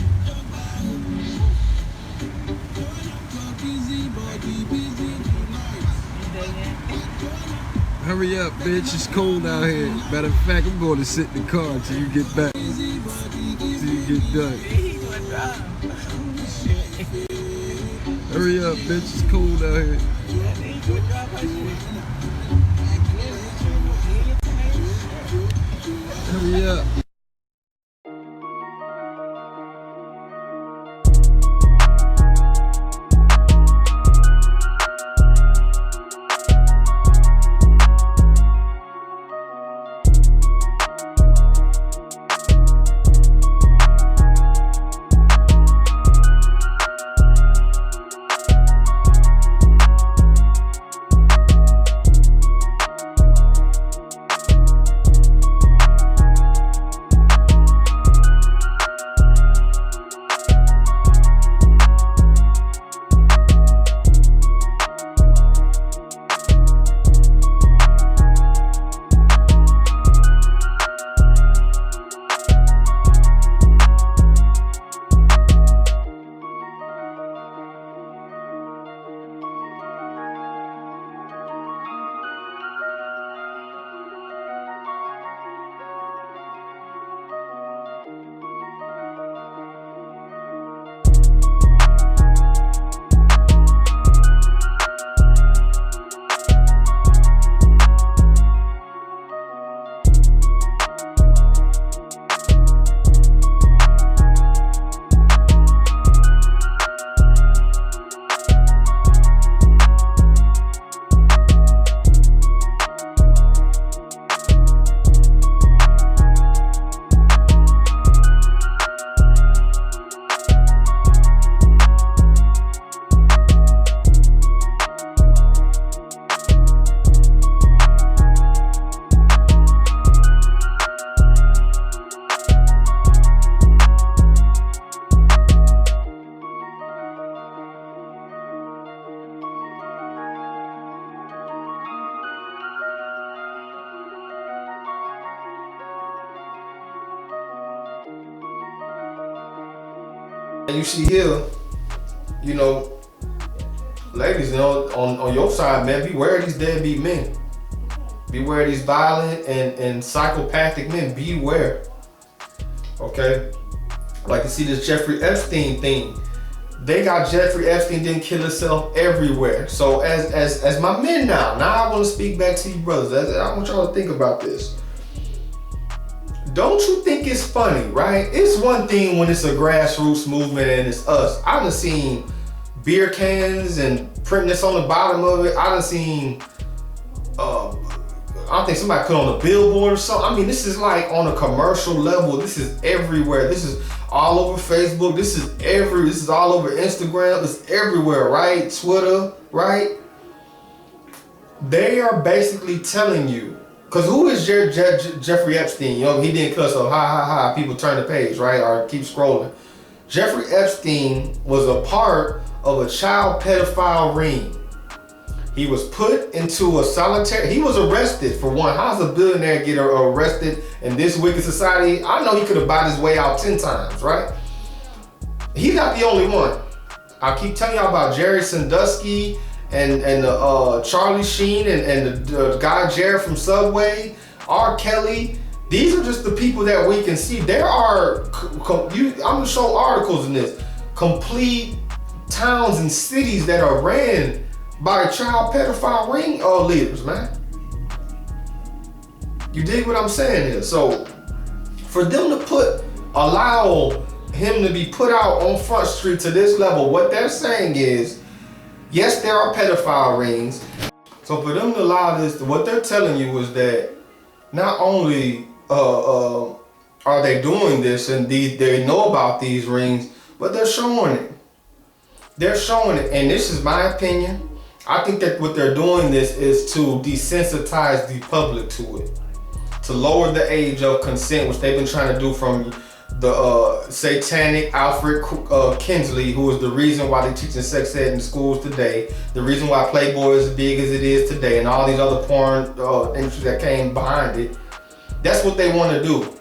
Hurry up, bitch. It's cold out here. Matter of fact, I'm going to sit in the car until you get back. Till you get done. Hurry up, bitch. It's cold out here. Hurry up. And you see here, you know, ladies, you know, on your side, man, beware of these deadbeat men. Beware of these violent and psychopathic men. Beware. Okay? Like you see this Jeffrey Epstein thing. They got Jeffrey Epstein didn't kill himself everywhere. So as my men now I want to speak back to you brothers. I want y'all to think about this. Don't you think it's funny, right? It's one thing when it's a grassroots movement and it's us. I done seen beer cans and printing this on the bottom of it. I done seen, I don't think somebody put on a billboard or something. I mean, this is like on a commercial level. This is everywhere. This is all over Facebook. This is all over Instagram. It's everywhere, right? Twitter, right? They are basically telling you, because who is Jeffrey Epstein? You know, he didn't cuss, so ha. People turn the page, right? Or keep scrolling. Jeffrey Epstein was a part of a child pedophile ring. He was put into a solitary, he was arrested for one. How's a billionaire get arrested in this wicked society? I know he could have bought his way out 10 times, right? He's not the only one. I keep telling y'all about Jerry Sandusky and Charlie Sheen and the guy Jared from Subway, R. Kelly. These are just the people that we can see. There are, I'm gonna show articles in this, complete towns and cities that are ran by child pedophile ring leaders, man. You dig what I'm saying here? So for them to allow him to be put out on Front Street to this level, what they're saying is, yes, there are pedophile rings. So for them to allow this, what they're telling you is that not only are they doing this and they know about these rings, but they're showing it. They're showing it, and this is my opinion. I think that what they're doing this is to desensitize the public to it, to lower the age of consent, which they've been trying to do from the satanic Alfred Kinsley, who is the reason why they're teaching sex ed in schools today, the reason why Playboy is as big as it is today, and all these other porn industries that came behind it. That's what they want to do.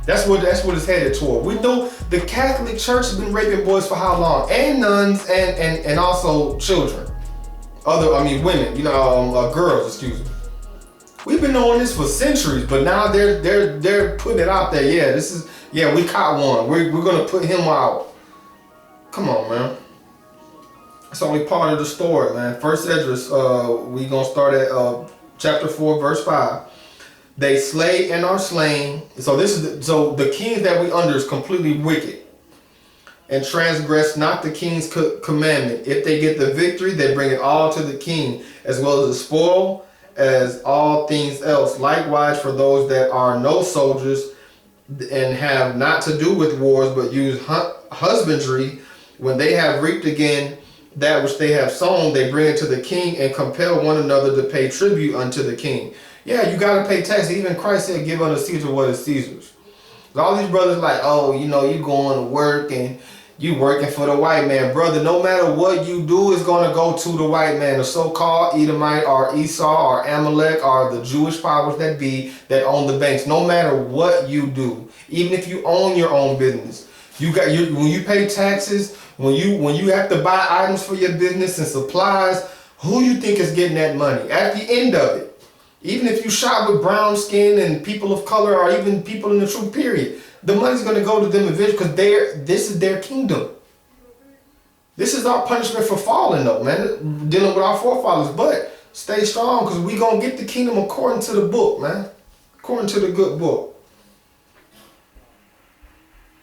That's what it's headed toward. We know the Catholic Church has been raping boys for how long? And nuns and also children. Women, girls, excuse me. We've been knowing this for centuries, but now they're putting it out there. Yeah, we caught one. We're gonna put him out. Come on, man. It's only part of the story, man. First Esdras, we gonna start at chapter 4, verse 5. They slay and are slain. So the kings that we under is completely wicked, and transgress not the king's commandment. If they get the victory, they bring it all to the king, as well as the spoil, as all things else. Likewise, for those that are no soldiers and have not to do with wars, but use husbandry, when they have reaped again that which they have sown, they bring it to the king and compel one another to pay tribute unto the king. Yeah, you got to pay tax. Even Christ said, give unto Caesar what is Caesar's. All these brothers like, oh, you know, you going to work and you working for the white man. Brother, no matter what you do, is going to go to the white man. The so-called Edomite or Esau or Amalek or the Jewish powers that be that own the banks. No matter what you do, even if you own your own business, when you pay taxes, when you have to buy items for your business and supplies, who you think is getting that money at the end of it? Even if you shop with brown skin and people of color or even people in the truth period, the money's going to go to them eventually because this is their kingdom. This is our punishment for falling though, man. Dealing with our forefathers. But stay strong because we going to get the kingdom according to the book, man. According to the good book.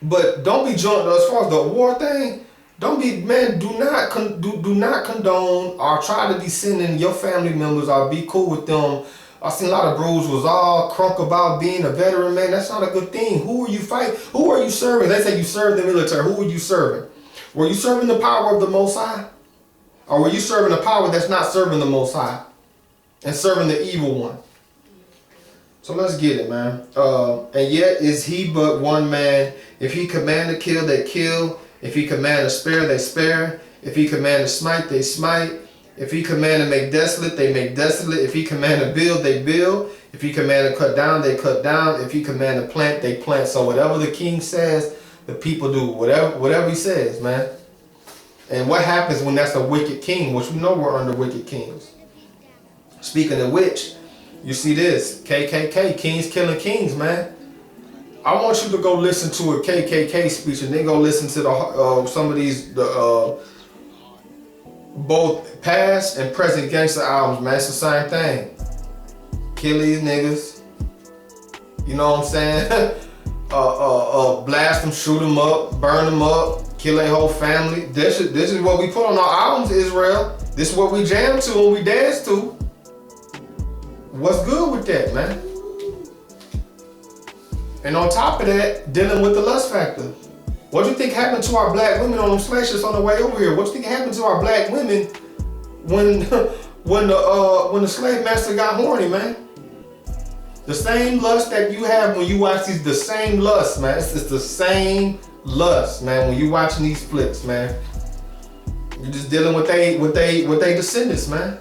But don't be joined as far as the war thing. Don't be, man, do not condone or try to be sending your family members or be cool with them. I seen a lot of bros was all crunk about being a veteran, man. That's not a good thing. Who are you fighting? Who are you serving? Let's say you serve the military. Who are you serving? Were you serving the power of the Most High? Or were you serving a power that's not serving the Most High and serving the evil one? So let's get it, man. And yet is he but one man. If he command to kill, they kill. If he command to spare, they spare. If he command to smite, they smite. If he command to make desolate, they make desolate. If he command to build, they build. If he command to cut down, they cut down. If he command to plant, they plant. So whatever the king says, the people do. Whatever he says, man. And what happens when that's a wicked king, which we know we're under wicked kings. Speaking of which, you see this, KKK, kings killing kings, man. I want you to go listen to a KKK speech and then go listen to some of these both past and present gangster albums, man. It's the same thing. Kill these niggas. You know what I'm saying? Blast them, shoot them up, burn them up, kill their whole family. This is what we put on our albums, Israel. This is what we jam to and we dance to. What's good with that, man? And on top of that, dealing with the lust factor. What do you think happened to our black women on them slave ships on the way over here? What do you think happened to our black women when the slave master got horny, man? The same lust that you have when you watch these, the same lust, man. It's the same lust, man. When you watching these flicks, man, you're just dealing with they descendants, man.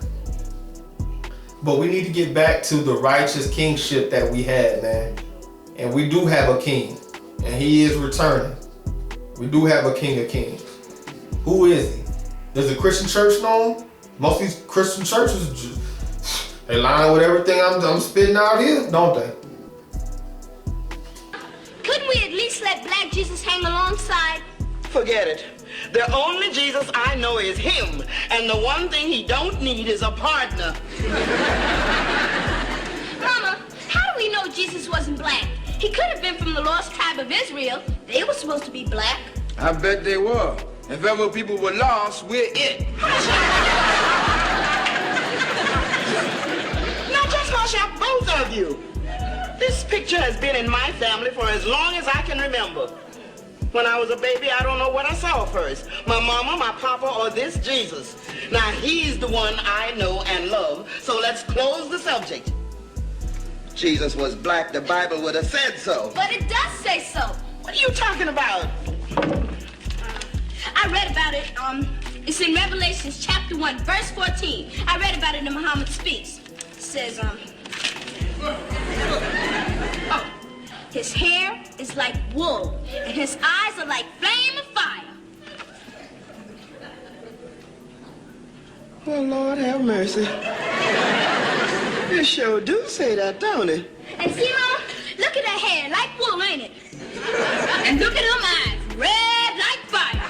But we need to get back to the righteous kingship that we had, man. And we do have a king, and he is returning. We do have a king of kings. Who is he? Does the Christian church know him? Most of these Christian churches, they line with everything I'm spitting out here, don't they? Couldn't we at least let Black Jesus hang alongside? Forget it. The only Jesus I know is him, and the one thing he don't need is a partner. Mama, how do we know Jesus wasn't black? He could have been from the lost tribe of Israel. They were supposed to be black. I bet they were. If ever people were lost, we're it. Now just hush up, both of you. This picture has been in my family for as long as I can remember. When I was a baby, I don't know what I saw first. My mama, my papa, or this Jesus. Now he's the one I know and love, so let's close the subject. Jesus was black, the Bible would have said so. But it does say so. What are you talking about? I read about it, it's in Revelations chapter 1, verse 14. I read about it in Muhammad Speaks. It says, his hair is like wool, and his eyes are like flame of fire. Well, Lord have mercy. You sure do say that, don't it? And see, Mama, look at that hair, like wool, ain't it? And look at them eyes, red like fire.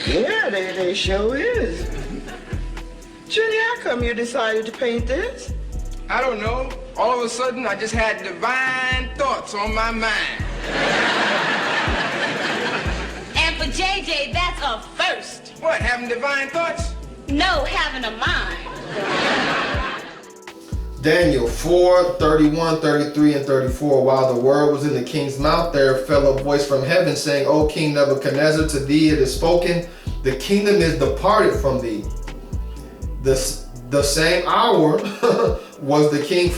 Yeah, they sure is. Junior, how come you decided to paint this? I don't know. All of a sudden, I just had divine thoughts on my mind. And for JJ, that's a first. What, having divine thoughts? No, having a mind. Daniel 4:31, 33, and 34. While the word was in the king's mouth, there fell a voice from heaven saying, O King Nebuchadnezzar, to thee it is spoken, the kingdom is departed from thee. The same hour was the thing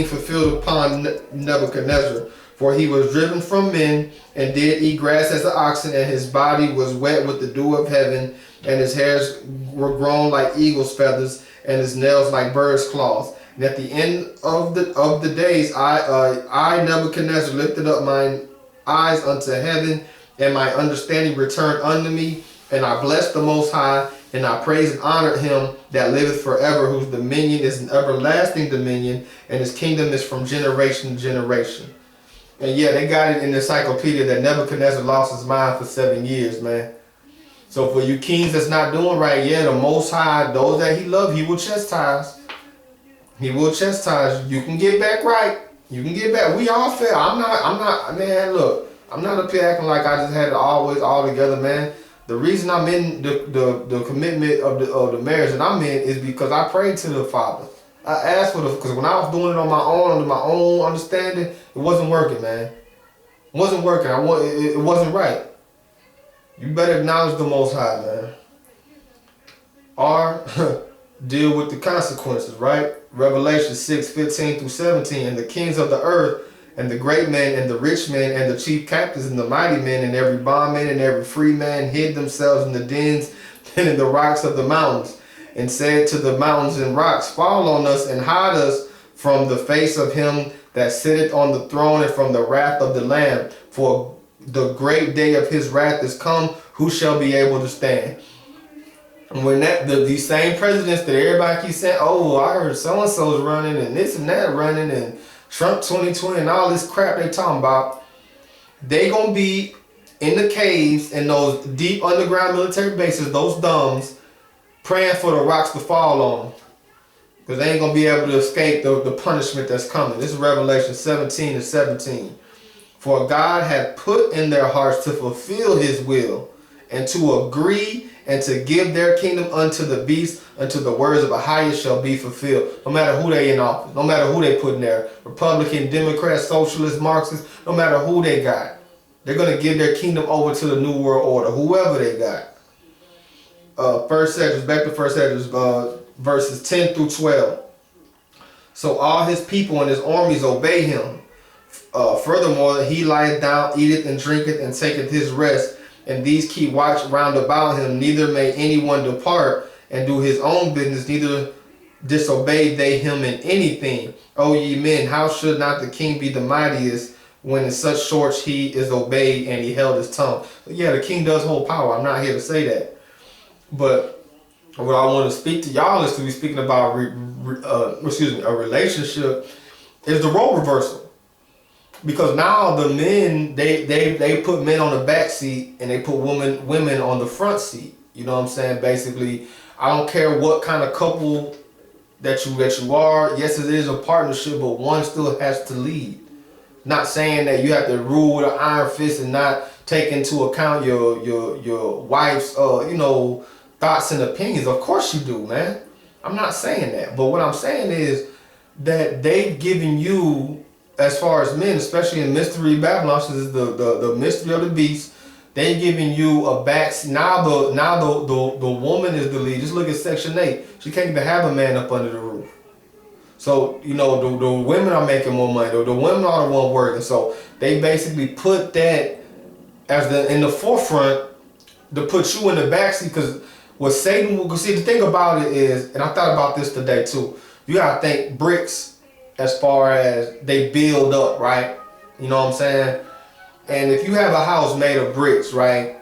fulfilled upon Nebuchadnezzar, for he was driven from men and did eat grass as the oxen, and his body was wet with the dew of heaven, and his hairs were grown like eagle's feathers, and his nails like bird's claws. And at the end of the days, I Nebuchadnezzar lifted up mine eyes unto heaven, and my understanding returned unto me, and I blessed the Most High, and I praised and honored him that liveth forever, whose dominion is an everlasting dominion, and his kingdom is from generation to generation. And yeah, they got it in the encyclopedia that Nebuchadnezzar lost his mind for 7 years, man. So for you kings that's not doing right, yeah, the Most High, those that he loves, he will chastise. He will chastise you. You can get back right. You can get back. We all fail. I'm not, man, look, I'm not up here acting like I just had it always all together, man. The reason I'm in the commitment of the marriage that I'm in is because I prayed to the Father. I asked for because when I was doing it on my own, under my own understanding, it wasn't working, man. It wasn't working. It wasn't right. You better acknowledge the Most High, man. Or deal with the consequences, right? Revelation 6:15 through 17. And the kings of the earth, and the great men, and the rich men, and the chief captains, and the mighty men, and every bondman, and every free man hid themselves in the dens and in the rocks of the mountains, and said to the mountains and rocks, fall on us, and hide us from the face of him that sitteth on the throne, and from the wrath of the Lamb. For the great day of his wrath is come, who shall be able to stand? And when these same presidents that everybody keeps saying, oh, I heard so-and-so's running, and this and that running, and Trump 2020 and all this crap they talking about, they gonna be in the caves and those deep underground military bases, those dumbs, praying for the rocks to fall on them. Because they ain't gonna be able to escape the punishment that's coming. This is Revelation 17:17. For God hath put in their hearts to fulfill his will, and to agree and to give their kingdom unto the beast, until the words of Ahijah shall be fulfilled. No matter who they in office, no matter who they put in there, Republican, Democrat, Socialist, Marxist, no matter who they got, they're going to give their kingdom over to the New World Order, whoever they got. First Esdras, back to First Esdras, verses 10 through 12. So all his people and his armies obey him. Furthermore, he lieth down, eateth and drinketh, and taketh his rest. And these keep watch round about him, neither may anyone depart and do his own business, neither disobey they him in anything. O ye men, how should not the king be the mightiest, when in such sorts he is obeyed and he held his tongue? But yeah, the king does hold power. I'm not here to say that. But what I want to speak to y'all is to be speaking about a relationship is the role reversal. Because now the men, they put men on the back seat and they put women on the front seat. You know what I'm saying? Basically, I don't care what kind of couple that you are. Yes, it is a partnership, but one still has to lead. Not saying that you have to rule with an iron fist and not take into account your wife's thoughts and opinions. Of course you do, man. I'm not saying that. But what I'm saying is that they've given you, as far as men, especially in Mystery Babylon, this is the mystery of the beast, they giving you a back. Now the woman is the lead. Just look at Section 8. She can't even have a man up under the roof. So, the women are making more money. The women are the one working. So they basically put that as in the forefront to put you in the backseat. Because what Satan will see, the thing about it is, and I thought about this today too, you gotta think bricks as far as they build up, right? You know what I'm saying? And if you have a house made of bricks, right,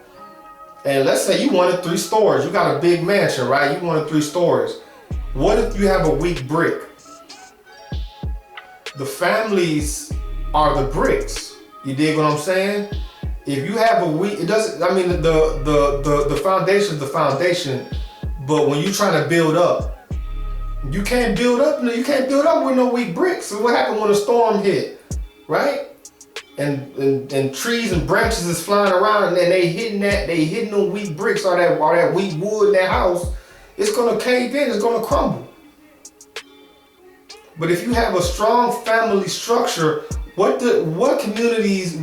And let's say you wanted 3 stories. You got a big mansion, right? You wanted 3 stories. What if you have a weak brick? The families are the bricks. You dig what I'm saying? If you have a weak, it doesn't, I mean, the foundation is the foundation, but when you're trying to build up, you can't build up with no weak bricks. So what happened when a storm hit, right? And trees and branches is flying around and they hitting them weak bricks or that weak wood in that house, it's gonna cave in, it's gonna crumble. But if you have a strong family structure, imagine a community,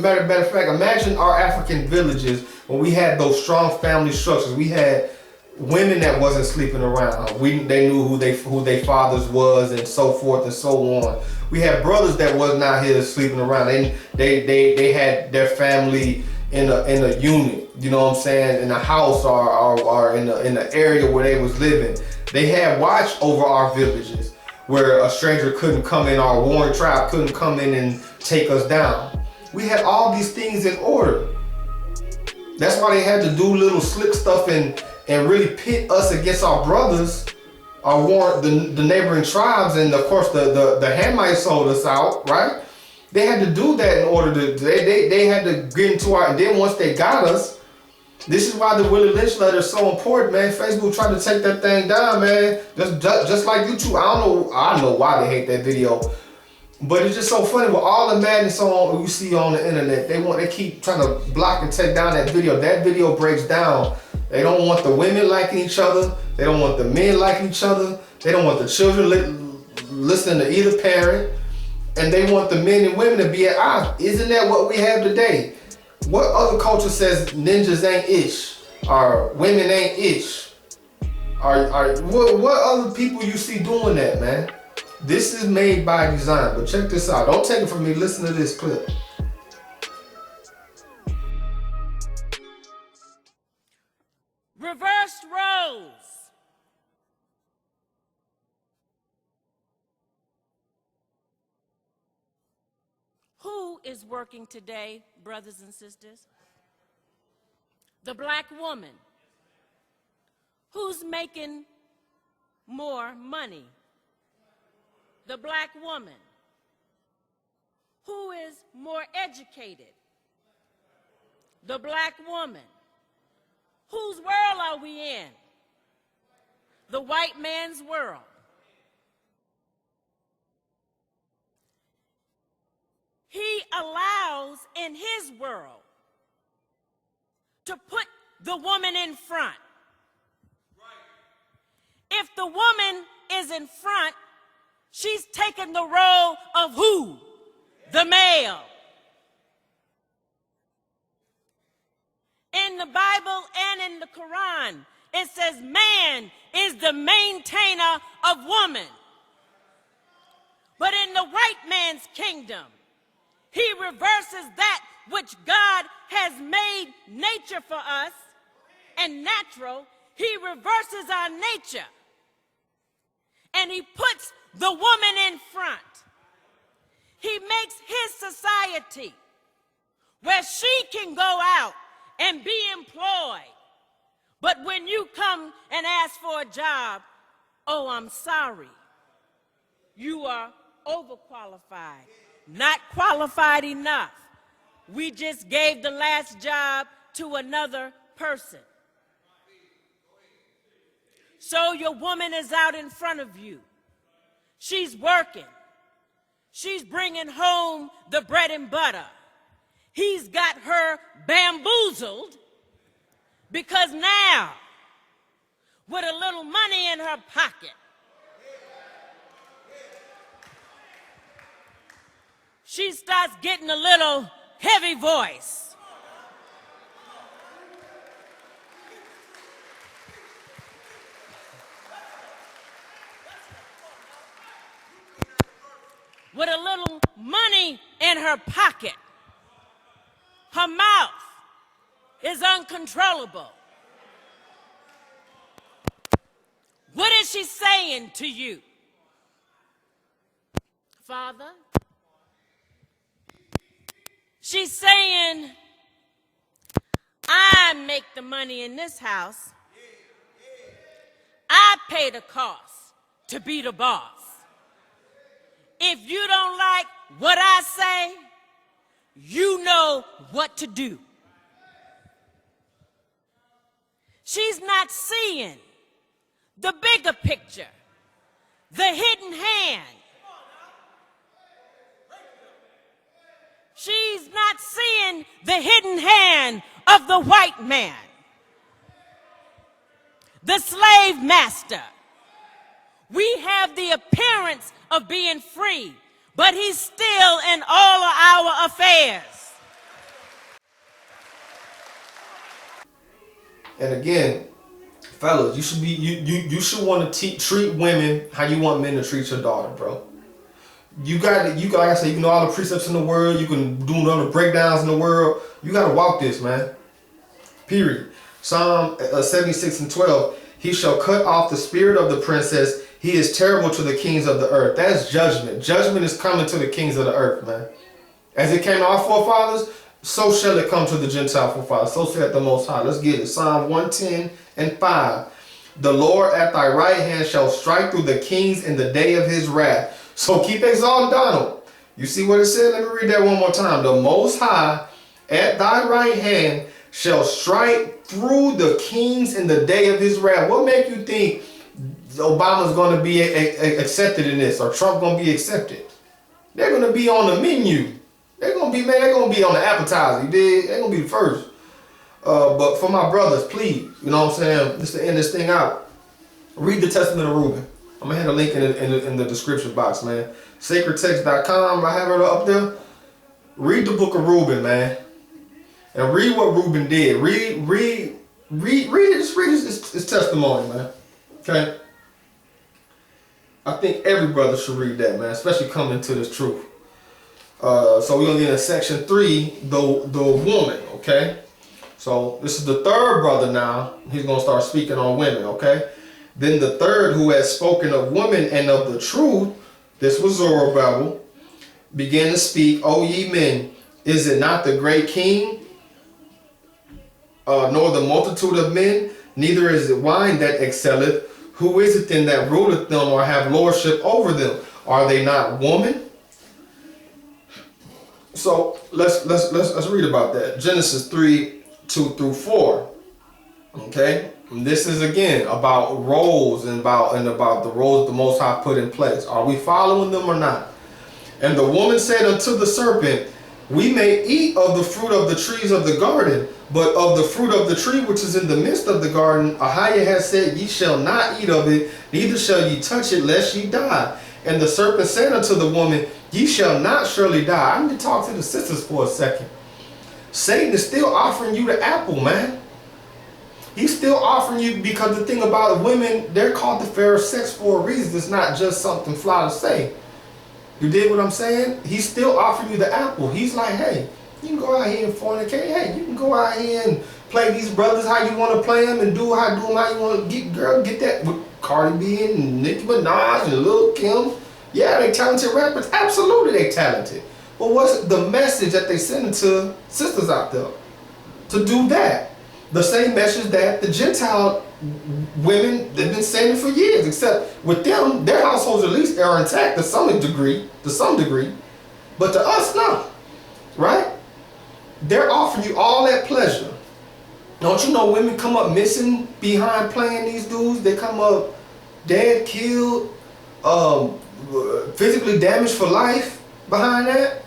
matter of fact, imagine our African villages when we had those strong family structures. We had women that wasn't sleeping around. They knew who their fathers was and so forth and so on. We had brothers that was not here sleeping around. They had their family in a unit, you know what I'm saying, in a house or in the area where they was living. They had watch over our villages where a stranger couldn't come in, our warring tribe couldn't come in and take us down. We had all these things in order. That's why they had to do little slick stuff and really pit us against our brothers, the neighboring tribes, and of course the Hamites sold us out, right? They had to do that in order to, they had to get into our, and then once they got us, this is why the Willie Lynch letter is so important, man. Facebook tried to take that thing down, man. Just like YouTube. I know why they hate that video. But it's just so funny with all the madness on you see on the internet. They keep trying to block and take down that video. That video breaks down. They don't want the women liking each other. They don't want the men liking each other. They don't want the children listening to either parent. And they want the men and women to be at odds. Isn't that what we have today? What other culture says ninjas ain't ish? Or women ain't ish? What other people you see doing that, man? This is made by design, but check this out. Don't take it from me. Listen to this clip. Reversed roles. Who is working today, brothers and sisters? The black woman. Who's making more money? The black woman. Who is more educated? The black woman. Whose world are we in? The white man's world. He allows in his world to put the woman in front. If the woman is in front, she's taken the role of who? The male. In the Bible and in the Quran, it says man is the maintainer of woman. But in the white man's kingdom, he reverses that which God has made nature for us and natural. He reverses our nature. And he puts the woman in front. He makes his society where she can go out and be employed. But when you come and ask for a job, oh, I'm sorry. You are overqualified, not qualified enough. We just gave the last job to another person. So your woman is out in front of you. She's working. She's bringing home the bread and butter. He's got her bamboozled because now, with a little money in her pocket, she starts getting a little heavy voice. With a little money in her pocket, her mouth is uncontrollable. What is she saying to you? Father? She's saying, I make the money in this house. I pay the cost to be the boss. If you don't like what I say, you know what to do. She's not seeing the bigger picture, the hidden hand. She's not seeing the hidden hand of the white man, the slave master. We have the appearance of being free, but he's still in all of our affairs. And again, fellas, you should be you should want to treat women how you want men to treat your daughter, bro. You got like I said, you can know all the precepts in the world, you can do all the breakdowns in the world. You gotta walk this, man. Period. Psalm 76:12. He shall cut off the spirit of the princess. He is terrible to the kings of the earth. That's judgment. Judgment is coming to the kings of the earth, man. As it came to our forefathers, so shall it come to the Gentile forefathers. So saith the Most High. Let's get it. Psalm 110:5. The Lord at thy right hand shall strike through the kings in the day of his wrath. So keep exalting Donald. You see what it said? Let me read that one more time. The Most High at thy right hand shall strike through the kings in the day of his wrath. What make you think Obama's going to be accepted in this, or Trump going to be accepted? They're going to be on the menu. They're going to be, man, they're going to be on the appetizer. You dig? They're going to be the first. But for my brothers, please, you know what I'm saying, just to end this thing out, read the Testament of Reuben. I'm going to have a link in the description box, man. Sacredtext.com, I have it up there. Read the book of Reuben, man. And read what Reuben did. Read his testimony, man. Okay? I think every brother should read that, man, especially coming to this truth. So we're going to get in section 3, the woman, okay? So this is the third brother now. He's going to start speaking on women, okay? Then the third, who has spoken of women and of the truth, this was Zerubbabel, began to speak, O ye men, is it not the great king, nor the multitude of men, neither is it wine that excelleth. Who is it then that ruleth them or have lordship over them? Are they not women? So let's read about that. Genesis 3:2-4. Okay, and this is again about roles and about the roles the Most High put in place. Are we following them or not? And the woman said unto the serpent, we may eat of the fruit of the trees of the garden, but of the fruit of the tree which is in the midst of the garden, Ahiah has said, ye shall not eat of it, neither shall ye touch it, lest ye die. And the serpent said unto the woman, ye shall not surely die. I need to talk to the sisters for a second. Satan is still offering you the apple, man. He's still offering you, because the thing about women, they're called the fair sex for a reason. It's not just something fly to say. You dig what I'm saying? He's still offering you the apple. He's like, hey, you can go out here and fornicate. Hey, you can go out here and play these brothers how you want to play them and do them how you want to get that with Cardi B and Nicki Minaj and Lil Kim. Yeah, they talented rappers. Absolutely, they talented. But what's the message that they sending to sisters out there? To do that. The same message that the Gentile women, they've been sending for years, except with them, their households at least are intact to some degree, but to us, no, right? They're offering you all that pleasure. Don't you know women come up missing behind playing these dudes? They come up dead, killed, physically damaged for life behind that.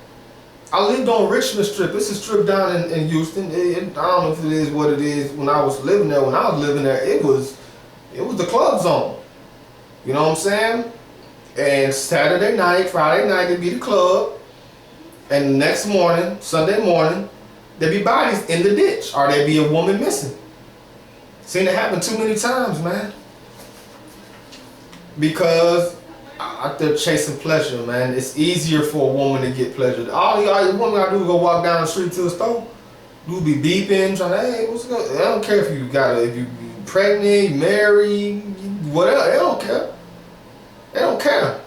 I lived on Richmond Strip. It's a strip down in Houston. I don't know if it is what it is. When I was living there, it was the club zone. You know what I'm saying? And Saturday night, Friday night, it'd be the club. And the next morning, Sunday morning, there'd be bodies in the ditch, or there'd be a woman missing. Seen it happen too many times, man. Because out there chasing pleasure, man. It's easier for a woman to get pleasure. All the woman gotta do is go walk down the street to the store. You be beeping, trying to, hey, what's good? They don't care if you pregnant, married, whatever. They don't care. They don't care.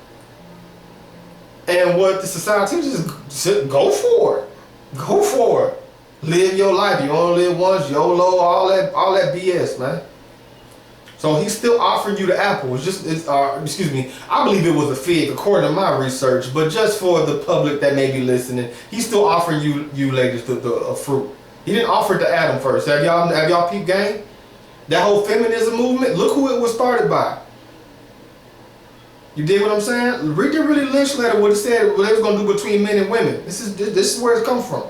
And what the society teaches is go for it. Go for it. Live your life. You only live once. YOLO. All that BS, man. So he's still offering you the apple. Excuse me. I believe it was a fig, according to my research. But just for the public that may be listening, he's still offering you ladies the fruit. He didn't offer it to Adam first. Have y'all peeped game? That whole feminism movement. Look who it was started by. You dig what I'm saying? Read the Really Lynch letter. What it said. What they was gonna do between men and women. This is where it's come from.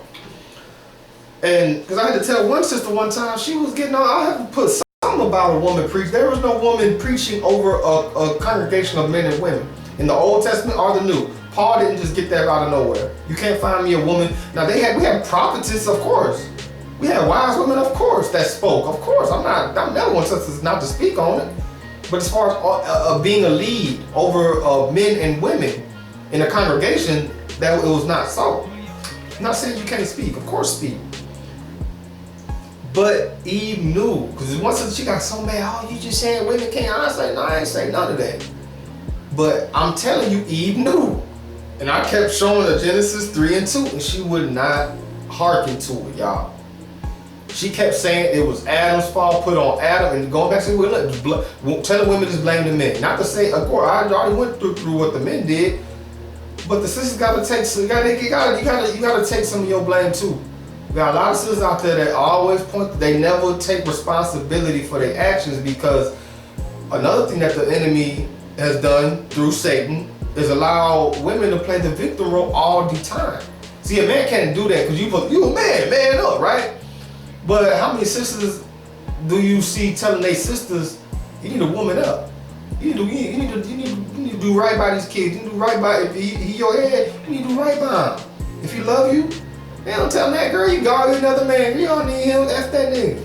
And because I had to tell one sister one time, she was getting on. I had to put something about a woman preach. There was no woman preaching over a congregation of men and women in the Old Testament or the New. Paul didn't just get that out of nowhere. You can't find me a woman. Now we had prophetess, of course. We had wise women, of course, that spoke. Of course, I'm never one such not to speak on it. But as far as being a lead over men and women in a congregation, that it was not so. I'm not saying you can't speak. Of course, speak. But Eve knew, because once she got so mad, oh, you just saying women can't. I say, no, I ain't saying none of that. But I'm telling you, Eve knew. And I kept showing her Genesis 3 and 2, and she would not hearken to it, y'all. She kept saying it was Adam's fault, put on Adam, and going back to telling women to blame the men. Not to say, of course, I already went through what the men did, but the sisters gotta take some. You gotta take some of your blame too. We got a lot of sisters out there that always point. They never take responsibility for their actions, because another thing that the enemy has done through Satan is allow women to play the victim role all the time. See, a man can't do that because you a man up, right? But how many sisters do you see telling their sisters, you need to woman up? You need to do right by these kids. You need to do right by, if he your head, you need to do right by him. If he love you, they don't tell him that, girl, you go with another man. You don't need him, F that nigga.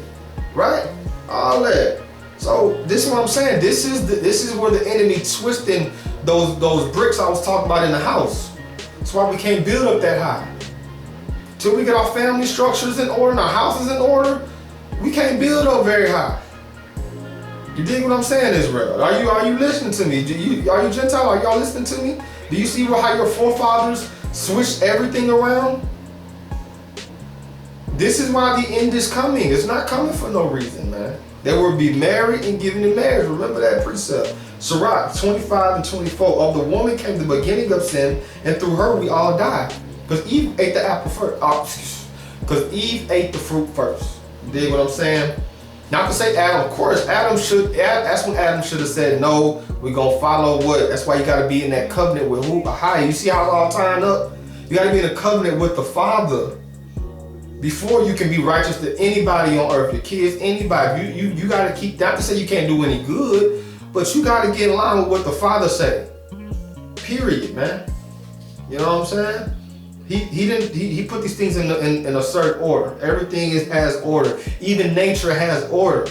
Right? All that. So this is what I'm saying. This is where the enemy twisting those bricks I was talking about in the house. That's why we can't build up that high. Till we get our family structures in order and our houses in order, we can't build up very high. You dig what I'm saying, Israel? Are you listening to me? Are you Gentile? Are y'all listening to me? Do you see how your forefathers switched everything around? This is why the end is coming. It's not coming for no reason, man. They will be married and given in marriage. Remember that precept. Sirach 25 and 24. Of the woman came the beginning of sin, and through her we all died. Because Eve ate the apple first. Because Eve ate the fruit first. You dig what I'm saying? Not to say Adam, of course, that's when Adam should have said, no, we're going to follow what? That's why you got to be in that covenant with who? You see how it's all tying up? You got to be in a covenant with the Father before you can be righteous to anybody on earth, your kids, anybody. You got to keep, not to say you can't do any good, but you got to get in line with what the Father said. Period, man. You know what I'm saying? He put these things in a certain order. Everything has order. Even nature has order.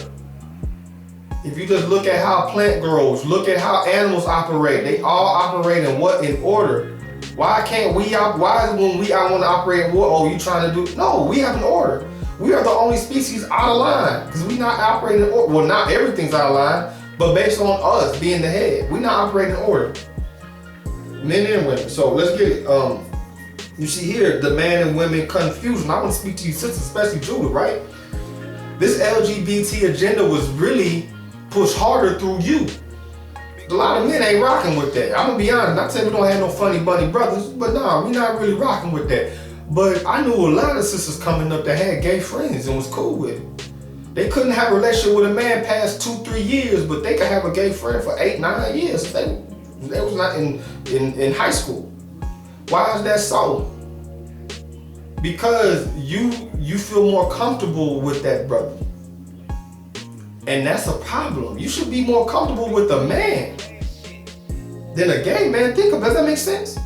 If you just look at how a plant grows, look at how animals operate. They all operate in order. Why can't we? Why when I want to operate in war? Oh, you trying to do? No, we have an order. We are the only species out of line because we not operating in order. Well, not everything's out of line, but based on us being the head, we not operating in order. Men and women. So let's get it. You see here, the man and women confusion. I want to speak to you sisters, especially Judah, right? This LGBT agenda was really pushed harder through you. A lot of men ain't rocking with that. I'm going to be honest. Not saying we don't have no funny bunny brothers, but nah, we're not really rocking with that. But I knew a lot of sisters coming up that had gay friends and was cool with it. They couldn't have a relationship with a man past 2-3 years, but they could have a gay friend for 8-9 years. They was not in high school. Why is that so? Because you feel more comfortable with that brother. And that's a problem. You should be more comfortable with a man than a gay man. Does that make sense?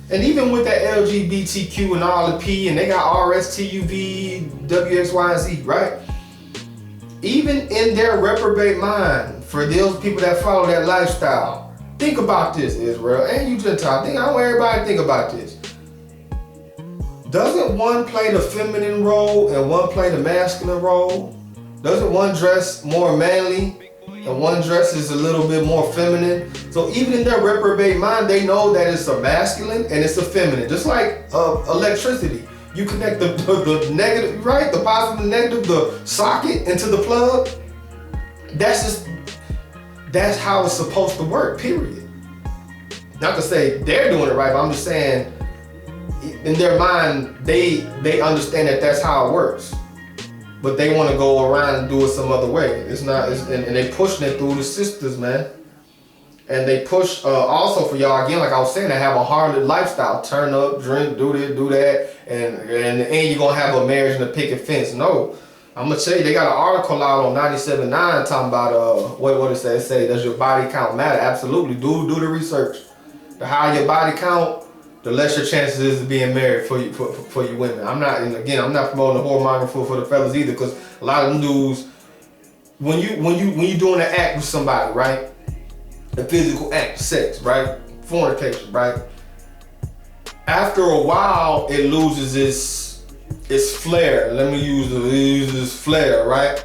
And even with that LGBTQ and all the P, and they got RS, TUV, W, X, Y, and Z, right? Even in their reprobate mind, for those people that follow that lifestyle, think about this, Israel, and you Gentile. I want everybody to think about this. Doesn't one play the feminine role and one play the masculine role? Doesn't one dress more manly and one dresses a little bit more feminine? So even in their reprobate mind, they know that it's a masculine and it's a feminine. Just like electricity. You connect the negative, right? The positive and negative, the socket into the plug. That's how it's supposed to work, period. Not to say they're doing it right, but I'm just saying in their mind, they understand that that's how it works. But they want to go around and do it some other way. It's not, and they pushing it through the sisters, man. And they push, also for y'all, again, like I was saying, they have a harlot lifestyle. Turn up, drink, do this, do that, and in the end, you're going to have a marriage and a picket fence. No. I'm going to tell you, they got an article out on 97.9 talking about, what does that say? Does your body count matter? Absolutely. Do the research. The higher your body count, the less your chances is of being married for you women. I'm not, and again, I'm not promoting the whoremonger for the fellas either, because a lot of them dudes, when you doing an act with somebody, right? The physical act, sex, right? Fornication, right? After a while, it loses its flair. Let me use this flair, right?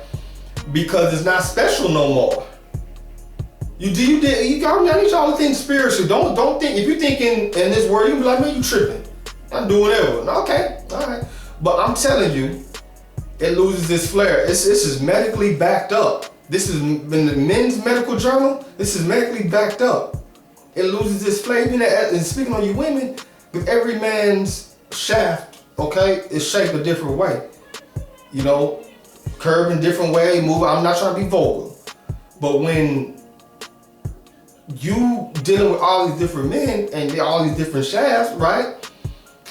Because it's not special no more. I need y'all to think spiritually. Don't think, if you thinking in this world, you be like, man, you tripping. I'm doing whatever. Okay, all right. But I'm telling you, it loses its flair. This is medically backed up. This is in the men's medical journal. This is medically backed up. It loses its flair. And speaking on you women, with every man's shaft, okay, is shaped a different way. You know, curve in different way, move. I'm not trying to be vulgar, but when you dealing with all these different men and all these different shafts, right?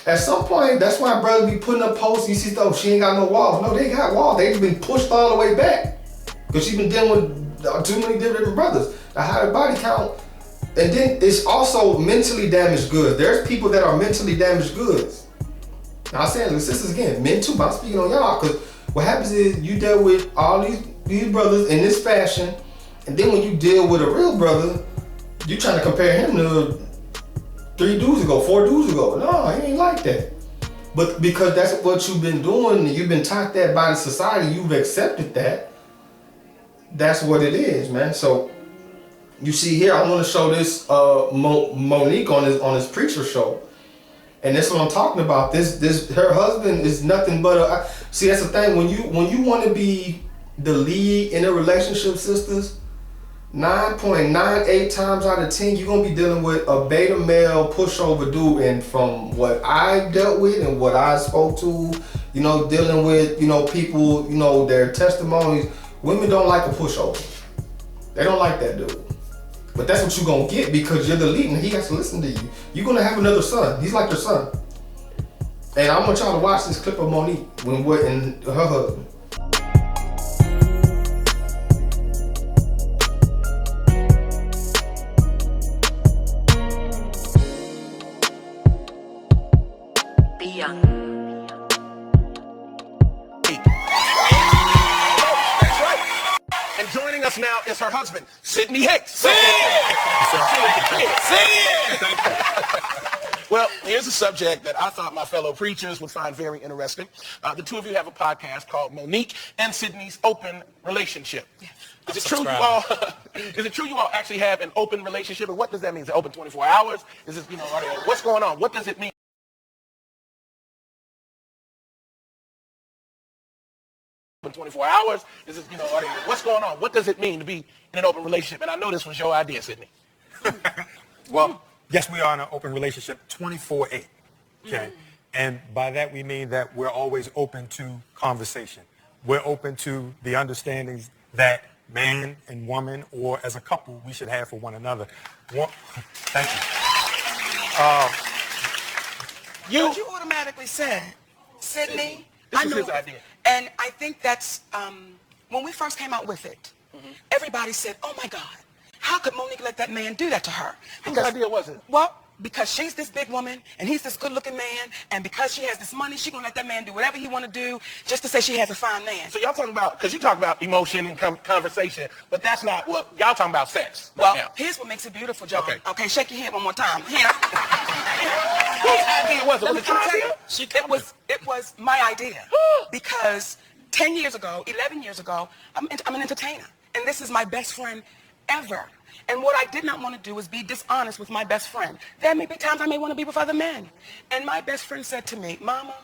At some point, that's why brothers be putting up posts. You see, oh, she ain't got no walls. No, they got walls. They've been pushed all the way back. Because she's been dealing with too many different brothers. The higher body count. And then it's also mentally damaged goods. There's people that are mentally damaged goods. Now I'm saying, this is again, men too, but I'm speaking on y'all, because what happens is you deal with all these brothers in this fashion, and then when you deal with a real brother, you trying to compare him to 3 dudes ago, 4 dudes ago. No, he ain't like that. But because that's what you've been doing, and you've been taught that by the society, you've accepted that. That's what it is, man. So you see here, I want to show this Monique on his preacher show, and that's what I'm talking about. This her husband is nothing but see, that's the thing, when you want to be the lead in a relationship, sisters, 9.98 times out of 10 you're gonna be dealing with a beta male pushover dude. And from what I dealt with and what I spoke to, you know, dealing with, you know, people, you know, their testimonies, women don't like a pushover. They don't like that dude. But that's what you're gonna get, because you're the lead and he has to listen to you. You're gonna have another son. He's like your son. And I want y'all to watch this clip of Monique and her husband. Be young. And joining us now is her husband, Sidney Hicks. Say it! Well, here's a subject that I thought my fellow preachers would find very interesting. The two of you have a podcast called Monique and Sidney's Open Relationship. Is it true you all? Is it true you all actually have an open relationship? And what does that mean? Is it open 24 hours? Is it, you know, what's going on? What does it mean? 24 hours? Is this, you know, what's going on? What does it mean to be in an open relationship? And I know this was your idea, Sidney. Well, yes, we are in an open relationship 24/8. Okay. And by that we mean that we're always open to conversation. We're open to the understandings that man and woman, or as a couple, we should have for one another. Thank you. You automatically said, Sidney, this was his idea. And I think that's, when we first came out with it, everybody said, oh my God, how could Monique let that man do that to her? Whose idea was it? Well, because she's this big woman, and he's this good-looking man, and because she has this money, she's going to let that man do whatever he want to do just to say she has a fine man. So y'all talking about, because you talk about emotion and conversation, but that's not what, y'all talking about sex. Well, here's what makes it beautiful, John. Okay, shake your head one more time. Here. Whose idea was it? Was it your idea? It was my idea. Because 10 years ago, 11 years ago, I'm an entertainer. And this is my best friend ever. And what I did not want to do was be dishonest with my best friend. There may be times I may want to be with other men. And my best friend said to me, Mama,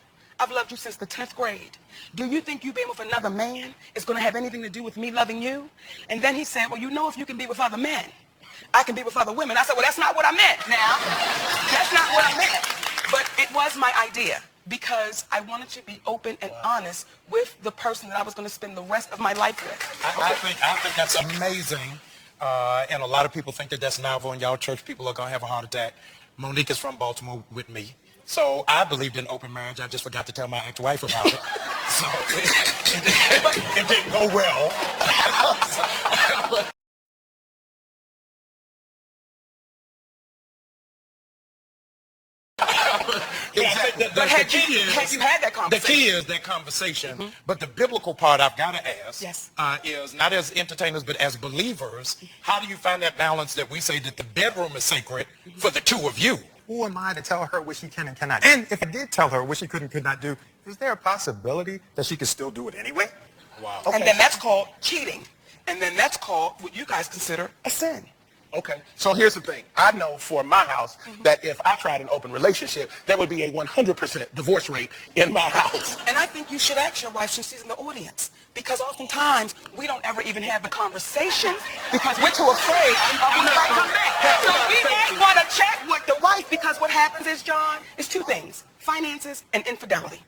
I've loved you since the 10th grade. Do you think you being with another man is going to have anything to do with me loving you? And then he said, well, you know, if you can be with other men, I can be with other women. I said, well, that's not what I meant now. That's not what I meant. But it was my idea because I wanted to be open and honest with the person that I was going to spend the rest of my life with. I think that's amazing. And a lot of people think that that's novel, and y'all church people are going to have a heart attack. Monique is from Baltimore with me. So I believed in open marriage. I just forgot to tell my ex-wife about it. So it didn't go well. But had you had that conversation? The key is that conversation. But the biblical part I've got to ask is, not as entertainers, but as believers, how do you find that balance that we say that the bedroom is sacred for the two of you? Who am I to tell her what she can and cannot? And if I did tell her what she could and could not do, is there a possibility that she could still do it anyway? Wow. Okay. And then that's called cheating. And then that's called what you guys consider a sin. Okay, so here's the thing. I know for my house that if I tried an open relationship, there would be a 100% divorce rate in my house. And I think you should ask your wife, since she's in the audience, because oftentimes we don't ever even have the conversation because we're too afraid of when the right come back. So we may want to check with the wife because what happens is, John, is two things: finances and infidelity.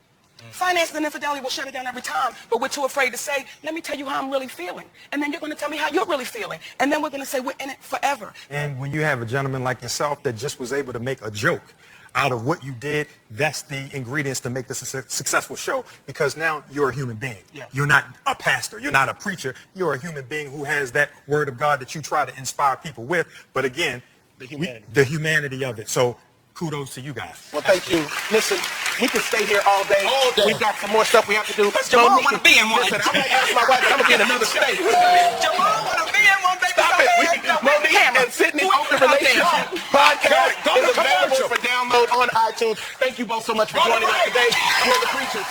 Finances and infidelity will shut it down every time, but we're too afraid to say, let me tell you how I'm really feeling. And then you're going to tell me how you're really feeling. And then we're going to say we're in it forever. And when you have a gentleman like yourself that just was able to make a joke out of what you did, that's the ingredients to make this a successful show, because now you're a human being. Yeah. You're not a pastor. You're not a preacher. You're a human being who has that word of God that you try to inspire people with. But again, the humanity of it. So kudos to you guys. Well, thank you. Listen, we can stay here all day. We've got some more stuff we have to do. Jamal want to be in one. Listen, I'm going to ask my wife, I'm going to be in another state. Jamal want to be in one, baby. Stop it. Monique and Sydney Open Relationship podcast is available for download on iTunes. Thank you both so much for joining us today. We're the preachers.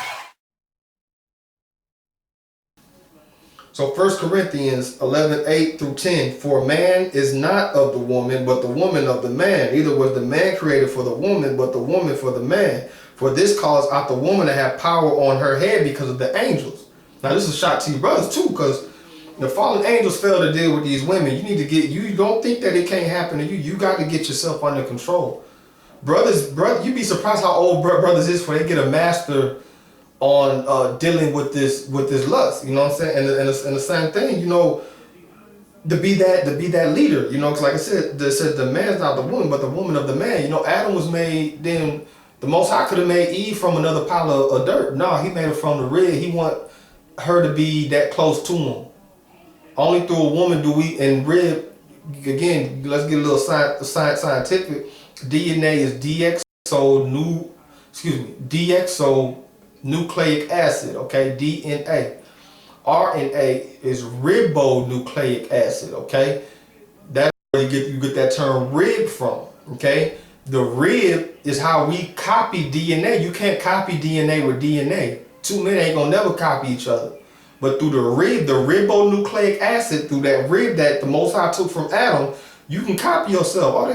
So 1 Corinthians 11:8 through 10, for man is not of the woman, but the woman of the man. Neither was the man created for the woman, but the woman for the man. For this caused out the woman to have power on her head because of the angels. Now this is a shot to you brothers too, because the fallen angels fail to deal with these women. You need to get, you don't think that it can't happen to you. You got to get yourself under control. Brothers, you'd be surprised how old brothers is before they get a master on dealing with this lust, you know what I'm saying, and the same thing, you know, to be that leader, you know, because like I said, the man's not the woman, but the woman of the man. You know, Adam was made, then the Most High could have made Eve from another pile of dirt. No, he made her from the rib. He want her to be that close to him. Only through a woman do we, and rib, again, let's get a little scientific. DNA is deoxynucleic acid, okay, DNA. RNA is ribonucleic acid, okay. That's where you get that term rib from, okay. The rib is how we copy DNA. You can't copy DNA with DNA. Two men ain't gonna never copy each other. But through the ribonucleic acid, through that rib that the Most High took from Adam, you can copy yourself. Oh,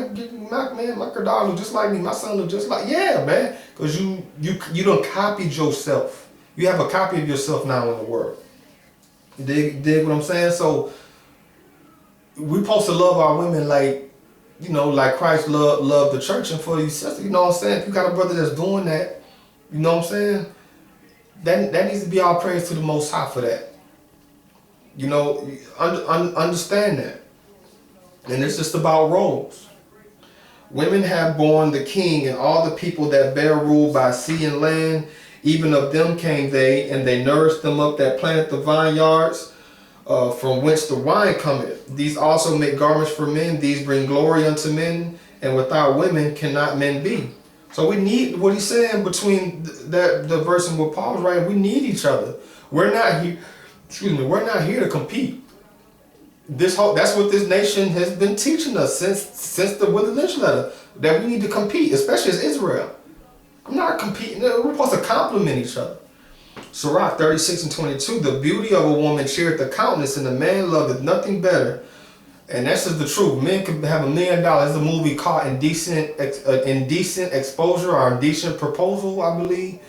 my daughter look just like me. My son look just like, yeah, man. Because you done copied yourself. You have a copy of yourself now in the world. You dig what I'm saying? So we supposed to love our women like, you know, like Christ loved the church, and for these sisters, you know what I'm saying? If you got a brother that's doing that, you know what I'm saying? That needs to be all praise to the Most High for that. You know, understand that. And it's just about roles. Women have borne the king and all the people that bear rule by sea and land. Even of them came they, and they nourished them up that planted the vineyards, from whence the wine cometh. These also make garments for men. These bring glory unto men, and without women cannot men be. So we need, what he's saying between the verse and what Paul's writing, we need each other. We're not here, we're not here to compete. That's what this nation has been teaching us since the Willie Lynch letter, that we need to compete, especially as Israel. I'm not competing. We're supposed to complement each other. Sirach 36:22, the beauty of a woman cheereth the countenance, and the man loveth nothing better. And that's just the truth. Men can have $1 million. There's a movie called Indecent Exposure or Indecent Proposal, I believe.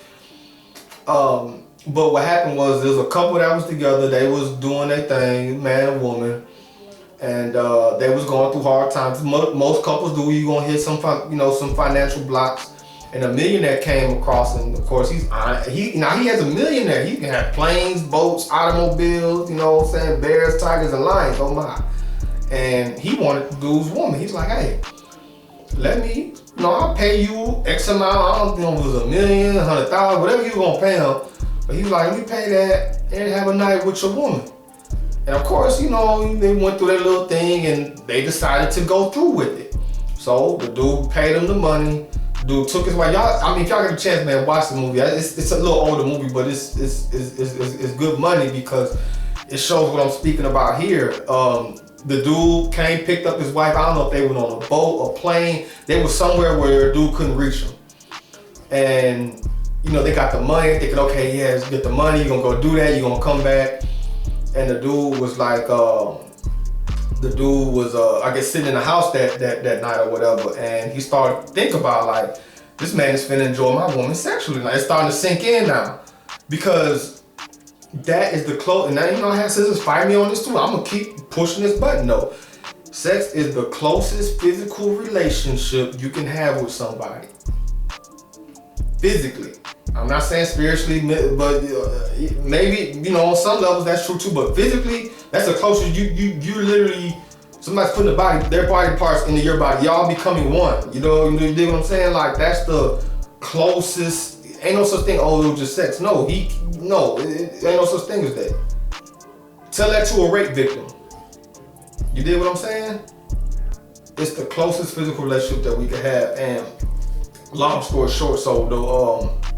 But what happened was there was a couple that was together. They was doing their thing, man and woman, and they was going through hard times. Most couples do. You gonna hit some some financial blocks. And a millionaire came across, and of course he has a millionaire. He can have planes, boats, automobiles, you know what I'm saying, bears, tigers, and lions. Oh my! And he wanted the dude's woman. He's like, hey, let me, I'll pay you X amount. I don't know if it was $1 million, 100,000, whatever you gonna pay him. But he was like, let me pay that and have a night with your woman. And of course, they went through their little thing and they decided to go through with it. So the dude paid him the money. Dude took his wife. If y'all get a chance, man, watch the movie. It's a little older movie, but it's good money because it shows what I'm speaking about here. The dude came, picked up his wife. I don't know if they were on a boat or plane. They were somewhere where the dude couldn't reach them. And they got the money. Thinking, okay, yeah, get the money. You're gonna go do that. You're gonna come back. And the dude was like, I guess sitting in the house that night or whatever, and he started thinking about like, this man is finna enjoy my woman sexually. Like, it's starting to sink in now, because that is the close. And now I have scissors. Fight me on this too. I'm gonna keep pushing this button though. Sex is the closest physical relationship you can have with somebody. Physically. I'm not saying spiritually, but maybe, on some levels that's true too, but physically, that's the closest you literally, somebody's putting their body parts into your body, y'all becoming one, you dig what I'm saying? Like, that's the closest. Ain't no such thing, it was just sex. No, it ain't no such thing as that. Tell that to a rape victim. You dig what I'm saying? It's the closest physical relationship that we can have. And long story short, so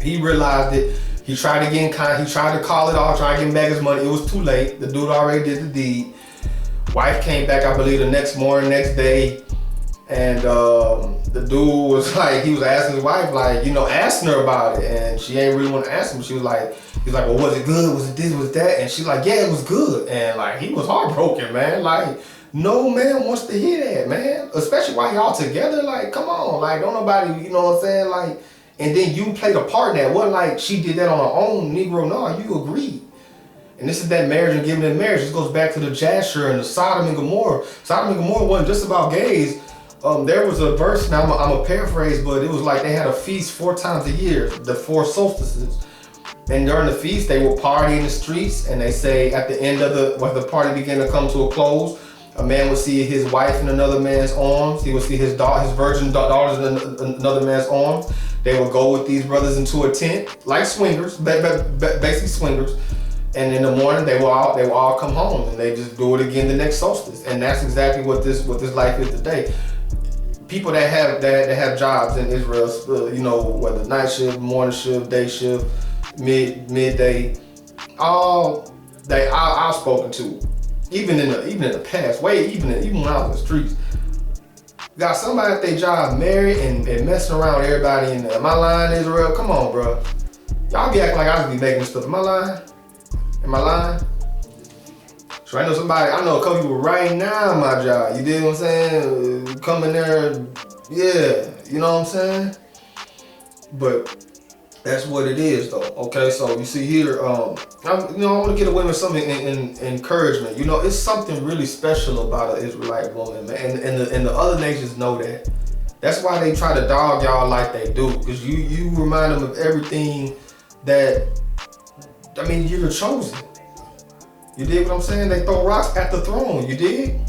he realized it. He tried to get in contact. He tried to call it off, trying to get back his money. It was too late. The dude already did the deed. Wife came back, I believe, the next morning, next day, and the dude was like, he was asking his wife, like, asking her about it, and she ain't really want to ask him. She was like, he's like, well, was it good? Was it this? Was it that? And she's like, yeah, it was good. And like, he was heartbroken, man. Like, no man wants to hear that, man. Especially while y'all together. Like, come on, like, don't nobody, you know what I'm saying? Like, and then you played a part in that. Wasn't like she did that on her own, Negro. No, you agreed. And this is that marriage and giving in marriage. This goes back to the Jasher and the Sodom and Gomorrah. Sodom and Gomorrah wasn't just about gays. There was a verse, now I'm a paraphrase, but it was like they had a feast 4 times a year, the 4 solstices. And during the feast, they would party in the streets, and they say at the end of when the party began to come to a close, a man would see his wife in another man's arms. He would see his virgin daughters in another man's arms. They would go with these brothers into a tent, like swingers, basically swingers. And in the morning, they will all come home, and they just do it again the next solstice. And that's exactly what this life is today. People that have jobs in Israel, whether night shift, morning shift, day shift, midday, I've spoken to, even in the past, even when I was in the streets, got somebody at their job married and messing around with everybody in there. Am I lying, Israel? Come on, bro. Y'all be acting like I just be making stuff. Am I lying? Am I lying? So I know a couple people right now in my job. You dig what I'm saying? Come in there, yeah. You know what I'm saying? But that's what it is, though. Okay, so you see here, I want to get the women some encouragement. It's something really special about an Israelite woman, man, and the other nations know that. That's why they try to dog y'all like they do, because you remind them of everything that. You're the chosen. You dig what I'm saying? They throw rocks at the throne. You dig?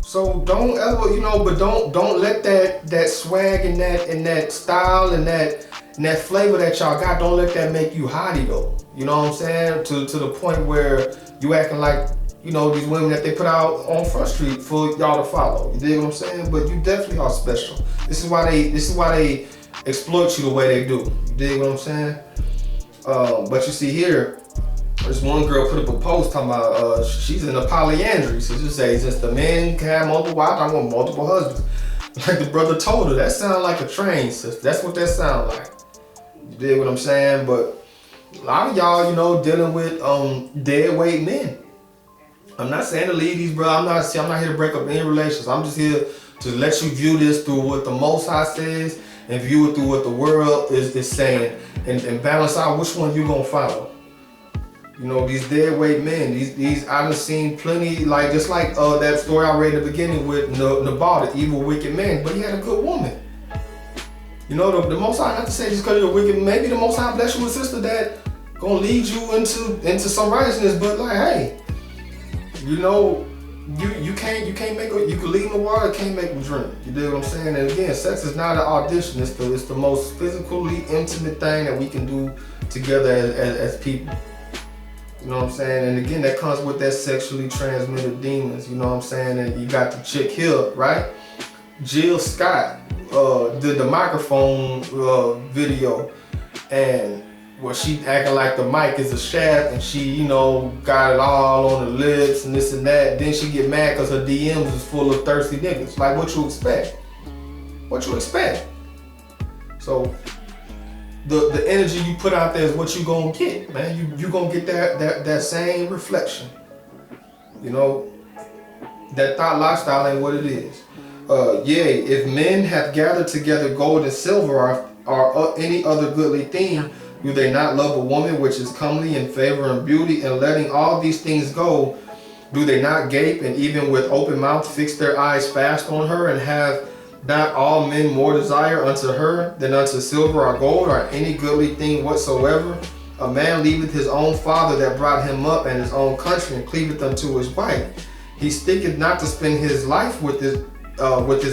So don't ever, but don't let that swag and that style and that flavor that y'all got, don't let that make you haughty though. You know what I'm saying? To the point where you acting like, these women that they put out on Front Street for y'all to follow. You dig what I'm saying? But you definitely are special. This is why they exploit you the way they do. You dig what I'm saying? But you see here, this one girl put up a post talking about she's in a polyandry. So just say, since the men can have multiple wives, I want multiple husbands. Like the brother told her, that sounds like a train, sis. That's what that sounds like. You dig what I'm saying? But a lot of y'all, dealing with dead weight men. I'm not saying to leave these brothers. I'm not here to break up any relations. I'm just here to let you view this through what the Most High says and view it through what the world is saying, and balance out which one you gonna follow. You know, these dead weight men, these I done seen plenty, like just like that story I read in the beginning with Nabal, the evil wicked man, but he had a good woman. You know, the Most High, not to say just because you're wicked, maybe the Most High bless you with a sister that gonna lead you into some righteousness, but like, hey, you know, you can't make you can lead in the water, can't make them drink. You dig what I'm saying? And again, sex is not an audition. It's the most physically intimate thing that we can do together as people. You know what I'm saying? And again, that comes with that sexually transmitted demons. You know what I'm saying? And you got the chick here, right? Jill Scott did the microphone video, and where she acting like the mic is a shaft, and she, you know, got it all on the lips and this and that. Then she get mad because her DMs is full of thirsty niggas. Like, what you expect? What you expect? So the energy you put out there is what you gonna get, man. You gonna get that same reflection. You know, that thought lifestyle ain't what it is. Yea, if men have gathered together gold and silver or any other goodly thing, do they not love a woman which is comely in favor and beauty, and letting all these things go, do they not gape and even with open mouth fix their eyes fast on her, and have not all men more desire unto her than unto silver or gold or any goodly thing whatsoever? A man leaveth his own father that brought him up and his own country, and cleaveth unto his wife. He sticketh not to spend his life with his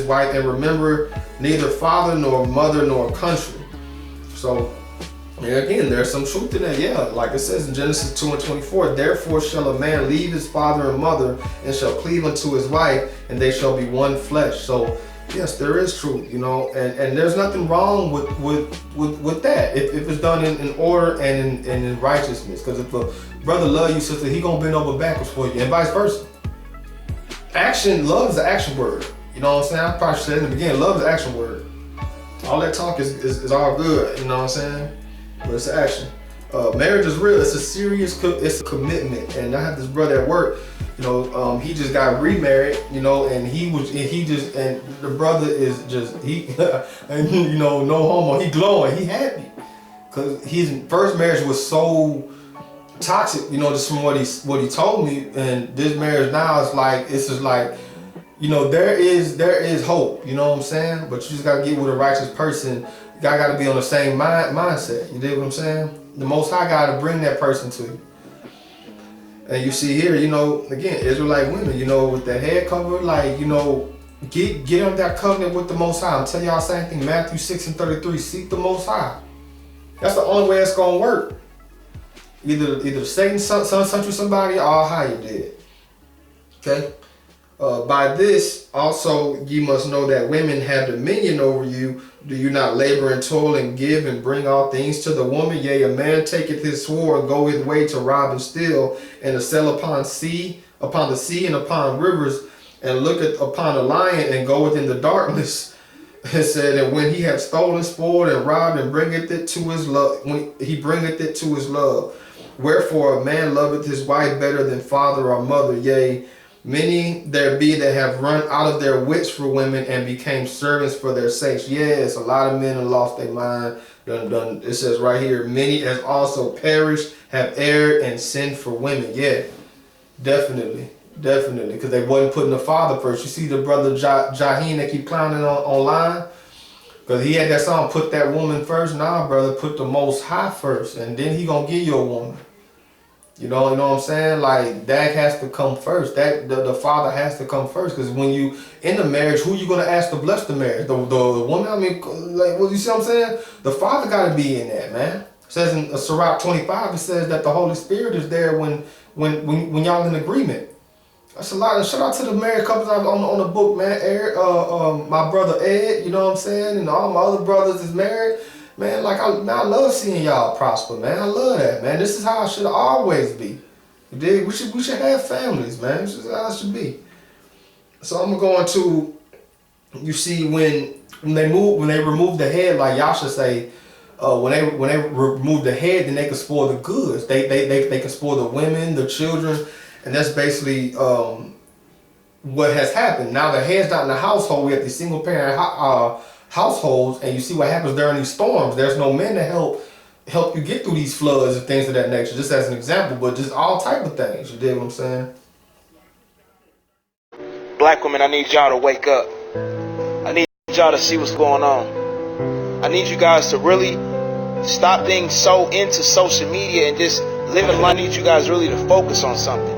wife, and remember neither father nor mother nor country. So again, there's some truth in that. Yeah, like it says in Genesis 2:24, therefore shall a man leave his father and mother and shall cleave unto his wife, and they shall be one flesh. So yes, there is truth, you know, and there's nothing wrong with that if it's done in order and in righteousness. Because if a brother love you, sister, he gonna bend over backwards for you, and vice versa. Love is an action word. You know what I'm saying? I probably said in the beginning, love is an action word. All that talk is all good, you know what I'm saying? But it's action. Marriage is real. It's a serious, it's a commitment. And I had this brother at work, you know, he just got remarried, you know, and the brother is just, and you know, no homo, he glowing, he happy. Cause his first marriage was so toxic, you know, just from what he told me. And this marriage now is like, it's just like, you know, there is hope, you know what I'm saying? But you just gotta get with a righteous person. You gotta be on the same mindset. You dig what I'm saying? The Most High gotta bring that person to you. And you see here, you know, again, Israelite women, you know, with the head cover, like, you know, get on that covenant with the Most High. I'm telling y'all the same thing, Matthew 6:33, seek the Most High. That's the only way it's gonna work. Either Satan sent you somebody, or how you did. Okay? By this also ye must know that women have dominion over you. Do you not labor and toil and give and bring all things to the woman? Yea, a man taketh his sword and goeth way to rob and steal, and to sell upon the sea and upon rivers, and looketh upon a lion and goeth in the darkness. It said, and when he hath stolen, spoiled, and robbed, and bringeth it to his love, when he bringeth it to his love. Wherefore a man loveth his wife better than father or mother. Yea, many there be that have run out of their wits for women and became servants for their sakes. Yes, a lot of men have lost their mind. It says right here, many as also perished, have erred and sinned for women. Yeah, definitely, because they wasn't putting the father first. You see the brother Jaheen that keep clowning online? Because he had that song, put that woman first. Nah, brother, put the Most High first, and then he gonna give you a woman. You know what I'm saying? Like, that has to come first. The father has to come first. Because when you in the marriage, who you gonna ask to bless the marriage? The woman? I mean, like, what you see what I'm saying? The father gotta be in that, man. It says in Sirach 25, it says that the Holy Spirit is there when y'all in agreement. That's a lot. Shout out to the married couples on the book, man. Eric, my brother Ed, you know what I'm saying? And all my other brothers is married. Man, like, I love seeing y'all prosper, man. I love that, man. This is how it should always be. You dig? We should have families, man. This is how it should be. So I'm going to, you see, when they remove the head, like y'all should say, when they remove the head, then they can spoil the goods. They can spoil the women, the children, and that's basically what has happened. Now the head's not in the household. We have the single parent households, and you see what happens during these storms. There's no men to help you get through these floods and things of that nature, just as an example, but just all type of things. You dig what I'm saying? Black women, I need y'all to wake up. I need y'all to see what's going on. I need you guys to really stop being so into social media and just live in life. I need you guys really to focus on something.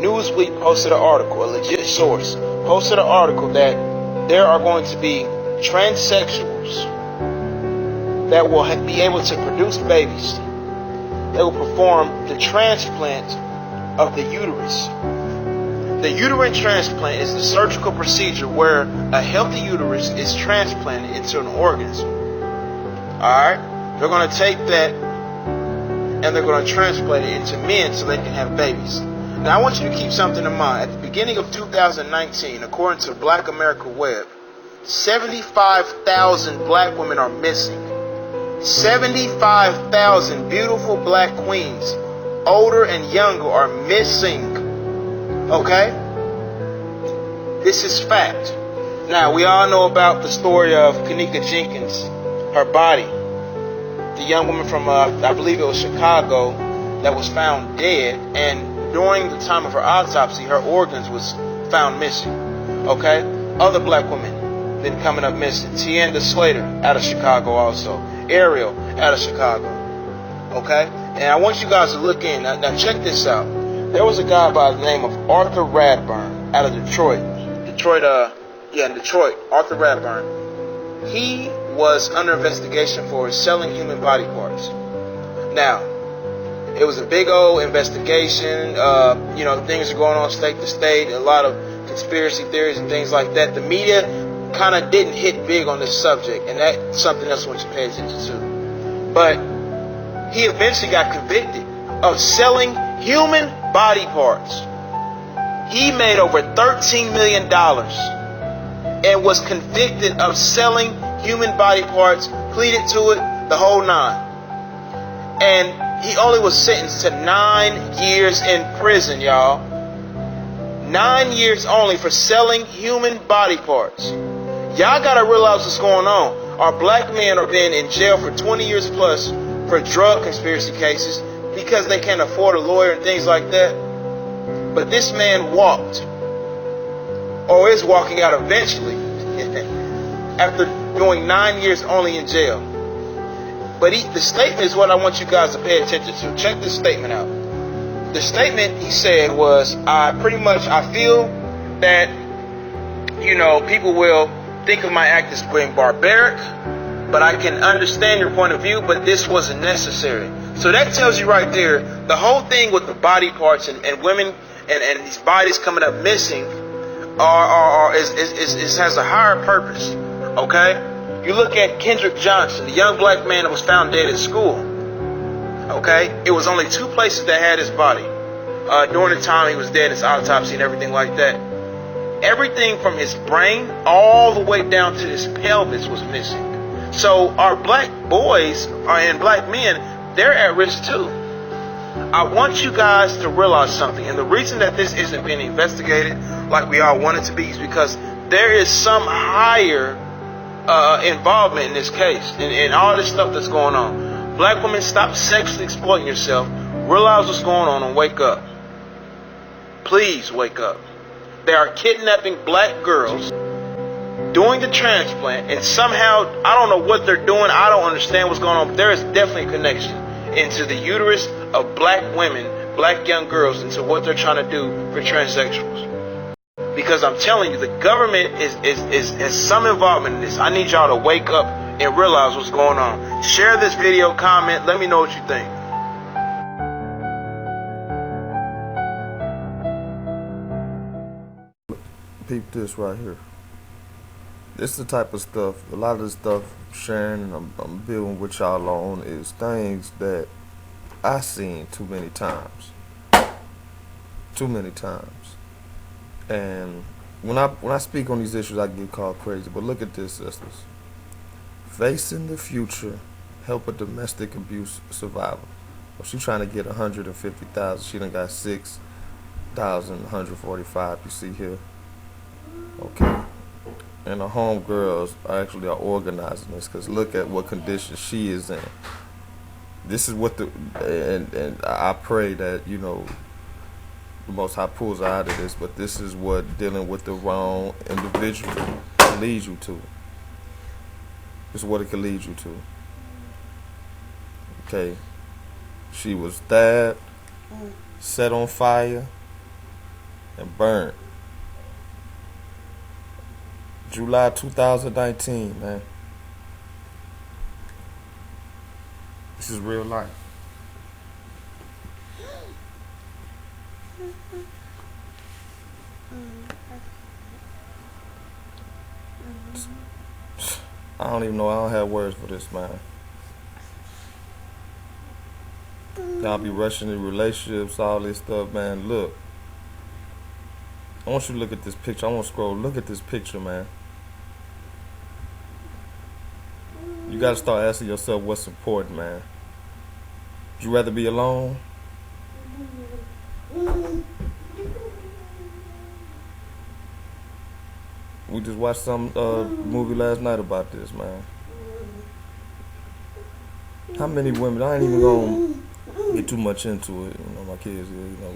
Newsweek posted an article, a legit source, posted an article that there are going to be transsexuals that will be able to produce babies. They will perform the transplant of the uterus. The uterine transplant is the surgical procedure where a healthy uterus is transplanted into an organism. Alright? They're going to take that and they're going to transplant it into men so they can have babies. Now I want you to keep something in mind. At the beginning of 2019, according to Black America Web, 75,000 black women are missing. 75,000 beautiful black queens, older and younger, are missing. Okay? This is fact. Now, we all know about the story of Kanika Jenkins, her body. The young woman from, I believe it was Chicago, that was found dead, and during the time of her autopsy, her organs was found missing. Okay? Other black women been coming up missing. Tienda Slater out of Chicago also. Ariel out of Chicago. Okay? And I want you guys to look in. Now check this out. There was a guy by the name of Arthur Radburn out of Detroit. Detroit, Arthur Radburn. He was under investigation for selling human body parts. Now, it was a big old investigation. Things are going on state to state. A lot of conspiracy theories and things like that. The media kind of didn't hit big on this subject, and that's something else I want you to pay attention to. But he eventually got convicted of selling human body parts. He made over $13 million and was convicted of selling human body parts, pleaded to it, the whole nine. And he only was sentenced to 9 years in prison, y'all. 9 years only for selling human body parts. Y'all gotta realize what's going on. Our black men are being in jail for 20 years plus for drug conspiracy cases because they can't afford a lawyer and things like that. But this man walked, or is walking out eventually, after doing 9 years only in jail. But the statement is what I want you guys to pay attention to. Check this statement out. The statement he said was, I feel that, people will think of my act as being barbaric, but I can understand your point of view, but this wasn't necessary. So that tells you right there, the whole thing with the body parts and women and these bodies coming up missing has a higher purpose. Okay? You look at Kendrick Johnson, the young black man that was found dead at school. Okay? It was only 2 places that had his body. During the time he was dead, his autopsy and everything like that. Everything from his brain all the way down to his pelvis was missing. So our black boys and black men, they're at risk too. I want you guys to realize something, and the reason that this isn't being investigated like we all want it to be is because there is some higher involvement in this case and all this stuff that's going on. Black women, stop sexually exploiting yourself. Realize what's going on and wake up. Please wake up. They are kidnapping black girls, doing the transplant, and somehow, I don't know what they're doing. I don't understand what's going on, but there is definitely a connection into the uterus of black women, black young girls, into what they're trying to do for transsexuals. Because I'm telling you, the government has some involvement in this. I need y'all to wake up and realize what's going on. Share this video, comment, let me know what you think. Peep this right here. This is the type of stuff, a lot of the stuff sharing and I'm building with y'all on is things that I seen too many times. Too many times. And when I speak on these issues, I get called crazy. But look at this, sisters. Facing the future, help a domestic abuse survivor. Well, she's trying to get 150,000. She done got 6,145. You see here. Okay. and her homegirls actually are organizing this, because look at what condition she is in. This is what and I pray that, you know, the Most High pulls her out of this, but this is what dealing with the wrong individual can lead you to. This is what it can lead you to. Okay. She was stabbed, set on fire, and burned. July 2019, man. This is real life. I don't even know. I don't have words for this, man. Y'all be rushing in relationships, all this stuff, man. Look. I want you to look at this picture. I want to scroll. Look at this picture, man. You got to start asking yourself what's important, man. Would you rather be alone? We just watched some movie last night about this, man. How many women? I ain't even gonna get too much into it. You know, my kids, you know,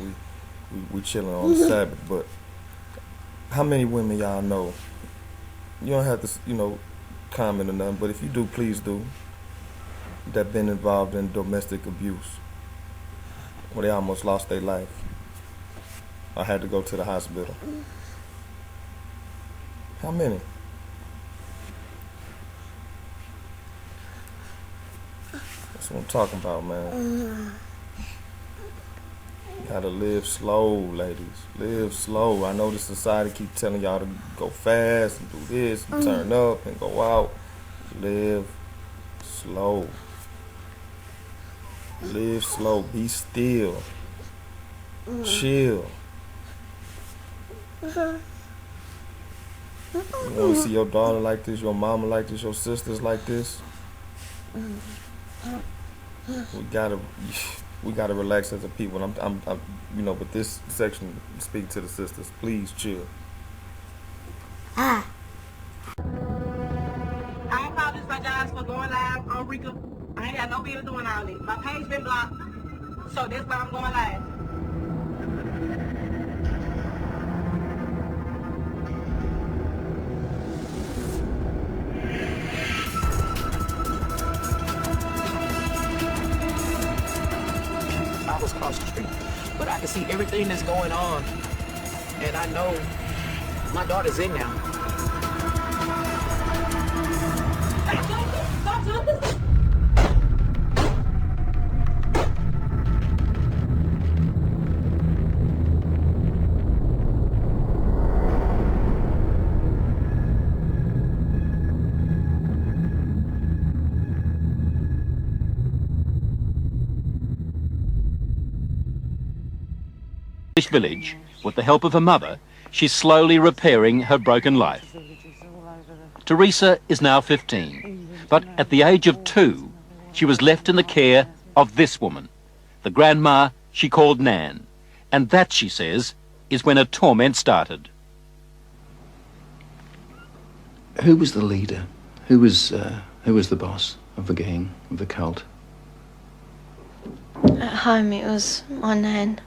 we chilling on the Sabbath, but how many women y'all know? You don't have to, you know, comment or nothing, but if you do, please do. That been involved in domestic abuse, where they almost lost their life. I had to go to the hospital. How many? That's what I'm talking about, man. You gotta live slow, ladies. Live slow. I know the society keep telling y'all to go fast and do this and turn up and go out. Live slow. Live slow. Be still. Chill. You want to see your daughter like this, your mama like this, your sisters like this? We gotta relax as a people. I'm you know, but this section speak to the sisters. Please chill. I apologize for going live on Rika. I ain't got no business doing all this. My page been blocked, so that's why I'm going live. I was across the street, but I can see everything that's going on, and I know my daughter's in now. Village, with the help of her mother, she's slowly repairing her broken life. Teresa is now 15, but at the age of 2, she was left in the care of this woman, the grandma she called Nan, and that, she says, is when her torment started. Who was the leader? Who was the boss of the gang, of the cult? At home, it was my nan.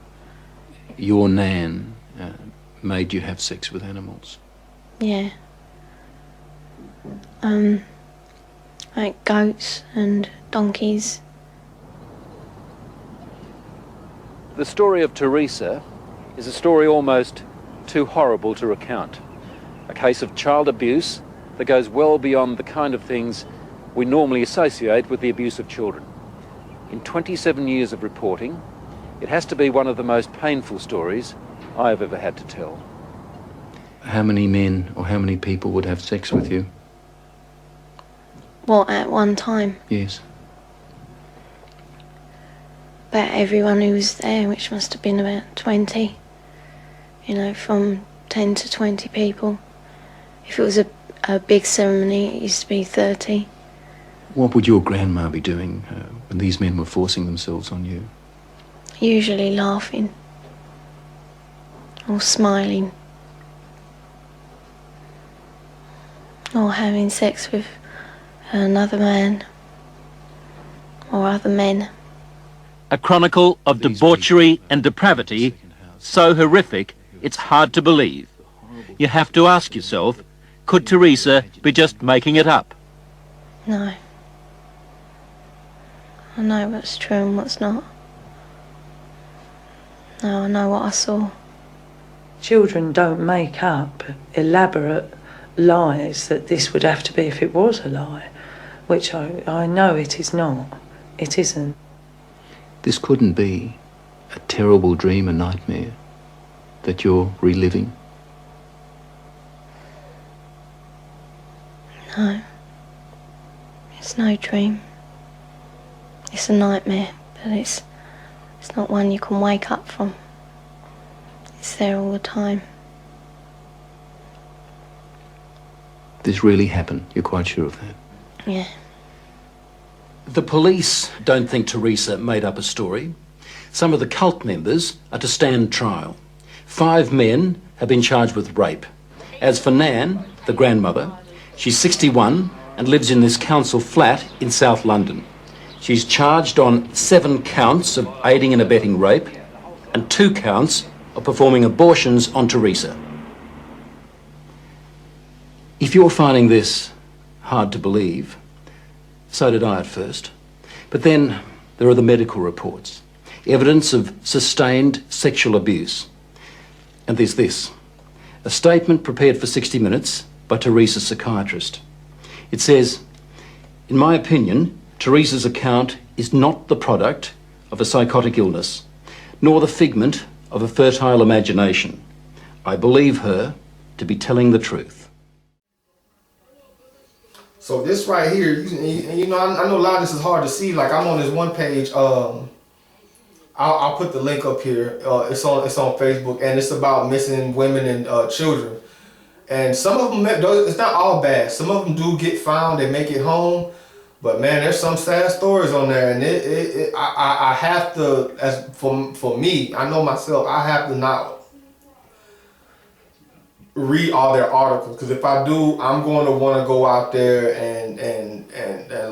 Your nan made you have sex with animals? Yeah. Like goats and donkeys. The story of Teresa is a story almost too horrible to recount. A case of child abuse that goes well beyond the kind of things we normally associate with the abuse of children. In 27 years of reporting, it has to be one of the most painful stories I have ever had to tell. How many men or how many people would have sex with you? What, at one time? Yes. About everyone who was there, which must have been about 20. You know, from 10 to 20 people. If it was a big ceremony, it used to be 30. What would your grandma be doing when these men were forcing themselves on you? Usually laughing. Or smiling. or having sex with another man or other men. A chronicle of debauchery and depravity so horrific it's hard to believe. You have to ask yourself, could Teresa be just making it up? No. I know what's true and what's not. No, I know what I saw. Children don't make up elaborate lies that this would have to be if it was a lie, which I know it is not. It isn't. This couldn't be a terrible dream, a nightmare that you're reliving. No. It's no dream. It's a nightmare, but it's not one you can wake up from. It's there all the time. This really happened, you're quite sure of that? Yeah. The police don't think Teresa made up a story. Some of the cult members are to stand trial. 5 men have been charged with rape. As for Nan, the grandmother, she's 61 and lives in this council flat in South London. She's charged on 7 counts of aiding and abetting rape and 2 counts of performing abortions on Teresa. If you're finding this hard to believe, so did I at first. But then there are the medical reports, evidence of sustained sexual abuse. And there's this, a statement prepared for 60 Minutes by Teresa's psychiatrist. It says, in my opinion, Teresa's account is not the product of a psychotic illness, nor the figment of a fertile imagination. I believe her to be telling the truth. So this right here, you know, I know a lot of this is hard to see. Like I'm on this one page. I'll put the link up here. It's on Facebook, and it's about missing women and children. And some of them, it's not all bad. Some of them do get found and make it home. But man, there's some sad stories on there, and I have to, as for me, I know myself, I have to not read all their articles, because if I do, I'm going to want to go out there and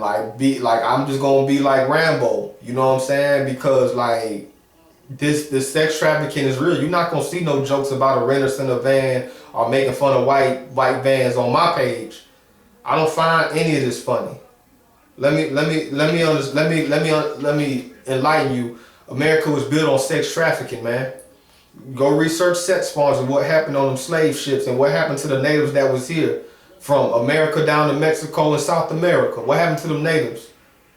like be like, I'm just going to be like Rambo, you know what I'm saying? Because like this sex trafficking is real. You're not going to see no jokes about a renters in a van or making fun of white vans on my page. I don't find any of this funny. Let me enlighten you. America was built on sex trafficking, man. Go research sex farms and what happened on them slave ships and what happened to the natives that was here from America down to Mexico and South America. What happened to them natives?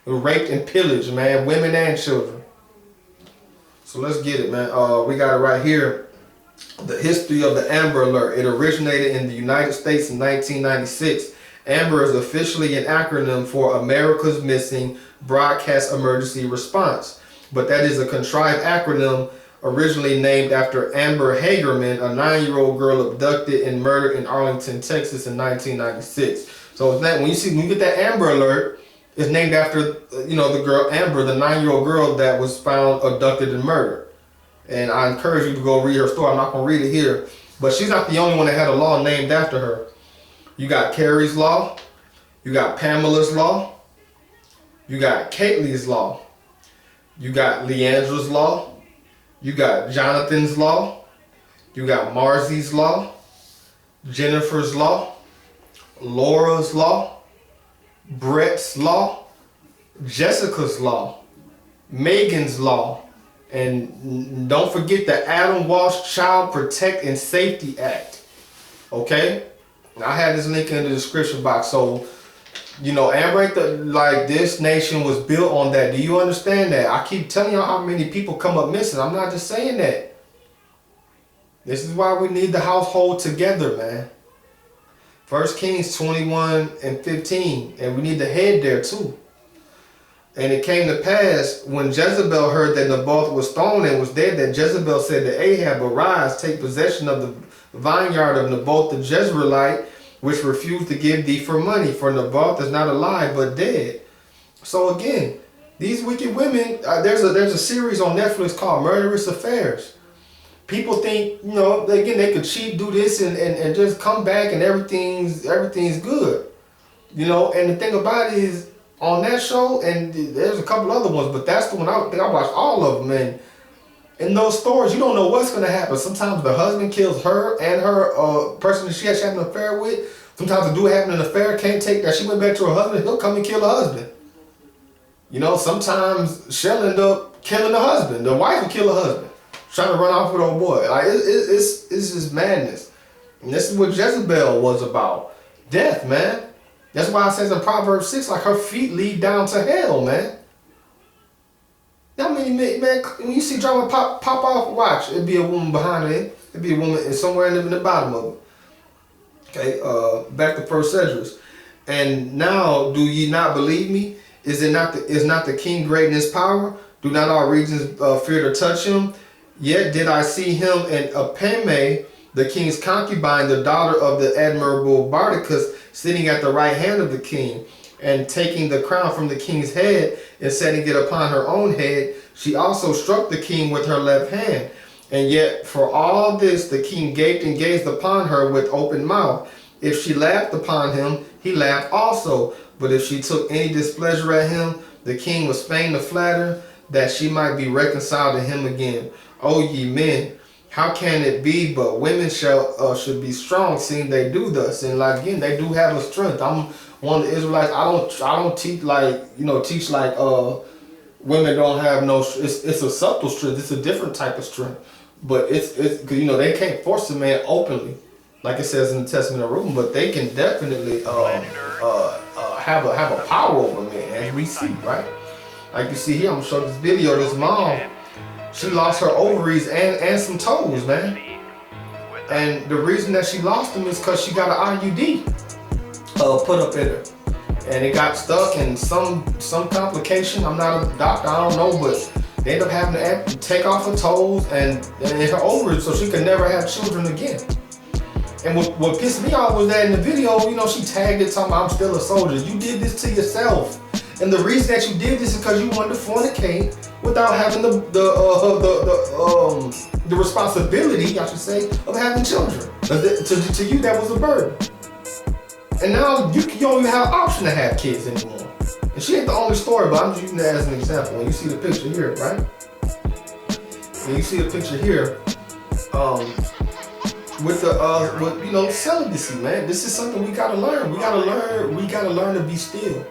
They were raped and pillaged, man, women and children. So let's get it, man. We got it right here. The history of the Amber Alert. It originated in the United States in 1996. Amber is officially an acronym for America's Missing Broadcast Emergency Response, but that is a contrived acronym originally named after AmberHagerman, a 9-year-old girl abducted and murdered in Arlington, Texas in 1996. So that when you get that Amber Alert, it's named after, you know, the girl Amber, the 9-year-old girl that was found abducted and murdered. And I encourage you to go read her story. I'm not going to read it here, but she's not the only one that had a law named after her. You got Carrie's Law, you got Pamela's Law, you got Kaylee's Law, you got Leandra's Law, you got Jonathan's Law, you got Marzy's Law, Jennifer's Law, Laura's Law, Brett's Law, Jessica's Law, Megan's Law, and don't forget the Adam Walsh Child Protect and Safety Act. Okay? I had this link in the description box. So, you know, Amber, like this nation was built on that. Do you understand that? I keep telling you how many people come up missing. I'm not just saying that. This is why we need the household together, man. 1 Kings 21:15, and we need the head there too. And it came to pass when Jezebel heard that Naboth was stoned and was dead, that Jezebel said to Ahab, arise, take possession of the vineyard of Naboth the Jezreelite, which refused to give thee for money, for Naboth is not alive but dead. So again, these wicked women, there's a series on Netflix called Murderous Affairs. people think, you know, again, they could cheat, do this, and just come back and everything's good. You know, and the thing about it is, on that show, and there's a couple other ones, but that's the one I think I watched all of them, and in those stories, you don't know what's going to happen. Sometimes the husband kills her and her person that she has had an affair with. Sometimes the dude having an affair can't take that. She went back to her husband, he'll come and kill her husband. You know, sometimes she'll end up killing the husband. The wife will kill her husband, trying to run off with old boy. Like, it's just madness. And this is what Jezebel was about. Death, man. That's why it says in Proverbs 6, like, her feet lead down to hell, man. I mean, man, when you see drama pop off, watch. It'd be a woman behind it. It'd be a woman somewhere in the bottom of it. Okay, back to 1 Esdras. And now, do ye not believe me? Is not the king great in his power? Do not all regions fear to touch him? Yet did I see him in Apame, the king's concubine, the daughter of the admirable Bardicus, sitting at the right hand of the king, and taking the crown from the king's head and setting it upon her own head. She also struck the king with her left hand. And yet for all this the king gaped and gazed upon her with open mouth. If she laughed upon him, he laughed also. But if she took any displeasure at him, the king was fain to flatter, that she might be reconciled to him again. O ye men, how can it be but women should be strong, seeing they do thus? And like, again, they do have a strength. I'm one of the Israelites. I don't teach like, you know, women don't have no. It's a subtle strength. It's a different type of strength. But it's you know, they can't force a man openly, like it says in the Testament of Reuben. But they can definitely have a power over men, as we see, right? Like you see here, I'm gonna show this video. This mom, she lost her ovaries and some toes, man. And the reason that she lost them is because she got an IUD put up in her, and it got stuck in some complication. I'm not a doctor, I don't know, but they ended up having to take off her toes and her ovaries so she could never have children again. And what pissed me off was that in the video, you know, she tagged it talking about, I'm still a soldier. You did this to yourself. And the reason that you did this is because you wanted to fornicate without having the responsibility, I should say, of having children. To you, that was a burden. And now you don't even have an option to have kids anymore. And she ain't the only story, but I'm just using that as an example. When you see the picture here, right? When you see the picture here, with you know, celibacy, man. This is something we gotta learn. We gotta learn to be still.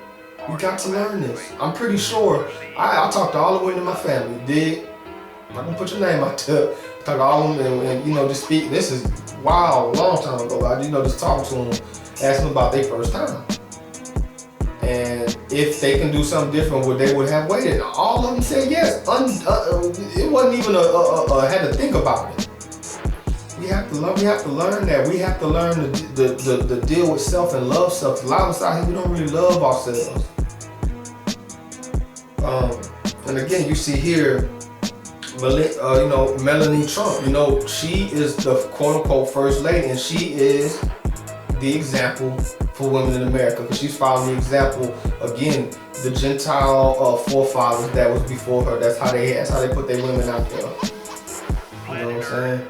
We got to learn this. I'm pretty sure. I talked to all the women in my family. I'm not gonna put your name out there. Talk to all of them and you know, just speak. This is wow, a long time ago. I just talked to them, asked them about their first time, and if they can do something different, they would have waited. All of them said yes. It wasn't even had to think about it. We have to learn that. We have to learn to deal with self and love self. A lot of us out here, we don't really love ourselves. And again, you see here, you know, Melanie Trump. You know, she is the quote-unquote first lady, and she is the example for women in America, because she's following the example, again, the Gentile forefathers that was before her. That's how they put their women out there. You know what I'm saying?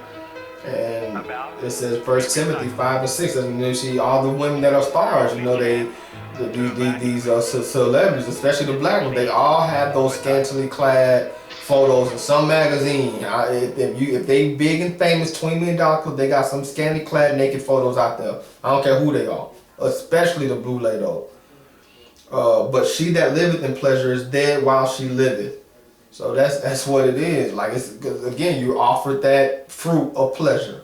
And it says 1 Timothy 5 and 6. And you see all the women that are stars, you know, these celebrities, especially the black ones, they all have those scantily clad photos in some magazine. If they big and famous, $20 million, they got some scantily clad naked photos out there. I don't care who they are, especially the blue lady though. But she that liveth in pleasure is dead while she liveth. So that's what it is. Like, it's, again, you offered that fruit of pleasure.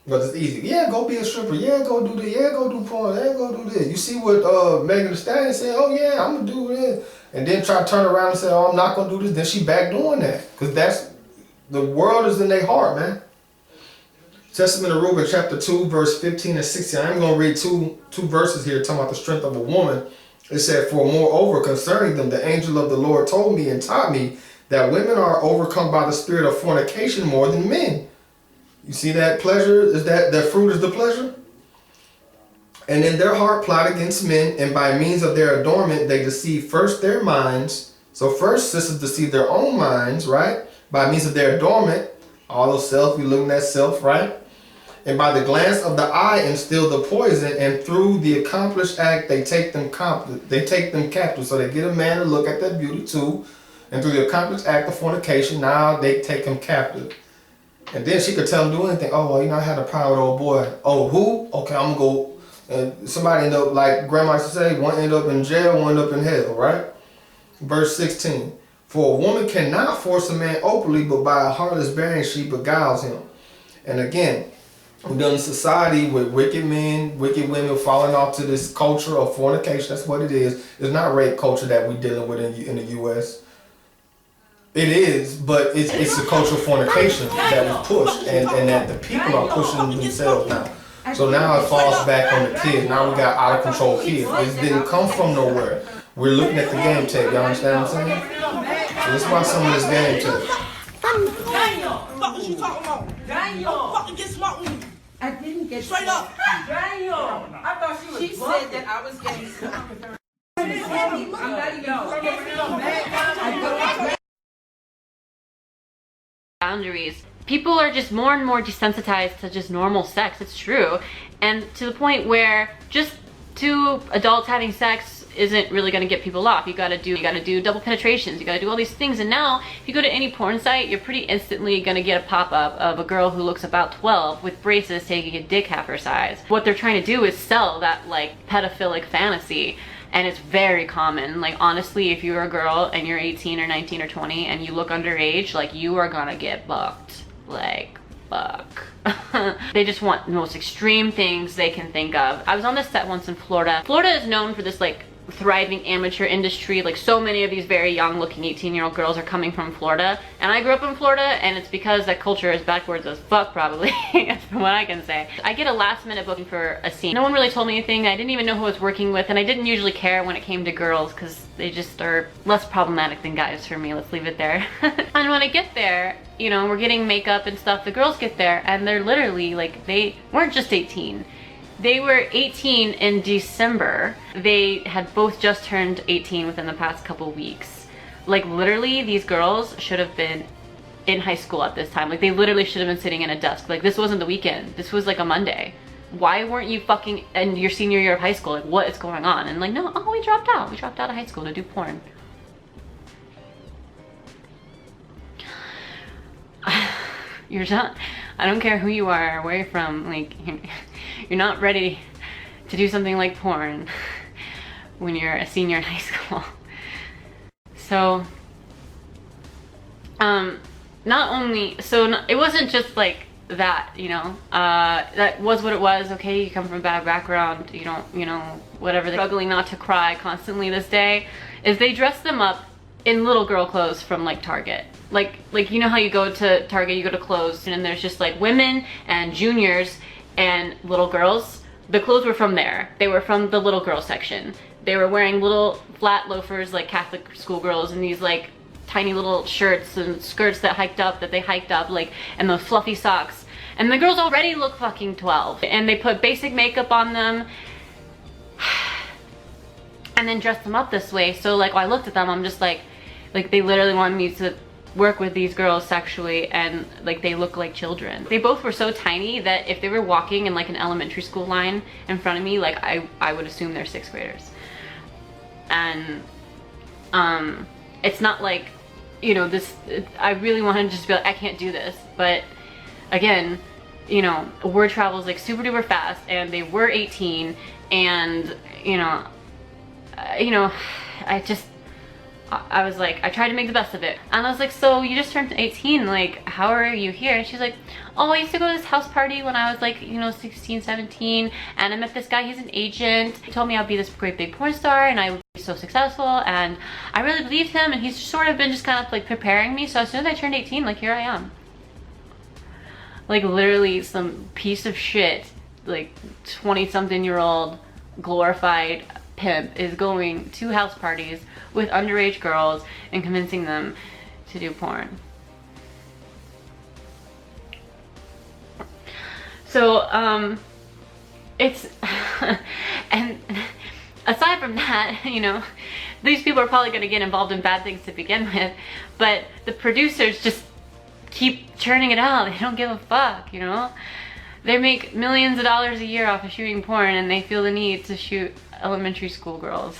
But it's easy. Yeah, go be a stripper. Yeah, go do this. Yeah, go do porn. Yeah, go do this. You see what Megan Thee Stallion said? Oh yeah, I'm gonna do this. And then try to turn around and say, oh, I'm not gonna do this. Then she back doing that. Because that's, the world is in their heart, man. Testament of Reuben, chapter 2, verse 15 and 16. I'm gonna read two verses here talking about the strength of a woman. It said, for moreover, concerning them, the angel of the Lord told me and taught me that women are overcome by the spirit of fornication more than men. You see that pleasure? Is that fruit is the pleasure? And in their heart plot against men, and by means of their adornment, they deceive first their minds. So first, sisters deceive their own minds, right? By means of their adornment, All those self, we looking at self, right? And by the glance of the eye instill the poison, and through the accomplished act they take them captive. So they get a man to look at their beauty too, and through the accomplished act of fornication, now they take him captive. And then she could tell him do anything. Oh, well, you know, I had a problem with old boy. Oh, who? Okay, I'm gonna go. And somebody end up, like grandma used to say, one end up in jail, one end up in hell, right? Verse 16. For a woman cannot force a man openly, but by a heartless bearing she beguiles him. And again, we're done in society with wicked men, wicked women falling off to this culture of fornication. That's what it is. It's not rape culture that we're dealing with in the U.S. It is, but it's a culture of fornication that was pushed, and that the people are pushing themselves now. So now it falls back on the kids. Now we got out of control kids. It didn't come from nowhere. We're looking at the game tape. Y'all understand what I'm saying? So let's watch some of this game tape. Daniel, what was you talking about? Daniel, fucking get smart with me. I didn't get straight up. Daniel, I thought she was. She said that I was getting smart with her. I'm not even. Boundaries. People are just more and more desensitized to just normal sex. It's true, and to the point where just two adults having sex isn't really going to get people off. You gotta do double penetrations, you gotta do all these things. And now if you go to any porn site, you're pretty instantly gonna get a pop-up of a girl who looks about 12 with braces taking a dick half her size. What they're trying to do is sell that like pedophilic fantasy, and it's very common. Like honestly, if you're a girl and you're 18 or 19 or 20 and you look underage, like you are gonna get bucked. Like fuck. They just want the most extreme things they can think of. I was on this set once in Florida. Florida is known for this like thriving amateur industry. Like so many of these very young looking 18-year-old girls are coming from Florida, and I grew up in Florida, and it's because that culture is backwards as fuck probably. That's what I can say. I get a last minute booking for a scene. No one really told me anything. I didn't even know who I was working with, and I didn't usually care when it came to girls because they just are less problematic than guys for me. Let's leave it there. And when I get there, you know, we're getting makeup and stuff, the girls get there and they're literally like, they weren't just 18. They were 18 in December. They had both just turned 18 within the past couple weeks. Like literally these girls should have been in high school at this time. Like they literally should have been sitting in a desk. Like this wasn't the weekend. This was like a Monday. Why weren't you fucking in your senior year of high school? Like what is going on? And like, no, oh, we dropped out. We dropped out of high school to do porn. You're not, I don't care who you are or where you're from, like, you're not ready to do something like porn when you're a senior in high school. So, it wasn't just like that, you know, that was what it was. Okay, you come from a bad background, you don't, you know, whatever. They're struggling not to cry constantly this day, is they dress them up in little girl clothes from like Target. Like you know how you go to Target, you go to clothes, and there's just like women and juniors and little girls. The clothes were from there. They were from the little girl section. They were wearing little flat loafers like Catholic schoolgirls, and these like tiny little shirts and skirts that they hiked up, like, and those fluffy socks. And the girls already look fucking 12. And they put basic makeup on them and then dressed them up this way. So like when I looked at them, I'm just like they literally wanted me to work with these girls sexually, and like they look like children. They both were so tiny that if they were walking in like an elementary school line in front of me, like I would assume they're 6th graders. And it's not like, you know, I really wanted to just be like, I can't do this. But again, you know, word travels like super duper fast, and they were 18, and you know, I was like, I tried to make the best of it. And I was like, so you just turned 18, like, how are you here? And she's like, oh, I used to go to this house party when I was like, you know, 16, 17, and I met this guy, he's an agent. He told me I'd be this great big porn star and I would be so successful, and I really believed him, and he's sort of been just kind of like preparing me. So as soon as I turned 18, like, here I am. Like literally some piece of shit, like 20-something-year-old glorified pimp is going to house parties with underage girls and convincing them to do porn. So it's and aside from that, you know, these people are probably going to get involved in bad things to begin with, but the producers just keep churning it out. They don't give a fuck, you know? They make millions of dollars a year off of shooting porn, and they feel the need to shoot elementary school girls,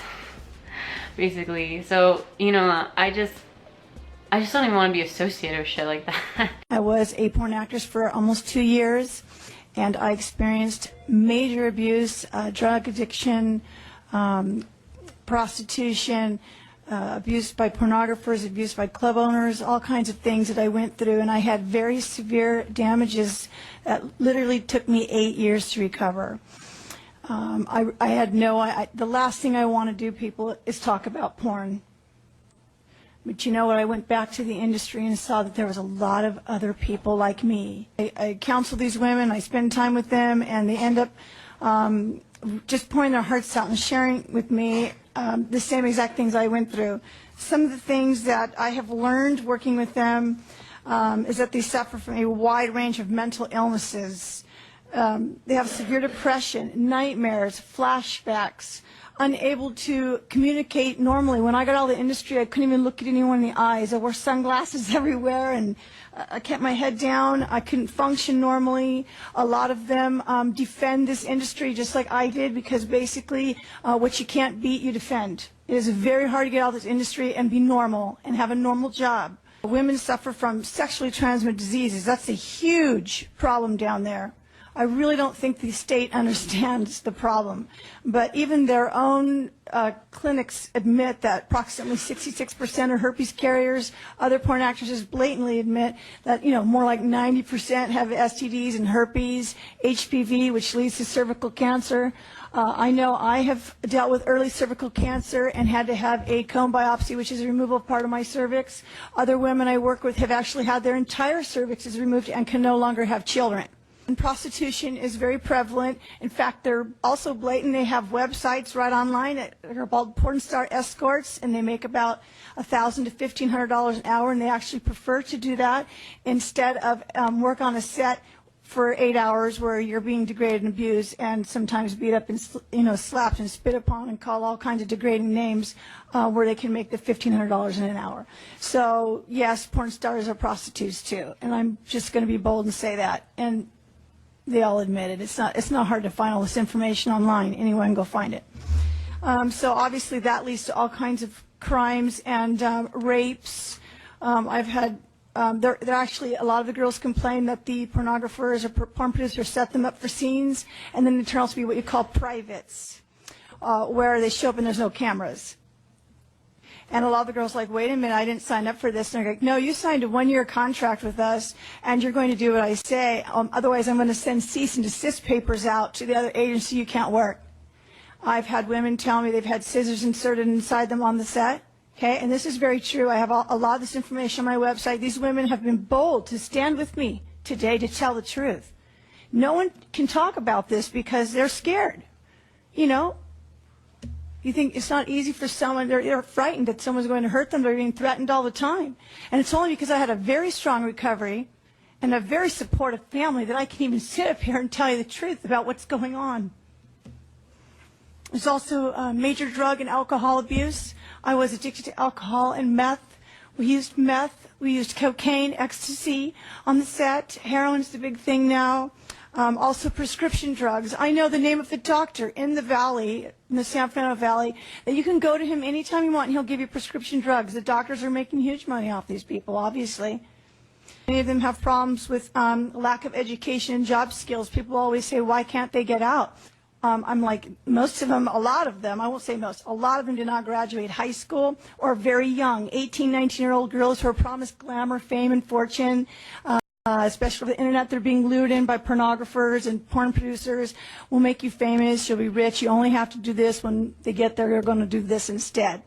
basically. So, you know, I just don't even want to be associated with shit like that. I was a porn actress for almost 2 years, and I experienced major abuse, drug addiction, prostitution, abuse by pornographers, abuse by club owners, all kinds of things that I went through, and I had very severe damages that literally took me 8 years to recover. I had the last thing I want to do, people, is talk about porn. But you know what, I went back to the industry and saw that there was a lot of other people like me. I counsel these women, I spend time with them, and they end up just pouring their hearts out and sharing with me the same exact things I went through. Some of the things that I have learned working with them is that they suffer from a wide range of mental illnesses. They have severe depression, nightmares, flashbacks, unable to communicate normally. When I got out of the industry, I couldn't even look at anyone in the eyes. I wore sunglasses everywhere, and I kept my head down. I couldn't function normally. A lot of them defend this industry just like I did, because basically what you can't beat, you defend. It is very hard to get out of this industry and be normal and have a normal job. Women suffer from sexually transmitted diseases. That's a huge problem down there. I really don't think the state understands the problem. But even their own clinics admit that approximately 66% are herpes carriers. Other porn actresses blatantly admit that, you know, more like 90% have STDs and herpes, HPV, which leads to cervical cancer. I know I have dealt with early cervical cancer and had to have a cone biopsy, which is a removal of part of my cervix. Other women I work with have actually had their entire cervixes removed and can no longer have children. And prostitution is very prevalent. In fact, they're also blatant. They have websites right online that are called porn star escorts, and they make about $1,000 to $1,500 an hour, and they actually prefer to do that instead of work on a set for 8 hours where you're being degraded and abused and sometimes beat up and, you know, slapped and spit upon and called all kinds of degrading names where they can make the $1,500 in an hour. So yes, porn stars are prostitutes too, and I'm just going to be bold and say that. And they all admit it. It's not hard to find all this information online. Anyone can go find it. So obviously that leads to all kinds of crimes and rapes. I've had, they're actually, a lot of the girls complain that the pornographers or porn producers set them up for scenes, and then they turn out to be what you call privates, where they show up and there's no cameras. And a lot of the girls are like, wait a minute, I didn't sign up for this. And they're like, no, you signed a 1-year contract with us, and you're going to do what I say. Otherwise, I'm going to send cease and desist papers out to the other agency. You can't work. I've had women tell me they've had scissors inserted inside them on the set. Okay, and this is very true. I have a lot of this information on my website. These women have been bold to stand with me today to tell the truth. No one can talk about this because they're scared. You know, you think it's not easy for someone, they're frightened that someone's going to hurt them, they're being threatened all the time. And it's only because I had a very strong recovery and a very supportive family that I can even sit up here and tell you the truth about what's going on. There's also major drug and alcohol abuse. I was addicted to alcohol and meth. We used meth, we used cocaine, ecstasy on the set. Heroin's the big thing now. Also prescription drugs. I know the name of the doctor in the valley, in the San Fernando Valley, that you can go to him anytime you want and he'll give you prescription drugs. The doctors are making huge money off these people, obviously. Many of them have problems with lack of education and job skills. People always say, why can't they get out? I'm like, most of them, a lot of them, I won't say most, a lot of them did not graduate high school or very young, 18, 19-year-old girls who are promised glamour, fame, and fortune. Especially with the internet, they're being lured in by pornographers and porn producers. We'll make you famous, you'll be rich, you only have to do this. When they get there, you're going to do this instead.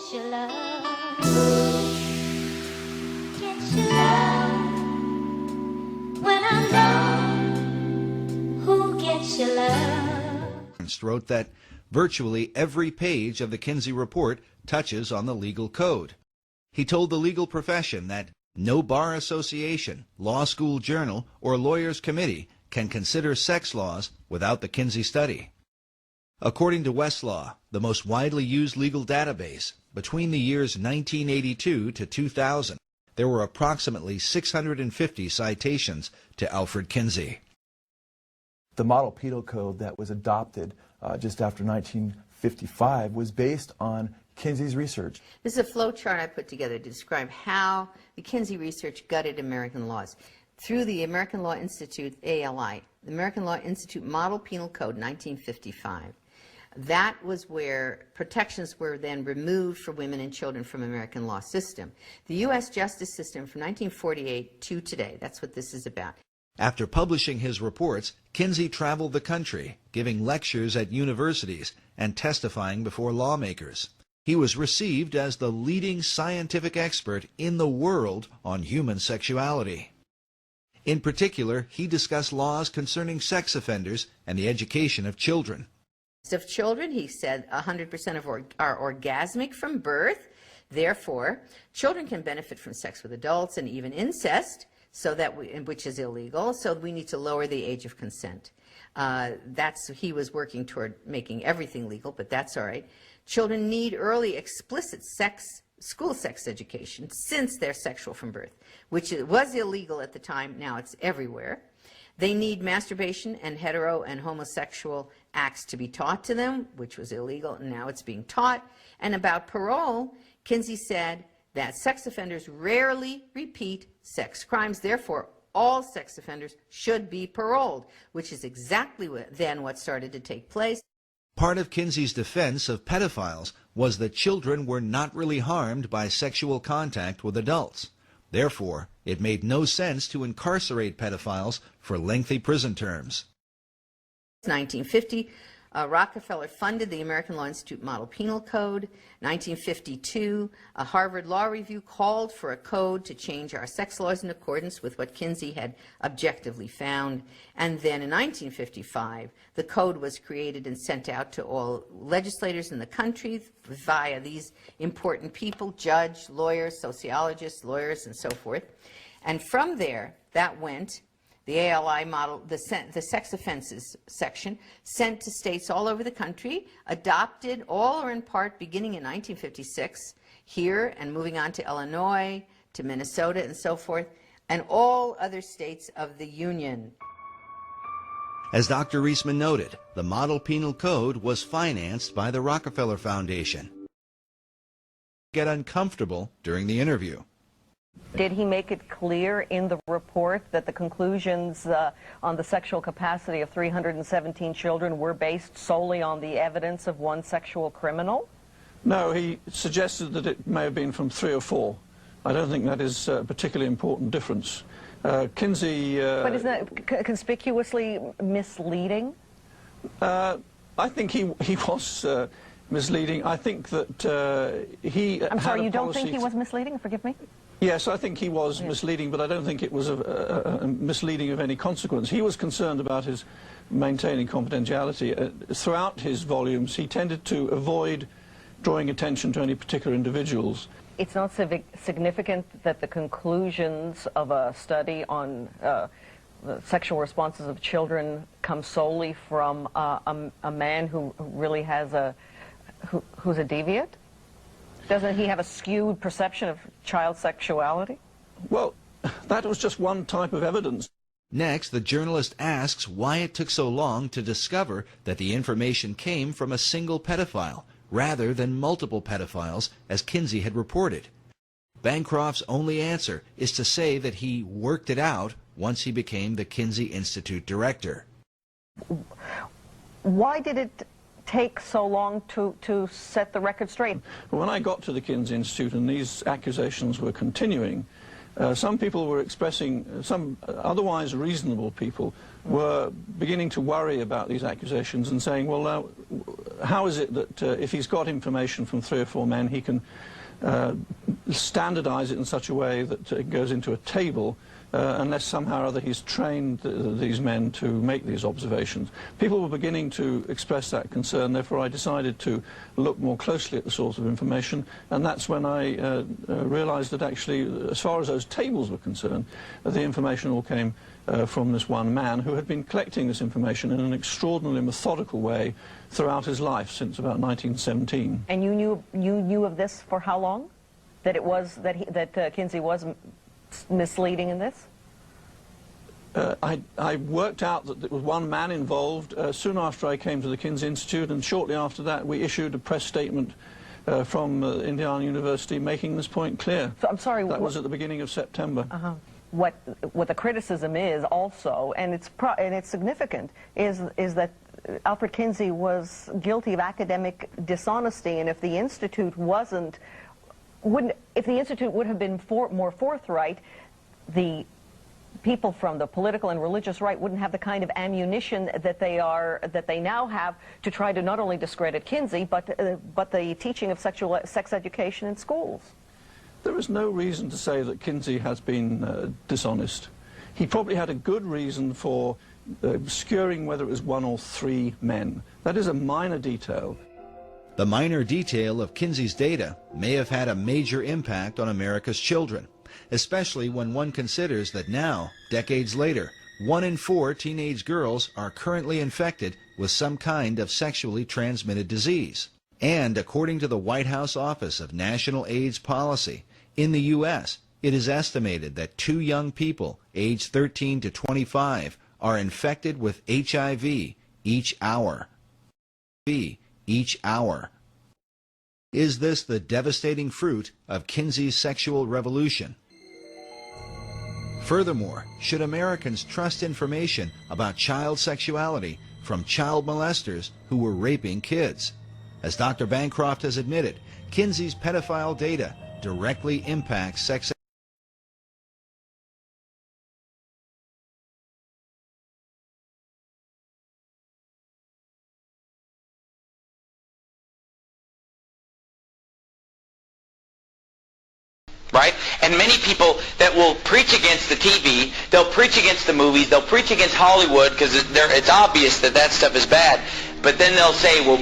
gets your love? Who gets your love? When I'm gone, who gets your love? Wrote that virtually every page of the Kinsey Report touches on the legal code. He told the legal profession that no bar association, law school journal, or lawyers' committee can consider sex laws without the Kinsey study. According to Westlaw, the most widely used legal database, between the years 1982 to 2000, there were approximately 650 citations to Alfred Kinsey. The model penal code that was adopted just after 1955 was based on Kinsey's research. This is a flow chart I put together to describe how the Kinsey research gutted American laws. Through the American Law Institute, ALI, the American Law Institute Model Penal Code, 1955. That was where protections were then removed for women and children from American law system. The U.S. justice system from 1948 to today, that's what this is about. After publishing his reports, Kinsey traveled the country, giving lectures at universities and testifying before lawmakers. He was received as the leading scientific expert in the world on human sexuality. In particular, he discussed laws concerning sex offenders and the education of children. Of children, he said 100% are orgasmic from birth. Therefore, children can benefit from sex with adults and even incest, which is illegal, so we need to lower the age of consent. He was working toward making everything legal, but that's all right. Children need early explicit school sex education since they're sexual from birth, which was illegal at the time, now it's everywhere. They need masturbation and hetero and homosexual acts to be taught to them, which was illegal, and now it's being taught. And about parole, Kinsey said that sex offenders rarely repeat sex crimes, therefore all sex offenders should be paroled, which is exactly what started to take place. Part of Kinsey's defense of pedophiles was that children were not really harmed by sexual contact with adults. Therefore, it made no sense to incarcerate pedophiles for lengthy prison terms. 1950, Rockefeller funded the American Law Institute Model Penal Code. 1952, a Harvard Law Review called for a code to change our sex laws in accordance with what Kinsey had objectively found. And then in 1955, the code was created and sent out to all legislators in the country via these important people, judge, lawyers, sociologists, lawyers, and so forth. And from there, that went the ALI model, the sex offenses section, sent to states all over the country, adopted all or in part beginning in 1956 here and moving on to Illinois, to Minnesota and so forth, and all other states of the Union. As Dr. Reisman noted, the Model Penal Code was financed by the Rockefeller Foundation. Get uncomfortable during the interview. Did he make it clear in the report that the conclusions on the sexual capacity of 317 children were based solely on the evidence of one sexual criminal? No, he suggested that it may have been from 3 or 4. I don't think that is a particularly important difference. Kinsey... But isn't that conspicuously misleading? I think he was misleading. I think that he I'm sorry, you don't policy think he was misleading? Forgive me? Yes, I think he was misleading, but I don't think it was a misleading of any consequence. He was concerned about his maintaining confidentiality. Throughout his volumes, he tended to avoid drawing attention to any particular individuals. It's not significant that the conclusions of a study on the sexual responses of children come solely from a man who really has who's a deviant? Doesn't he have a skewed perception of child sexuality? Well, that was just one type of evidence. Next, the journalist asks why it took so long to discover that the information came from a single pedophile, rather than multiple pedophiles, as Kinsey had reported. Bancroft's only answer is to say that he worked it out once he became the Kinsey Institute director. Why did it take so long to set the record straight? When I got to the Kinsey Institute and these accusations were continuing, some people were expressing, some otherwise reasonable people were beginning to worry about these accusations and saying, well, now, how is it that if he's got information from 3 or 4 men, he can standardize it in such a way that it goes into a table, unless somehow or other he's trained these men to make these observations. People were beginning to express that concern, therefore I decided to look more closely at the source of information, and that's when I realized that actually, as far as those tables were concerned, the information all came from this one man who had been collecting this information in an extraordinarily methodical way throughout his life since about 1917. And you knew of this for how long? That it was that Kinsey was misleading in this? I worked out that there was one man involved soon after I came to the Kinsey Institute, and shortly after that we issued a press statement from Indiana University making this point clear. So, I'm sorry. That was at the beginning of September. What the criticism is also, and it's significant, is that Alfred Kinsey was guilty of academic dishonesty, and if the Institute if the Institute would have been more forthright, the people from the political and religious right wouldn't have the kind of ammunition that they now have to try to not only discredit Kinsey, but the teaching of sex education in schools. There is no reason to say that Kinsey has been dishonest. He probably had a good reason for obscuring whether it was 1 or 3 men. That is a minor detail. The minor detail of Kinsey's data may have had a major impact on America's children, especially when one considers that now, decades later, 1 in 4 teenage girls are currently infected with some kind of sexually transmitted disease. And according to the White House Office of National AIDS Policy, in the U.S., it is estimated that 2 young people aged 13 to 25 are infected with HIV each hour. Each hour. Is this the devastating fruit of Kinsey's sexual revolution? Furthermore, should Americans trust information about child sexuality from child molesters who were raping kids? As Dr. Bancroft has admitted, Kinsey's pedophile data directly impacts sex. Right? And many people that will preach against the TV, they'll preach against the movies, they'll preach against Hollywood because it's obvious that that stuff is bad. But then they'll say, well,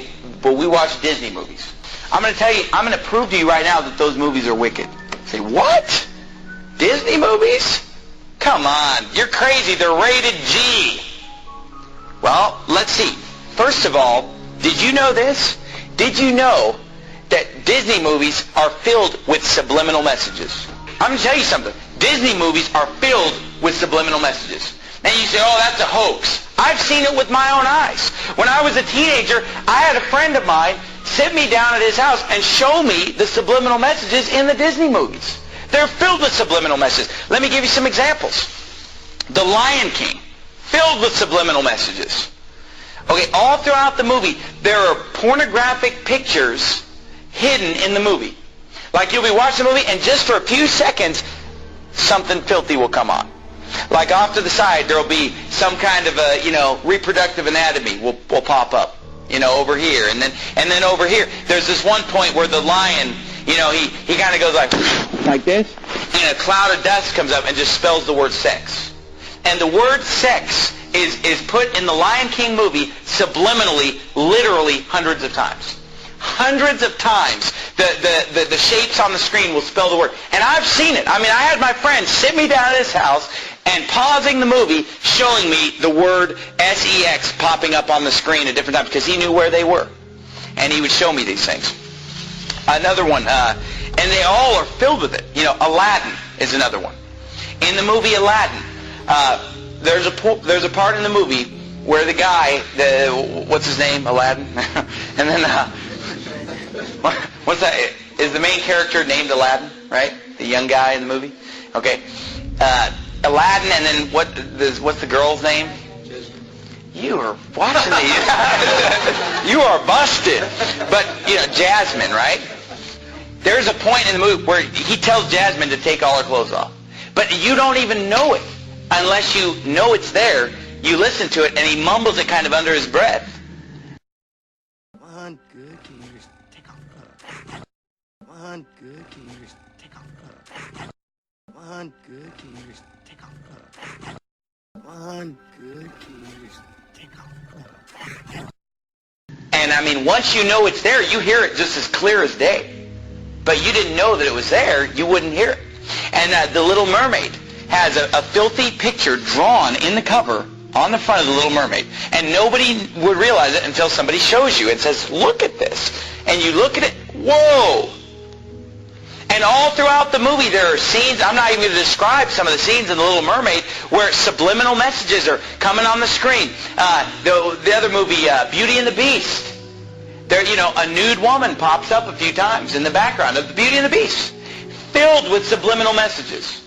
we watch Disney movies. I'm going to tell you, I'm going to prove to you right now that those movies are wicked. Say, what? Disney movies? Come on, you're crazy. They're rated G. Well, let's see. First of all, did you know this? Did you know that Disney movies are filled with subliminal messages? I'm going to tell you something. Disney movies are filled with subliminal messages. And you say, oh, that's a hoax. I've seen it with my own eyes. When I was a teenager, I had a friend of mine sit me down at his house and show me the subliminal messages in the Disney movies. They're filled with subliminal messages. Let me give you some examples. The Lion King, filled with subliminal messages. Okay, all throughout the movie, there are pornographic pictures hidden in the movie. Like you'll be watching the movie and just for a few seconds, something filthy will come on. Like off to the side, there'll be some kind of a, reproductive anatomy will pop up, over here. And then over here, there's this one point where the lion, he kind of goes like this. And a cloud of dust comes up and just spells the word sex. And the word sex is put in the Lion King movie subliminally, literally hundreds of times. Hundreds of times the shapes on the screen will spell the word. And I've seen it. I mean, I had my friend sit me down at his house and pausing the movie, showing me the word sex popping up on the screen at different times because he knew where they were. And he would show me these things. Another one, and they all are filled with it. Aladdin is another one. In the movie Aladdin, there's a part in the movie where the guy, what's his name, Aladdin? And then, what's that? Is the main character named Aladdin, right? The young guy in the movie? Okay. Aladdin, and then what's the girl's name? You are watching these. You are busted. But, Jasmine, right? There's a point in the movie where he tells Jasmine to take all her clothes off. But you don't even know it unless you know it's there. You listen to it, and he mumbles it kind of under his breath. Come on, on, good. Can you just take off the glove? Come on, good. Can you just take off the glove? Come on, good. Can you just take off the glove? And I mean, once you know it's there, you hear it just as clear as day. But you didn't know that it was there, you wouldn't hear it. And The Little Mermaid has a filthy picture drawn in the cover on the front of The Little Mermaid. And nobody would realize it until somebody shows you and says, look at this. And you look at it, whoa! And all throughout the movie there are scenes, I'm not even going to describe some of the scenes in The Little Mermaid, where subliminal messages are coming on the screen. The other movie, Beauty and the Beast. There, you know, a nude woman pops up a few times in the background of the Beauty and the Beast, filled with subliminal messages.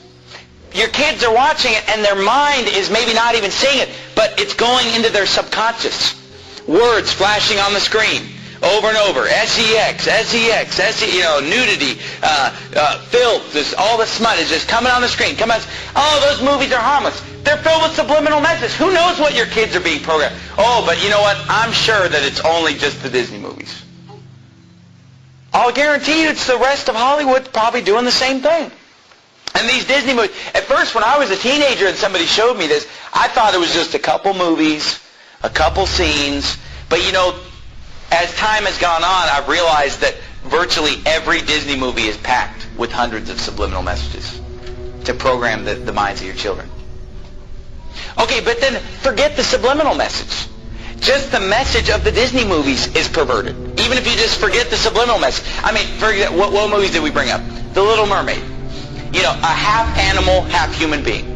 Your kids are watching it, and their mind is maybe not even seeing it, but it's going into their subconscious. Words flashing on the screen over and over. S-E-X, S-E-X, S-E, you know, nudity, filth, all the smut is just coming on the screen. Oh, those movies are harmless. They're filled with subliminal messages. Who knows what your kids are being programmed? Oh, but you know what? I'm sure that it's only just the Disney movies. I'll guarantee you it's the rest of Hollywood probably doing the same thing. And these Disney movies, at first when I was a teenager and somebody showed me this, I thought it was just a couple movies, a couple scenes. But you know, as time has gone on, I've realized that virtually every Disney movie is packed with hundreds of subliminal messages to program the minds of your children. Okay, but then forget the subliminal message. Just the message of the Disney movies is perverted. Even if you just forget the subliminal message. I mean, forget, what movies did we bring up? The Little Mermaid. You know, a half animal, half human being.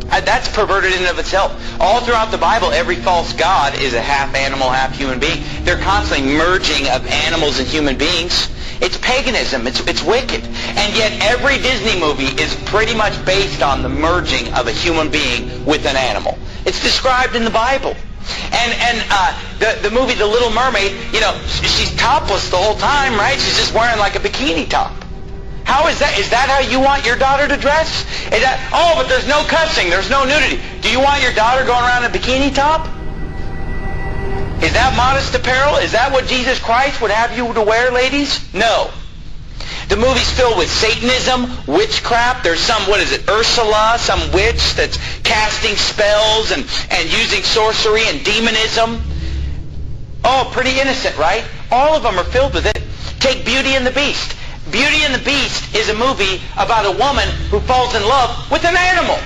That's perverted in and of itself. All throughout the Bible, every false god is a half animal, half human being. They're constantly merging of animals and human beings. It's paganism. It's wicked. And yet every Disney movie is pretty much based on the merging of a human being with an animal. It's described in the Bible. And the movie The Little Mermaid, you know, she's topless the whole time, right? She's just wearing like a bikini top. How is that? Is that how you want your daughter to dress? Oh, but there's no cussing, there's no nudity. Do you want your daughter going around in a bikini top? Is that modest apparel? Is that what Jesus Christ would have you to wear, ladies? No. The movie's filled with Satanism, witchcraft. There's some, Ursula, some witch that's casting spells and using sorcery and demonism. Oh, pretty innocent, right? All of them are filled with it. Take Beauty and the Beast. Beauty and the Beast is a movie about a woman who falls in love with an animal.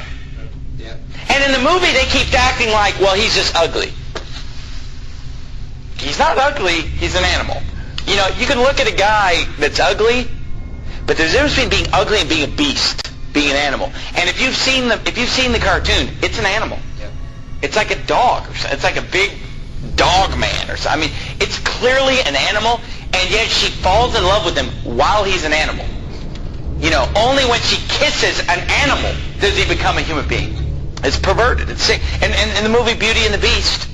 Yeah. And in the movie they keep acting like, well, he's just ugly. He's not ugly, he's an animal. You know, you can look at a guy that's ugly, but there's a difference between being ugly and being a beast, being an animal. And if you've seen the cartoon, it's an animal. Yeah. It's like a dog, or something. It's like a big dog man or something. I mean, it's clearly an animal, and yet she falls in love with him while he's an animal. You know, only when she kisses an animal does he become a human being. It's perverted. It's sick. And in the movie Beauty and the Beast,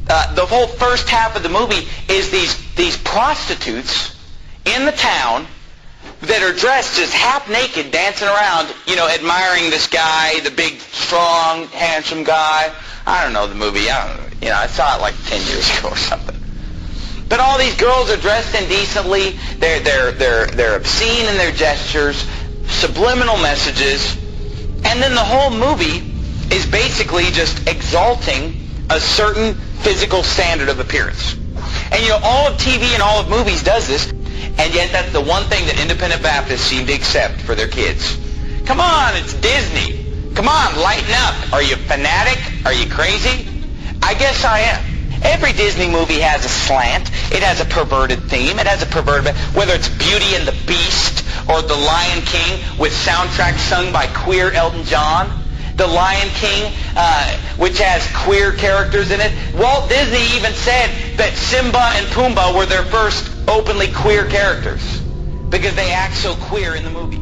the whole first half of the movie is these prostitutes in the town that are dressed just half naked, dancing around, you know, admiring this guy, the big, strong, handsome guy. I don't know the movie. I don't know. You know, I saw it like 10 years ago or something. But all these girls are dressed indecently. They're obscene in their gestures, subliminal messages, and then the whole movie is basically just exalting a certain physical standard of appearance. And you know, all of TV and all of movies does this, and yet that's the one thing that independent Baptists seem to accept for their kids. Come on, it's Disney. Come on, lighten up. Are you fanatic? Are you crazy? I guess I am. Every Disney movie has a slant. It has a perverted theme. It has a perverted, whether it's Beauty and the Beast or The Lion King with soundtracks sung by queer Elton John. The Lion King, which has queer characters in it. Walt Disney even said that Simba and Pumbaa were their first openly queer characters because they act so queer in the movie.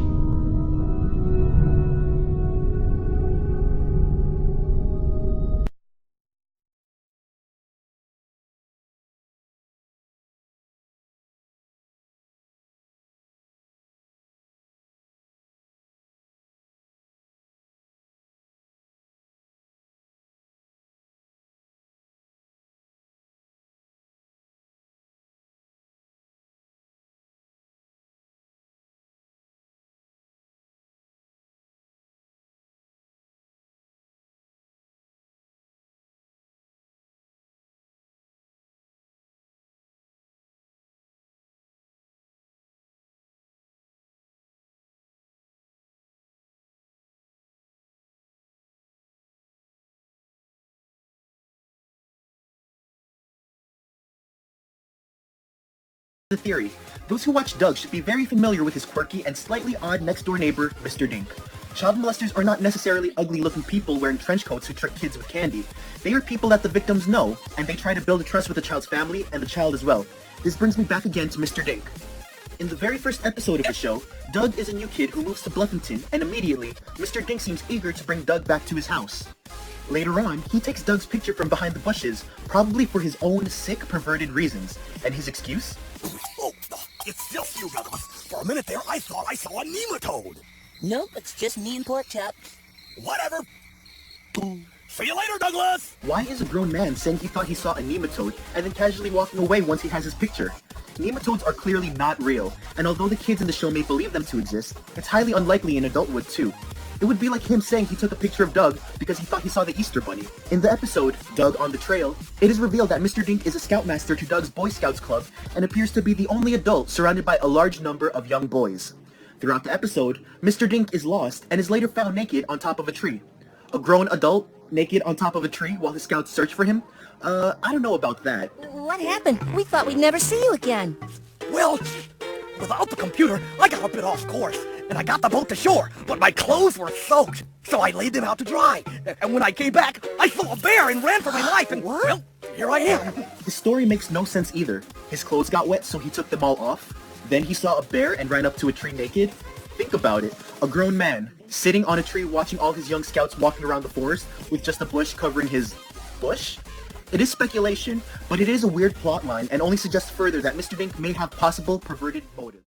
The theory. Those who watch Doug should be very familiar with his quirky and slightly odd next-door neighbor, Mr. Dink. Child molesters are not necessarily ugly-looking people wearing trench coats who trick kids with candy. They are people that the victims know, and they try to build a trust with the child's family and the child as well. This brings me back again to Mr. Dink. In the very first episode of the show, Doug is a new kid who moves to Bluffington, and immediately, Mr. Dink seems eager to bring Doug back to his house. Later on, he takes Doug's picture from behind the bushes, probably for his own sick, perverted reasons. And his excuse? Oh, it's just you, Douglas. For a minute there, I thought I saw a nematode. Nope, it's just me and Pork Chop. Whatever. See you later, Douglas! Why is a grown man saying he thought he saw a nematode and then casually walking away once he has his picture? Nematodes are clearly not real, and although the kids in the show may believe them to exist, it's highly unlikely an adult would too. It would be like him saying he took a picture of Doug because he thought he saw the Easter Bunny. In the episode, Doug on the Trail, it is revealed that Mr. Dink is a scoutmaster to Doug's Boy Scouts club and appears to be the only adult surrounded by a large number of young boys. Throughout the episode, Mr. Dink is lost and is later found naked on top of a tree. A grown adult naked on top of a tree while the scouts search for him? I don't know about that. What happened? We thought we'd never see you again. Well, without the computer, I got a bit off course, and I got the boat to shore, but my clothes were soaked, so I laid them out to dry. And when I came back, I saw a bear and ran for my life, and, well, here I am. His story makes no sense either. His clothes got wet, so he took them all off. Then he saw a bear and ran up to a tree naked. Think about it. A grown man, sitting on a tree watching all his young scouts walking around the forest with just a bush covering his bush? It is speculation, but it is a weird plot line and only suggests further that Mr. Dink may have possible perverted motives.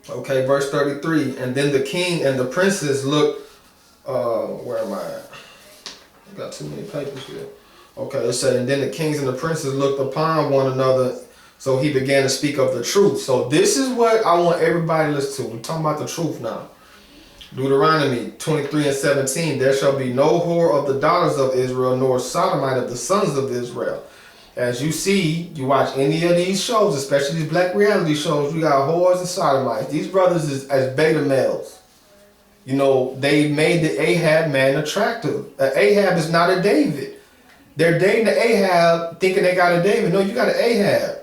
Okay, verse 33. And then the king and the princess looked, where am I at? I got too many papers here. Okay, let's say, and then the kings and the princes looked upon one another, so he began to speak of the truth. So this is what I want everybody to listen to. We're talking about the truth now. Deuteronomy 23:17, there shall be no whore of the daughters of Israel, nor sodomite of the sons of Israel. As you see, you watch any of these shows, especially these black reality shows, we got whores and sodomites. These brothers is as beta males. You know, they made the Ahab man attractive. Ahab is not a David. They're dating the Ahab thinking they got a David. No, you got an Ahab.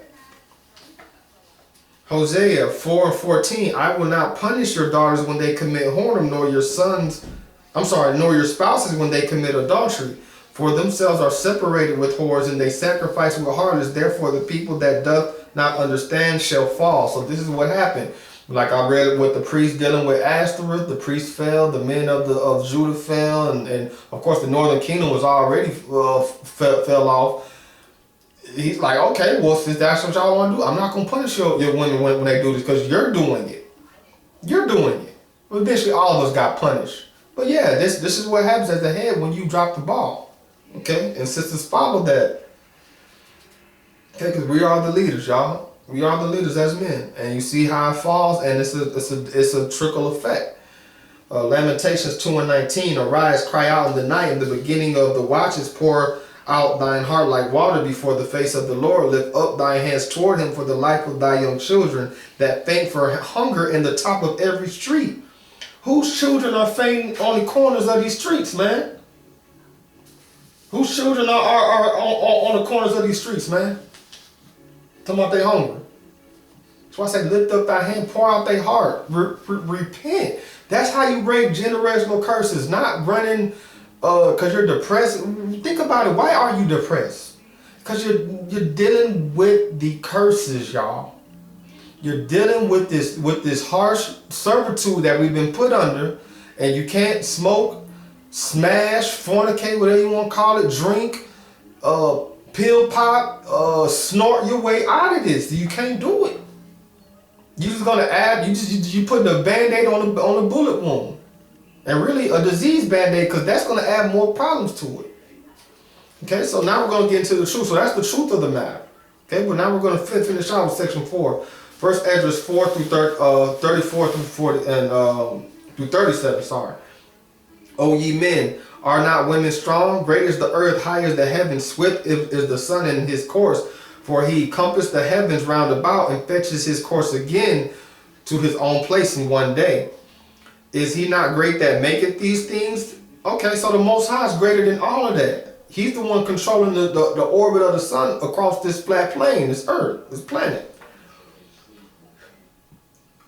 Hosea 4:14, I will not punish your daughters when they commit whoredom, nor your spouses when they commit adultery. For themselves are separated with whores, and they sacrifice with harlots. Therefore the people that doth not understand shall fall. So this is what happened. Like I read what the priest dealing with Ashtoreth, the priest fell, the men of Judah fell, and of course the northern kingdom was already fell off. He's like, okay, well, since that's what y'all want to do, I'm not going to punish your women when they do this, because you're doing it. You're doing it. Well, eventually all of us got punished. But yeah, this is what happens at the head when you drop the ball. Okay? And sisters follow that. Okay, because we are the leaders, y'all. We are the leaders as men. And you see how it falls, and it's a trickle effect. Lamentations 2:19, arise, cry out in the night, in the beginning of the watches, pour out thine heart like water before the face of the Lord. Lift up thy hands toward him for the life of thy young children that faint for hunger in the top of every street. Whose children are fainting on the corners of these streets, man? Whose children are on the corners of these streets, man? Talking about they hunger. That's why I say lift up thy hand, pour out thy heart, repent. That's how you break generational curses, not running because you're depressed. Think about it. Why are you depressed? Because you're dealing with the curses, y'all. You're dealing with this harsh servitude that we've been put under, and you can't smoke, smash, fornicate, whatever you want to call it, drink, pill pop, snort your way out of this. You can't do it. You're just gonna add. You putting a band-aid on a bullet wound. And really a disease band-aid, because that's going to add more problems to it. Okay, so now we're going to get into the truth. So that's the truth of the matter. Okay, but now we're going to finish out with section 4. First Esdras 4 through 34 through 40 and through 37. Sorry. O ye men, are not women strong? Great is the earth, high as the heavens. Swift is the sun in his course. For he compassed the heavens round about and fetches his course again to his own place in one day. Is he not great that maketh these things? Okay, so the Most High is greater than all of that. He's the one controlling the orbit of the sun across this flat plane, this earth, this planet.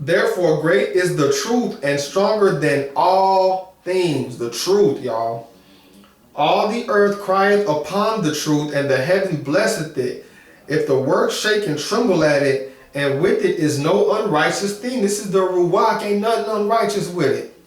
Therefore, great is the truth and stronger than all things. The truth, y'all. All the earth crieth upon the truth, and the heaven blesseth it. If the work shake and tremble at it, and with it is no unrighteous thing. This is the Ruach. Ain't nothing unrighteous with it.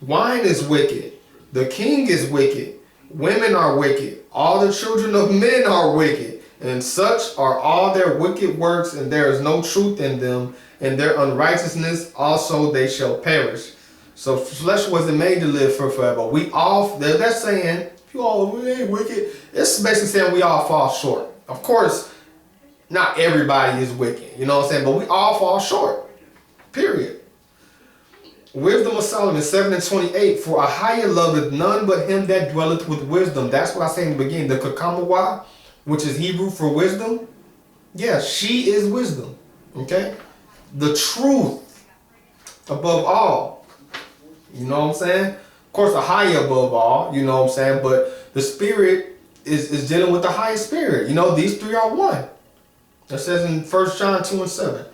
Wine is wicked. The king is wicked. Women are wicked. All the children of men are wicked. And such are all their wicked works, and there is no truth in them. And their unrighteousness also they shall perish. So flesh wasn't made to live forever. We all, that's saying, we ain't wicked. It's basically saying we all fall short. Of course, not everybody is wicked, you know what I'm saying? But we all fall short, period. Wisdom of Solomon 7:28, for a higher loveth none but him that dwelleth with wisdom. That's what I say in the beginning, the Kakamawa, which is Hebrew for wisdom. Yeah, she is wisdom, okay? The truth above all, you know what I'm saying? Of course, a higher above all, you know what I'm saying? But the spirit is dealing with the higher spirit. You know, these three are one. It says in 1 John 2:7.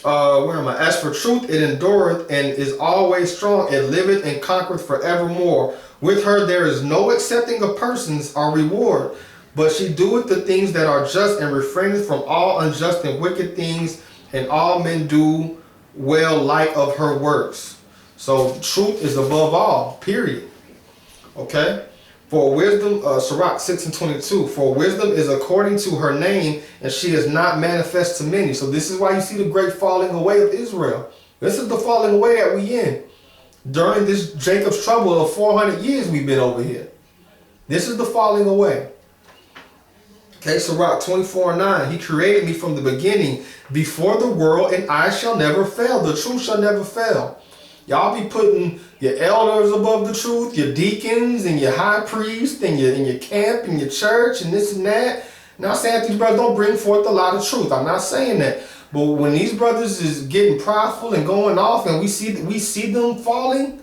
Where am I? As for truth, it endureth and is always strong. It liveth and conquereth forevermore. With her there is no accepting of persons or reward, but she doeth the things that are just and refraineth from all unjust and wicked things, and all men do well light of her works. So truth is above all, period. Okay? For wisdom, Sirach 6:22, for wisdom is according to her name, and she is not manifest to many. So this is why you see the great falling away of Israel. This is the falling away that we in. During this Jacob's trouble of 400 years we've been over here. This is the falling away. Okay, Sirach 24:9, he created me from the beginning, before the world, and I shall never fail. The truth shall never fail. Y'all be putting your elders above the truth, your deacons and your high priest and your camp and your church and this and that. Not saying that these brothers don't bring forth a lot of truth. I'm not saying that. But when these brothers is getting prideful and going off and we see them falling,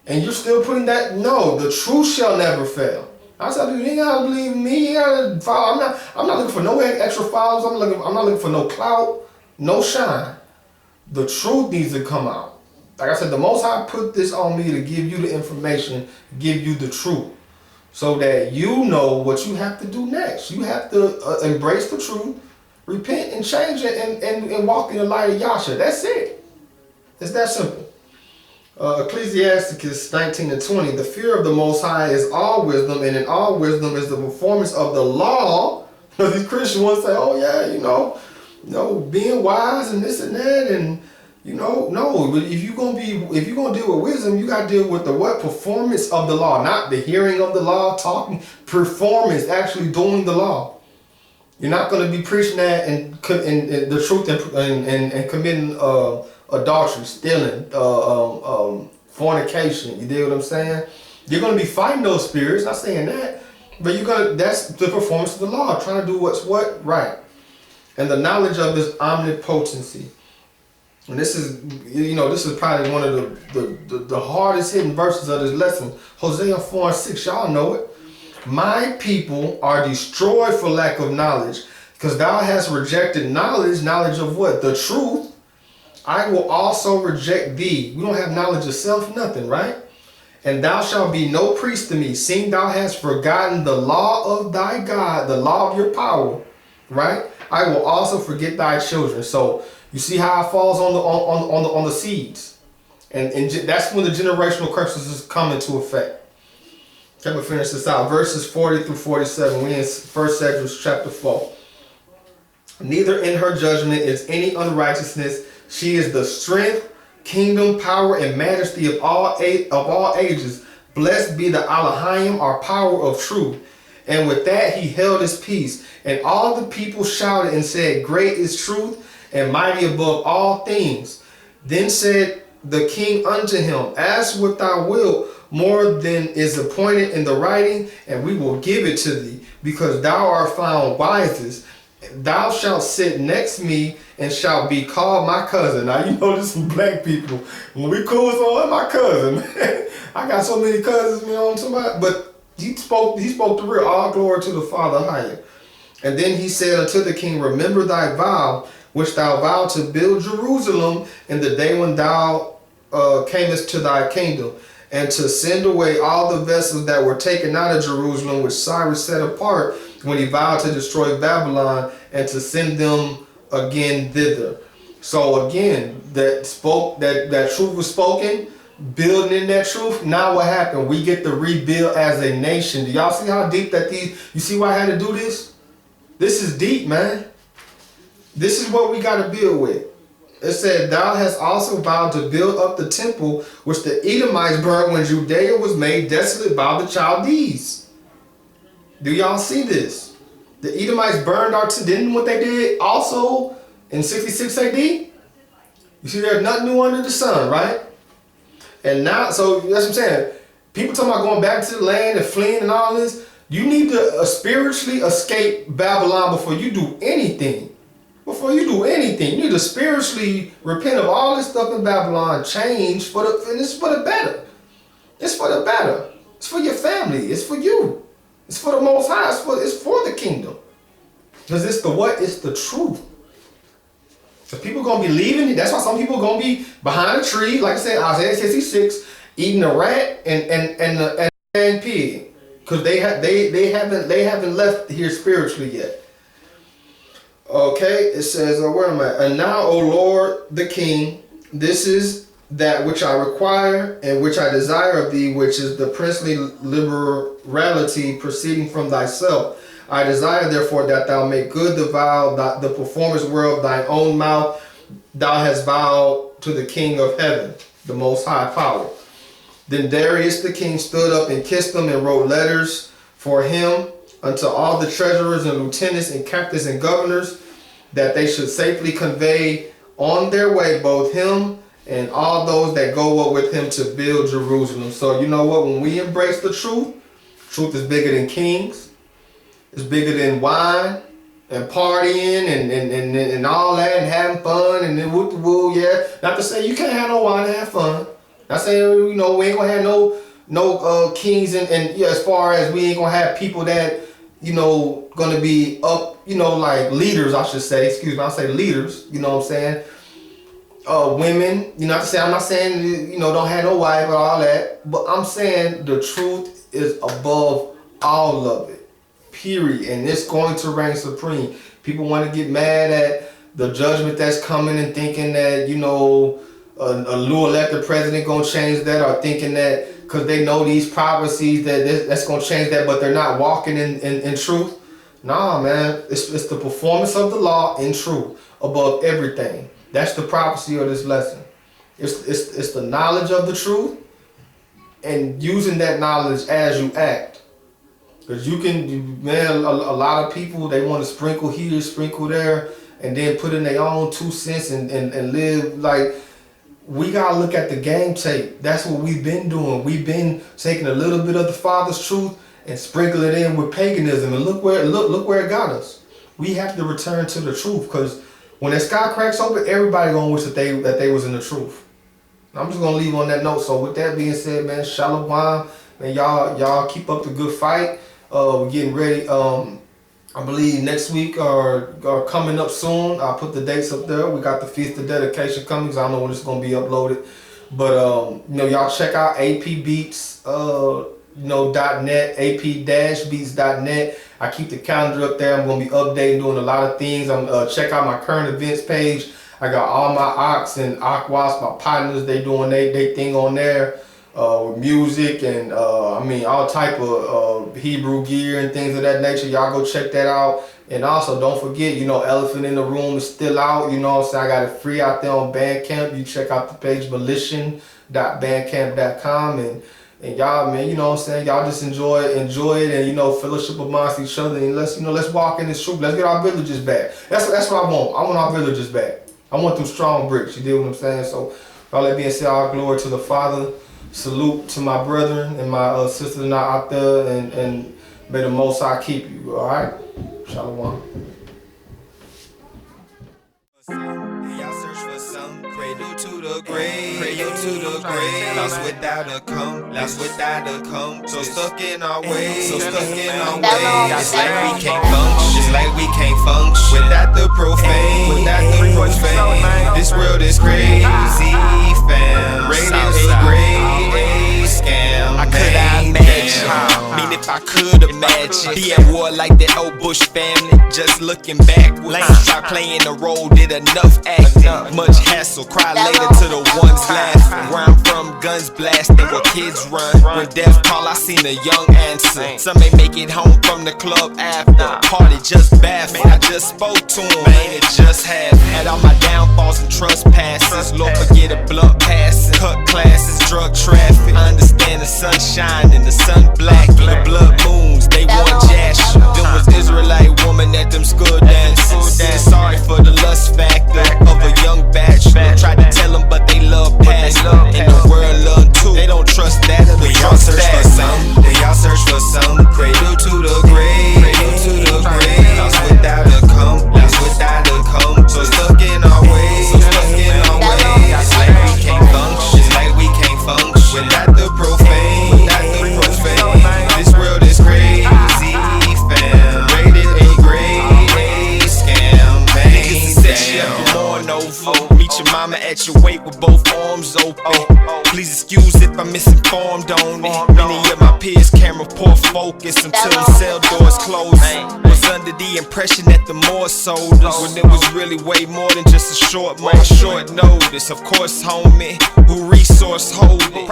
and you're still putting that, no, the truth shall never fail. I said, you ain't gotta believe me. You gotta follow. I'm not looking for no extra followers. I'm not looking for no clout, no shine. The truth needs to come out. Like I said, the Most High put this on me to give you the information, give you the truth, so that you know what you have to do next. You have to embrace the truth, repent and change it, and walk in the light of Yahshua. That's it. It's that simple. Ecclesiasticus 19:20, the fear of the Most High is all wisdom, and in all wisdom is the performance of the law. Because these Christians want to say, oh yeah, being wise and this and that, and no. But if you're gonna deal with wisdom, you gotta deal with the what? Performance of the law, not the hearing of the law, talking. Performance, actually doing the law. You're not gonna be preaching that and the truth and committing adultery, stealing, fornication. You deal what I'm saying? You're gonna be fighting those spirits. Not saying that, but that's the performance of the law, trying to do what's what? Right. And the knowledge of His omnipotency. And this is probably one of the hardest hitting verses of this lesson. Hosea 4:6, y'all know it. My people are destroyed for lack of knowledge, because thou hast rejected knowledge of what? The truth. I will also reject thee. We don't have knowledge of self, nothing, right? And thou shalt be no priest to me, seeing thou hast forgotten the law of thy God, the law of your power, right? I will also forget thy children. So you see how it falls on the seeds, and that's when the generational curses come into effect. Let me finish this out. Verses 40 through 47. We in 1 Samuel chapter 4. Neither in her judgment is any unrighteousness. She is the strength, kingdom, power, and majesty of all ages. Blessed be the Elohim, our power of truth. And with that he held his peace. And all the people shouted and said, great is truth, and mighty above all things. Then said the king unto him, ask what thou wilt, more than is appointed in the writing, and we will give it to thee, because thou art found wisest. Thou shalt sit next me, and shalt be called my cousin. Now, there's some black people. When we cool, so my cousin. I got so many cousins, but he spoke the real. All glory to the Father higher. And then he said unto the king, remember thy vow, which thou vowed to build Jerusalem in the day when thou camest to thy kingdom, and to send away all the vessels that were taken out of Jerusalem, which Cyrus set apart when he vowed to destroy Babylon, and to send them again thither. So again, that truth was spoken, building in that truth. Now what happened? We get to rebuild as a nation. Do y'all see how deep you see why I had to do this? This is deep, man. This is what we got to build with. It said, thou hast also vowed to build up the temple which the Edomites burned when Judea was made desolate by the Chaldees. Do y'all see this? The Edomites burned our temple. Didn't what they did also in 66 AD? You see, there's nothing new under the sun, right? And now, so that's what I'm saying. People talking about going back to the land and fleeing and all this. You need to spiritually escape Babylon before you do anything. Before you do anything, you need to spiritually repent of all this stuff in Babylon, change and it's for the better. It's for the better. It's for your family. It's for you. It's for the Most High. It's for the kingdom. Because it's the what? It's the truth. So people going to be leaving it. That's why some people going to be behind a tree, like I said, Isaiah 66, eating a rat and pig. Because they haven't left here spiritually yet. Okay, it says, where am I? And now, O Lord the King, this is that which I require and which I desire of thee, which is the princely liberality proceeding from thyself. I desire, therefore, that thou make good the vow, the performance whereof thine own mouth thou hast vowed to the King of heaven, the Most High power. Then Darius the king stood up and kissed him and wrote letters for him unto all the treasurers and lieutenants and captains and governors, that they should safely convey on their way both him and all those that go up with him to build Jerusalem. So you know what? When we embrace the truth is bigger than kings. It's bigger than wine and partying and all that and having fun and then whoop the woo, yeah. Not to say you can't have no wine and have fun. Not saying, we ain't gonna have no kings and as far as we ain't gonna have people that, gonna be up, like leaders, I should say, excuse me, I'll say leaders, you know what I'm saying? Women, I'm not saying, don't have no wife or all that, but I'm saying the truth is above all of it, period, and it's going to reign supreme. People want to get mad at the judgment that's coming and thinking that, a new elected president gonna change that, or thinking that because they know these prophecies that's gonna change that, but they're not walking in truth. Nah, man, it's the performance of the law in truth above everything. That's the prophecy of this lesson. It's the knowledge of the truth and using that knowledge as you act. Because you can, man, a lot of people, they want to sprinkle here, sprinkle there, and then put in their own 2 cents and live like. We gotta look at the game tape. That's what we've been doing. We've been taking a little bit of the Father's truth and sprinkle it in with paganism, and look where it got us. We have to return to the truth, because when the sky cracks open, everybody gonna wish that they was in the truth. I'm just gonna leave on that note. So with that being said, man, shalom, man, y'all keep up the good fight. We're getting ready. I believe next week or coming up soon. I'll put the dates up there. We got the Feast of Dedication coming, because I don't know when it's going to be uploaded. But, you know, y'all check out apbeats, .net, ap-beats.net. I keep the calendar up there. I'm going to be updating, doing a lot of things. Check out my current events page. I got all my Ox and Aquas, my partners. They doing they thing on there. With music and I mean all type of Hebrew gear and things of that nature. Y'all go check that out. And also don't forget, you know, Elephant in the Room is still out. You know what I'm saying? I got it free out there on Bandcamp. You check out the page volition.bandcamp.com, and y'all, man, you know what I'm saying? Y'all just enjoy it and, you know, fellowship amongst each other, and let's walk in this truth. Let's get our villages back. That's what I want. I want our villages back. I want them strong bricks. You dig what I'm saying? So all that being said, all glory to the Father. Salute to my brethren and my sisters and out there, and may the Most High keep you. All right, shalom. Y'all search for some cradle to the grave, lost without a come, so stuck in our ways, It's like we can't function, without the profane, This world is crazy, fam. Rated A grade, A scam. I could imagine, mean if I could imagine, be at war like that old Bush family. Just looking back, try playing the role, did enough acting. Much hassle, cry later to the ones laughing. Where I'm from, guns blasting, where kids run. When death call, I seen a young answer. Some may make it home from the club after. Party just baffled, I just spoke to him, man, it just happened. Had all my downfalls and trespasses. Lord forget a blunt passing, cut classes, drug traffic. I understand the sun shining, the sun black, the blood moons, they want Jasher. Them was Israelite woman at them school dances. Sorry for the lust factor of a young bachelor. Tried to tell them, but they love passion. And the world love too. They don't trust that or they y'all search for some. Y'all search for some. Cradle to the grave. Lost without a come. So stuck in our ways. It's like we can't function, without the profane. This world is crazy, fam. Rated A grade, A scam, man. Niggas set you up, born over. Meet your mama at your wake with both arms open. Please excuse if I'm misinformed on it. Many of my peers camera poor focus until the cell doors closed. Was under the impression that the more sold us, when it was really way more than just a short notice. Of course, homie, who resource hold it.